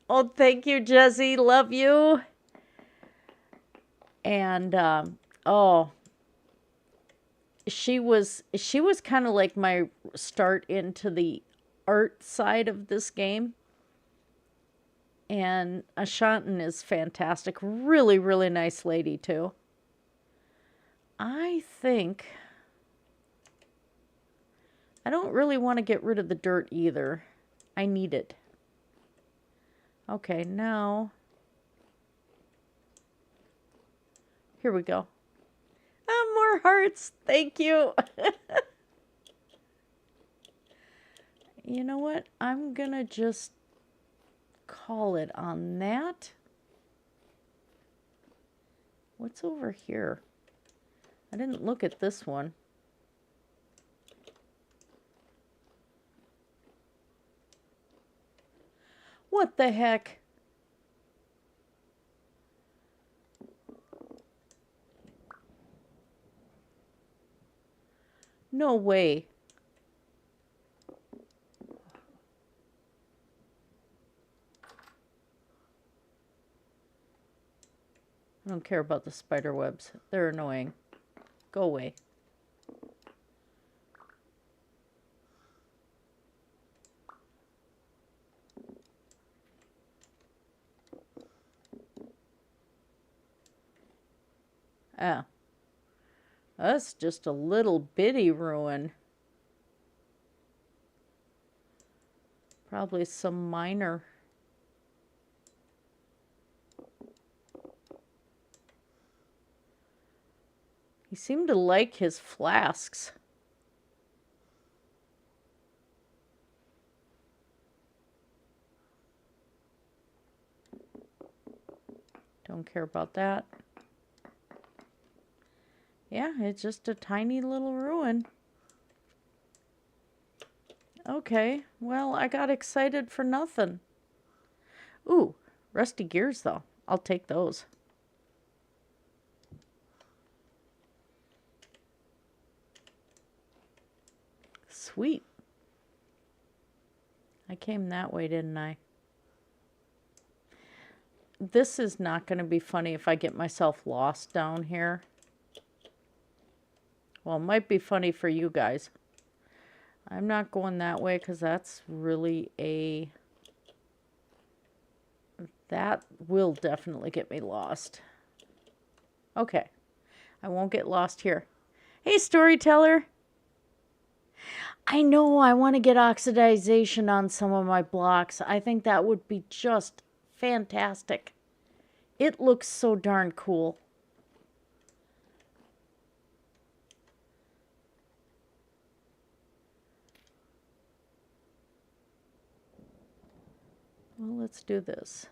S1: oh, thank you, Jesse. Love you. And oh, she was kind of like my start into the art side of this game. And Ashanton is fantastic. Really, really nice lady, too. I think I don't really want to get rid of the dirt either. I need it. Okay, now here we go. Ah, more hearts. Thank you. You know what? I'm gonna just call it on that. What's over here? I didn't look at this one. What the heck? No way. I don't care about the spider webs. They're annoying. Go away. Ah. That's just a little bitty ruin. Probably some minor. He seemed to like his flasks. Don't care about that. Yeah, it's just a tiny little ruin. Okay, well, I got excited for nothing. Ooh, rusty gears, though. I'll take those. Sweet. I came that way, didn't I? This is not going to be funny if I get myself lost down here. Well, it might be funny for you guys. I'm not going that way because that's really a... That will definitely get me lost. Okay. I won't get lost here. Hey, storyteller. I know I want to get oxidization on some of my blocks. I think that would be just fantastic. It looks so darn cool. Well, let's do this.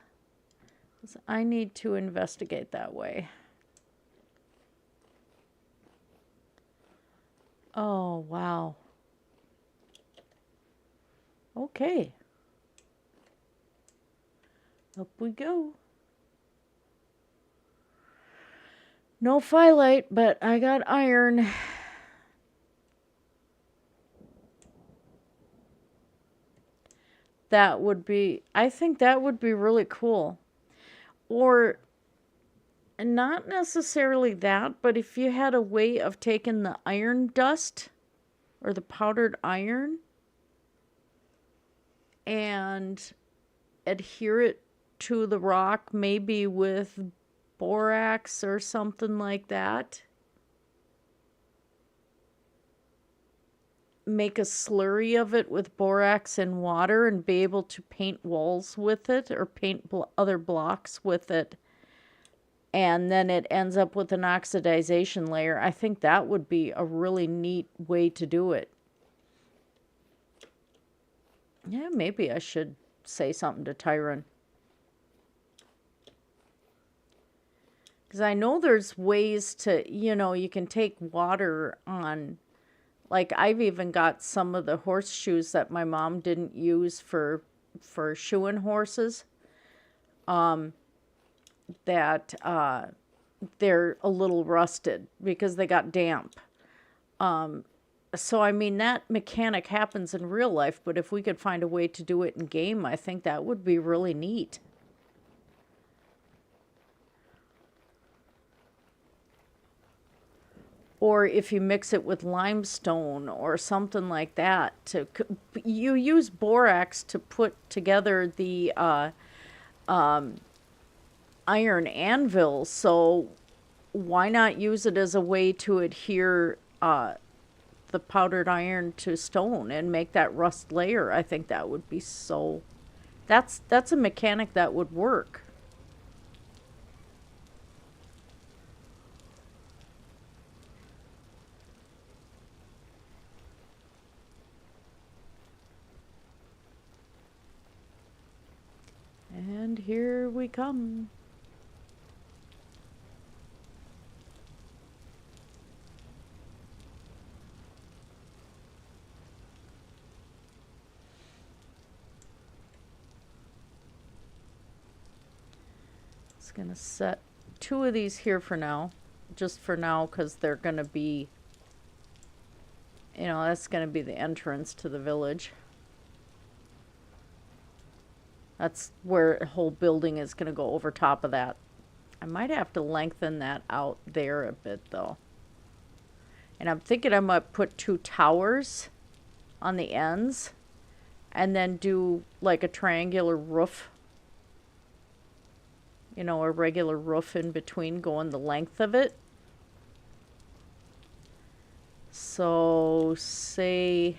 S1: I need to investigate that way. Oh, wow. Okay. Up we go. No firelight, but I got iron. That would be, I think that would be really cool. Or not necessarily that, but if you had a way of taking the iron dust or the powdered iron and adhere it to the rock, maybe with borax or something like that. make a slurry of it with borax and water and be able to paint walls with it or paint other blocks with it. And then it ends up with an oxidization layer. I think that would be a really neat way to do it. Yeah, maybe I should say something to Tyron. Because I know there's ways to, you can take water on, like I've even got some of the horseshoes that my mom didn't use for shoeing horses, that they're a little rusted because they got damp. So, I mean, that mechanic happens in real life, but if we could find a way to do it in game, I think that would be really neat. Or if you mix it with limestone or something like that, you use borax to put together the iron anvil, so why not use it as a way to adhere the powdered iron to stone and make that rust layer? I think that would be so... That's a mechanic that would work. And here we come. It's going to set 2 of these here for now. Just for now, because they're going to be, that's going to be the entrance to the village. That's where a whole building is going to go over top of that. I might have to lengthen that out there a bit, though. And I'm thinking I might put 2 towers on the ends and then do like a triangular roof. A regular roof in between going the length of it. So, say...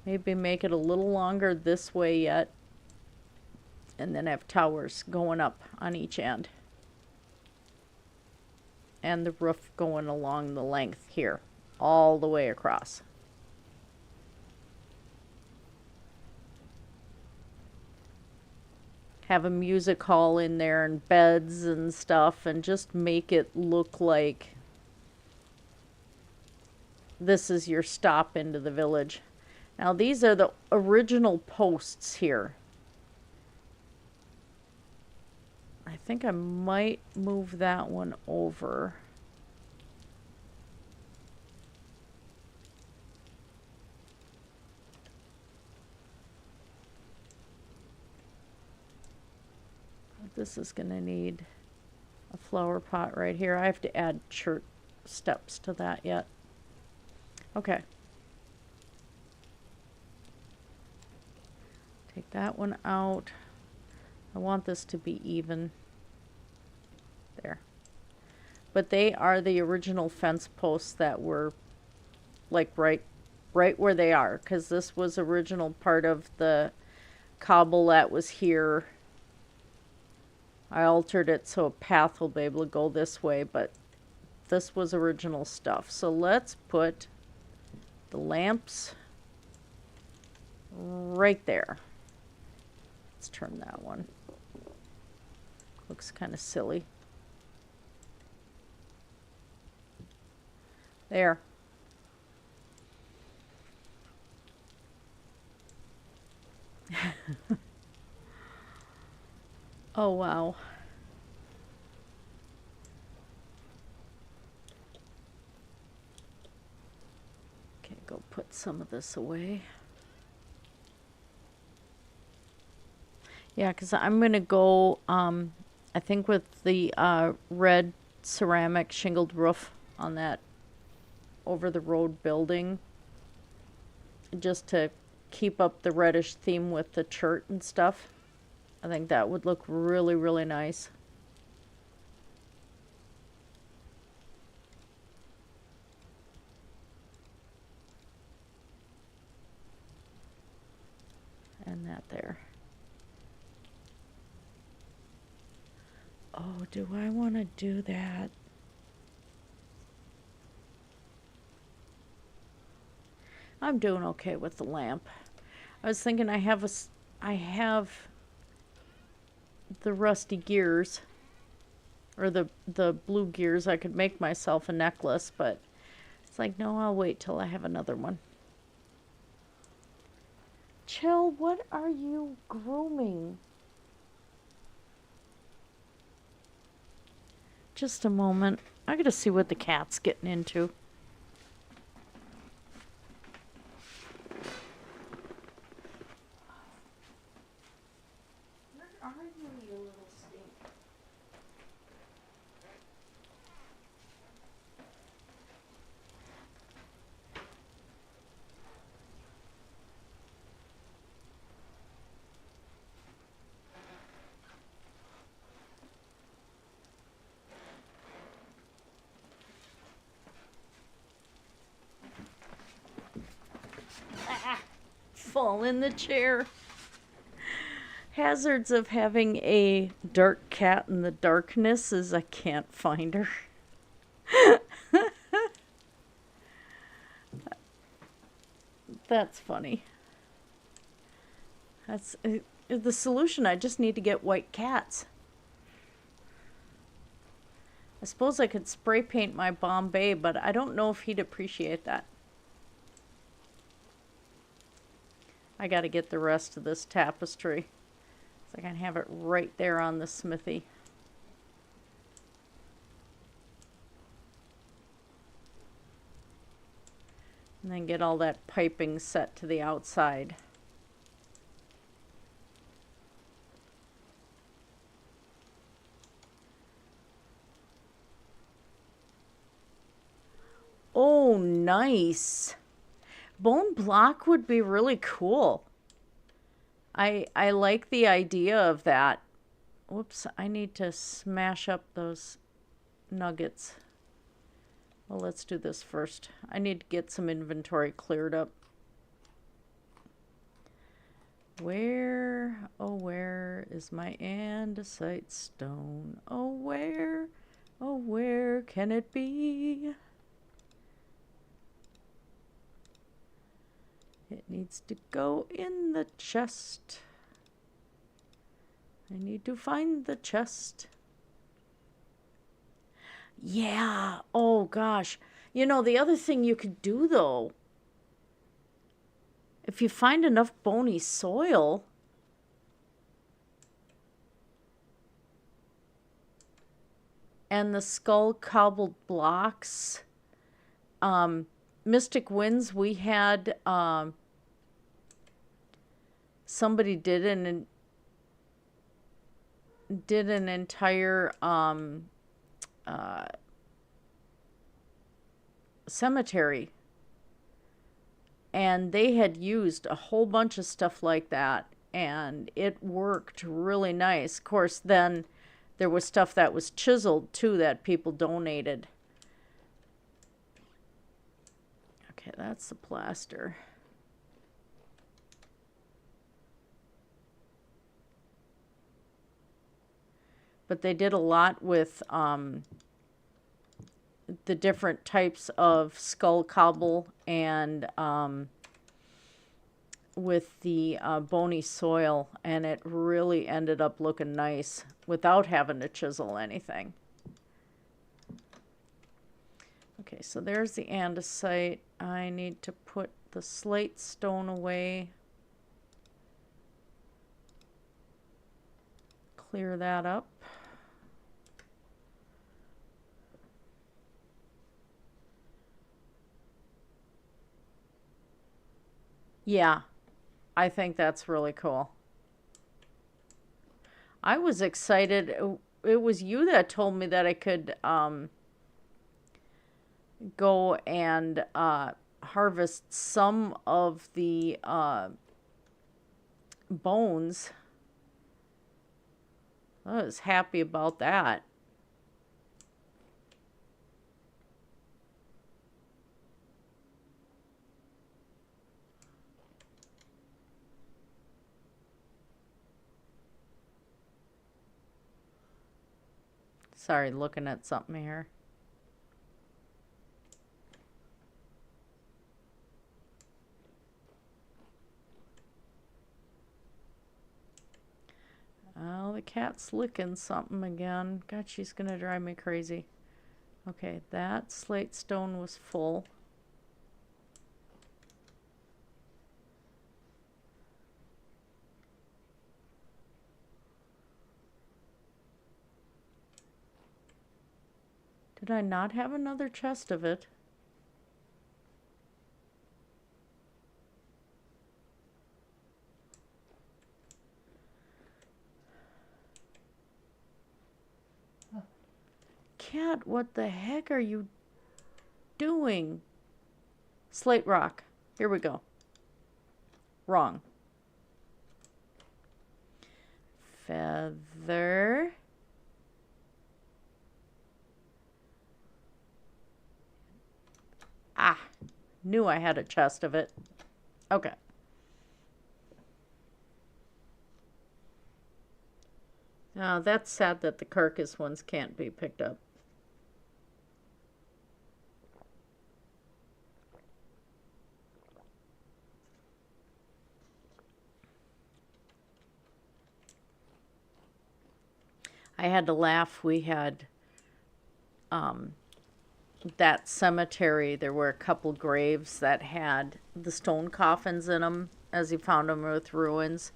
S1: maybe make it a little longer this way yet. And then have towers going up on each end. And the roof going along the length here. All the way across. Have a music hall in there and beds and stuff. And just make it look like this is your stop into the village. Now these are the original posts here. I think I might move that one over. This is going to need a flower pot right here. I have to add church steps to that yet. Okay. Take that one out. I want this to be even. There. But they are the original fence posts that were like right where they are, because this was original part of the cobble that was here. I altered it so a path will be able to go this way, but this was original stuff. So let's put the lamps right there. Let's turn that one. Looks kind of silly. There. Oh, wow. Okay, go put some of this away. Yeah, because I'm going to go, I think with the red ceramic shingled roof on that over the road building, just to keep up the reddish theme with the church and stuff. I think that would look really, really nice. And that there. Oh, do I want to do that? I'm doing okay with the lamp. I was thinking I have the rusty gears, or the blue gears. I could make myself a necklace, but it's like, no, I'll wait till I have another one. Chell, what are you grooming? Just a moment. I gotta see what the cat's getting into. Where are you, you little stink? Ah, fall in the chair. Hazards of having a dark cat in the darkness is I can't find her. That's funny. That's the solution. I just need to get white cats. I suppose I could spray paint my Bombay, but I don't know if he'd appreciate that. I got to get the rest of this tapestry, so I can have it right there on the smithy. And then get all that piping set to the outside. Oh, nice. Bone block would be really cool. I like the idea of that. Whoops, I need to smash up those nuggets. Well, let's do this first. I need to get some inventory cleared up. Where, oh, where is my andesite stone? Oh, where can it be? It needs to go in the chest. I need to find the chest. Yeah. Oh, gosh. You know, the other thing you could do, though, if you find enough bony soil, and the skull cobbled blocks, Mystic Winds, we had somebody did an entire cemetery, and they had used a whole bunch of stuff like that, and it worked really nice. Of course, then there was stuff that was chiseled too that people donated. Okay, that's the plaster. But they did a lot with the different types of skull cobble and with the bony soil, and it really ended up looking nice without having to chisel anything. Okay, so there's the andesite. I need to put the slate stone away. Clear that up. Yeah, I think that's really cool. I was excited. It was you that told me that I could go and harvest some of the bones. I was happy about that. Sorry, looking at something here. Oh, the cat's licking something again. God, she's gonna drive me crazy. Okay, that slate stone was full. Did I not have another chest of it? Cat, what the heck are you doing? Slate rock. Here we go. Wrong. Feather. Ah, knew I had a chest of it. Okay. Now that's sad that the carcass ones can't be picked up. I had to laugh. We had that cemetery. There were a couple graves that had the stone coffins in them, as he found them with ruins.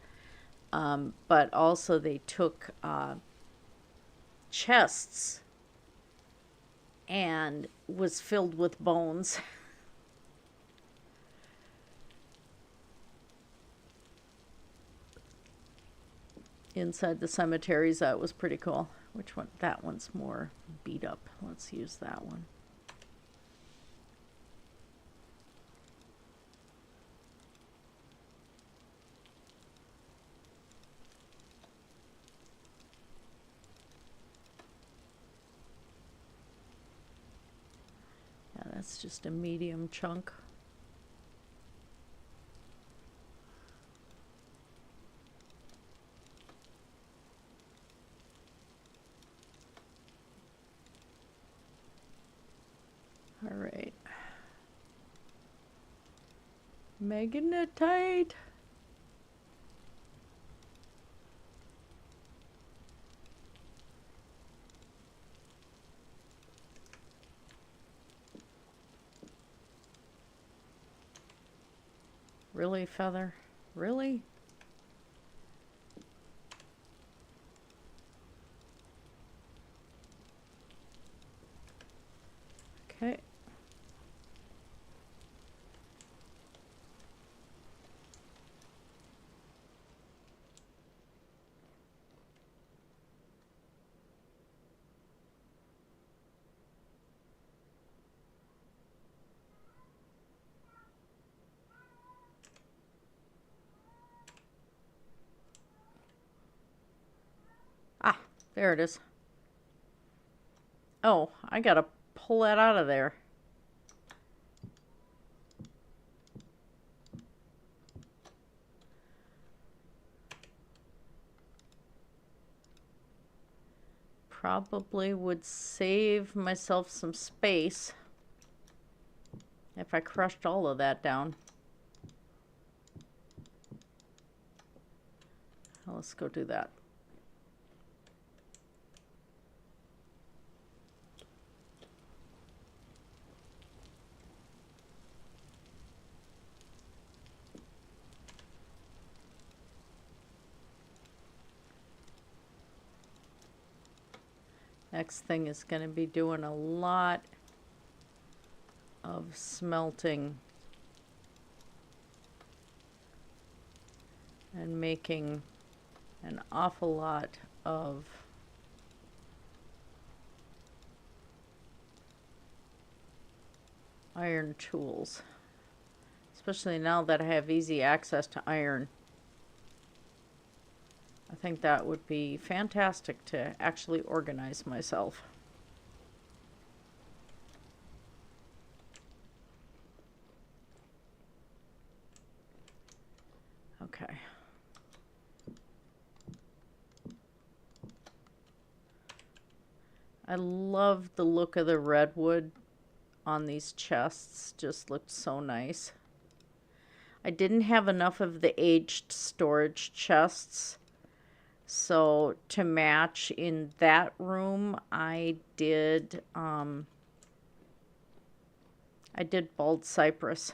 S1: But also they took chests and was filled with bones. Inside the cemeteries. That was pretty cool. Which one? That one's more beat up. Let's use that one. Yeah, that's just a medium chunk. All right. Magnetite. Really, Feather? Really? Okay. Ah, there it is. Oh, I gotta pull that out of there. Probably would save myself some space if I crushed all of that down. Well, let's go do that. Next thing is going to be doing a lot of smelting and making an awful lot of iron tools, especially now that I have easy access to iron. I think that would be fantastic to actually organize myself. Okay. I love the look of the redwood on these chests. Just looked so nice. I didn't have enough of the aged storage chests. So to match in that room, I did bald cypress.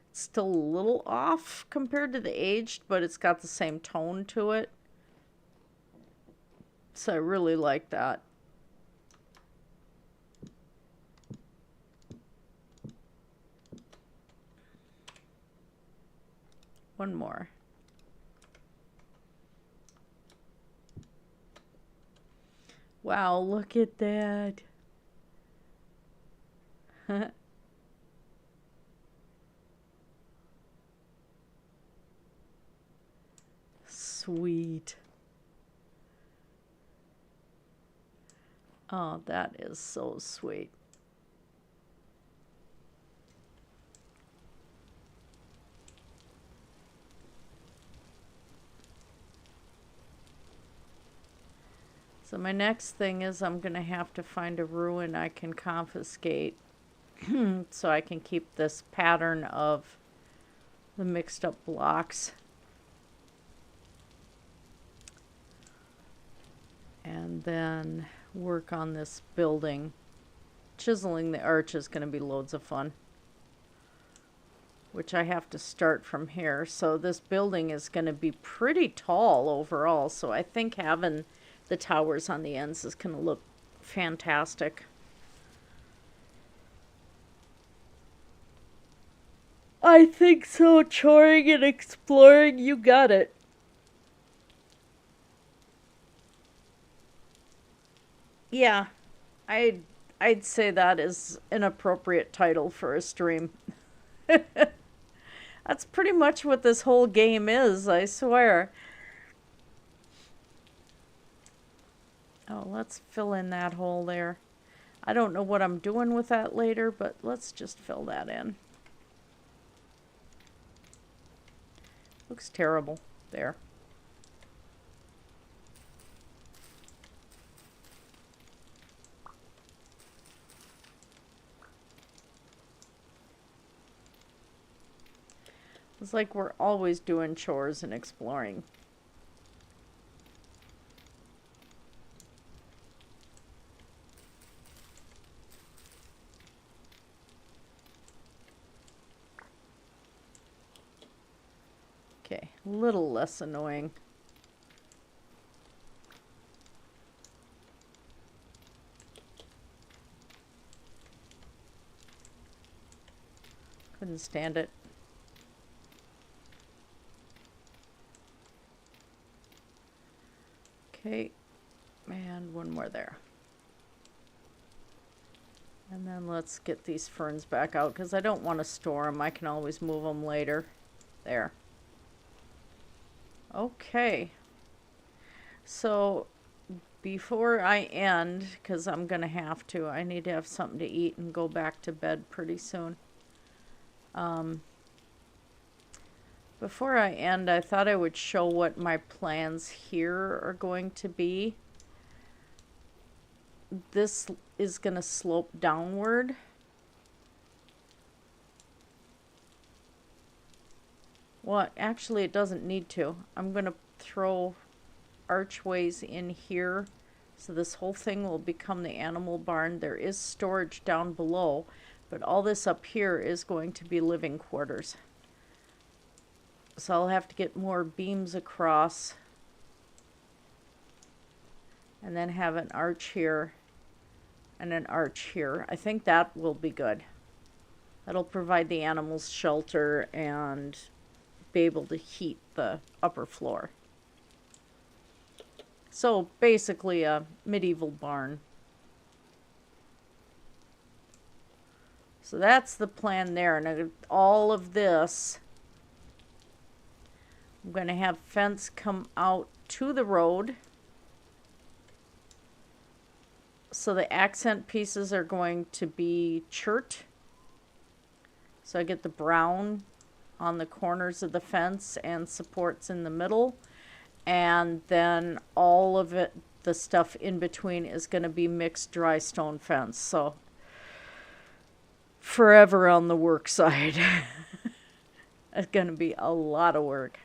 S1: It's still a little off compared to the aged, but it's got the same tone to it. So I really like that. One more. Wow, look at that. Sweet. Oh, that is so sweet. So my next thing is I'm going to have to find a ruin I can confiscate so I can keep this pattern of the mixed up blocks. And then work on this building. Chiseling the arch is going to be loads of fun, which I have to start from here. So this building is going to be pretty tall overall, so I think having the towers on the ends is going to look fantastic. I think so. Choring and exploring, you got it. Yeah, I'd say that is an appropriate title for a stream. That's pretty much what this whole game is, I swear. Oh, let's fill in that hole there. I don't know what I'm doing with that later, but let's just fill that in. Looks terrible. There. It's like we're always doing chores and exploring. Okay, a little less annoying. Couldn't stand it. Okay, and one more there. And then let's get these ferns back out because I don't want to store them. I can always move them later. There. Okay. So before I end, because I'm going to have to, I need to have something to eat and go back to bed pretty soon. Before I end, I thought I would show what my plans here are going to be. This is going to slope downward. Well, actually it doesn't need to. I'm going to throw archways in here. So this whole thing will become the animal barn. There is storage down below, but all this up here is going to be living quarters. So I'll have to get more beams across and then have an arch here and an arch here. I think that will be good. That'll provide the animals shelter and be able to heat the upper floor. So basically a medieval barn. So that's the plan there. And all of this, I'm going to have fence come out to the road. So the accent pieces are going to be chert. So I get the brown on the corners of the fence and supports in the middle. And then all of it, the stuff in between is going to be mixed dry stone fence. So forever on the work side. It's going to be a lot of work.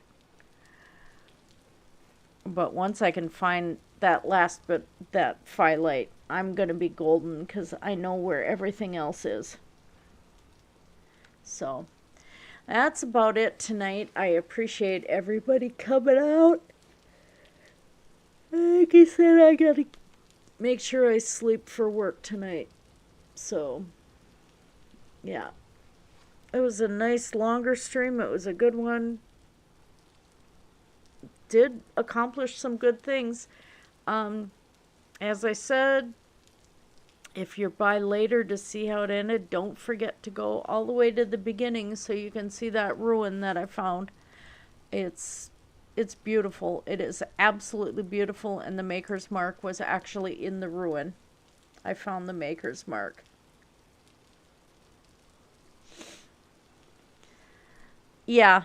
S1: But once I can find that last bit, that firelight, I'm going to be golden because I know where everything else is. So that's about it tonight. I appreciate everybody coming out. Like I said, I got to make sure I sleep for work tonight. So, yeah. It was a nice longer stream. It was a good one. Did accomplish some good things. As I said, if you're by later to see how it ended, don't forget to go all the way to the beginning so you can see that ruin that I found. It's beautiful. It is absolutely beautiful, and the maker's mark was actually in the ruin. I found the maker's mark. Yeah,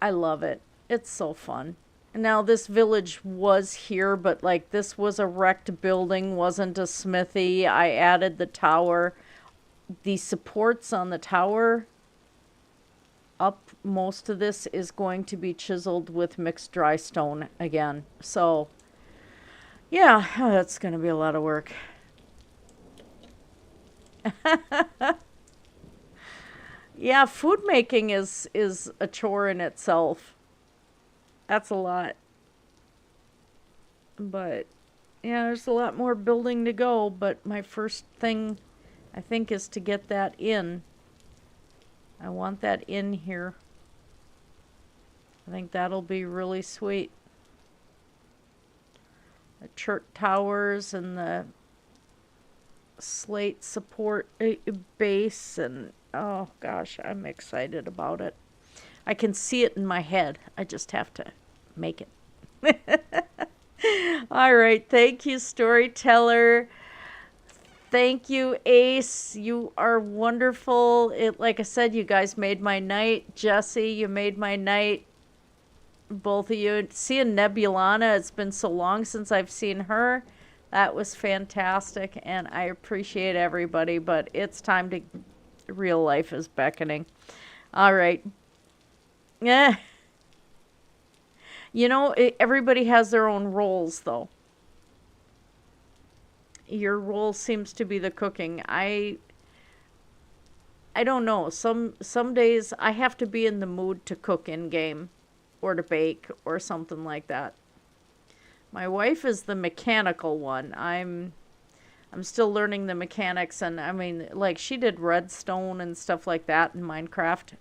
S1: I love it. It's so fun. Now, this village was here, but like this was a wrecked building, wasn't a smithy. I added the tower. The supports on the tower up, most of this is going to be chiseled with mixed dry stone again. So, yeah, that's going to be a lot of work. Yeah, food making is a chore in itself. That's a lot. But yeah, there's a lot more building to go, but my first thing I think is to get that in. I want that in here. I think that'll be really sweet. The church towers and the slate support base, and oh gosh, I'm excited about it. I can see it in my head. I just have to make it. All right. Thank you, storyteller. Thank you, Ace. You are wonderful. Like I said, you guys made my night. Jesse, you made my night. Both of you. Seeing Nebulana, it's been so long since I've seen her. That was fantastic, and I appreciate everybody, but it's time to... Real life is beckoning. All right. Yeah. You know, everybody has their own roles, though. Your role seems to be the cooking. I don't know. Some days I have to be in the mood to cook in game or to bake or something like that. My wife is the mechanical one. I'm still learning the mechanics, and I mean, like, she did redstone and stuff like that in Minecraft.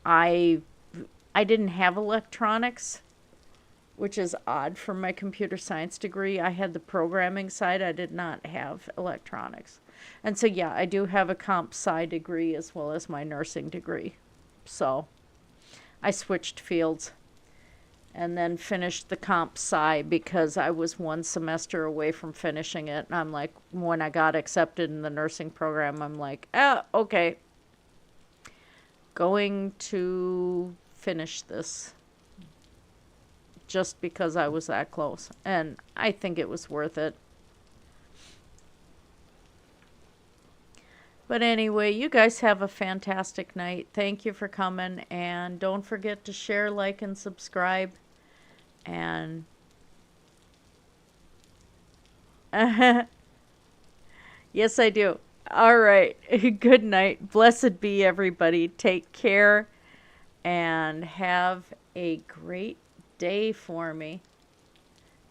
S1: I didn't have electronics, which is odd for my computer science degree. I had the programming side. I did not have electronics. And so, yeah, I do have a comp sci degree as well as my nursing degree. So I switched fields and then finished the comp sci because I was one semester away from finishing it. And I'm like, when I got accepted in the nursing program, I'm like, okay. Going to finish this just because I was that close. And I think it was worth it. But anyway, you guys have a fantastic night. Thank you for coming. And don't forget to share, like, and subscribe. And yes, I do. All right. Good night. Blessed be everybody. Take care and have a great day for me.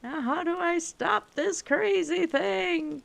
S1: Now, how do I stop this crazy thing?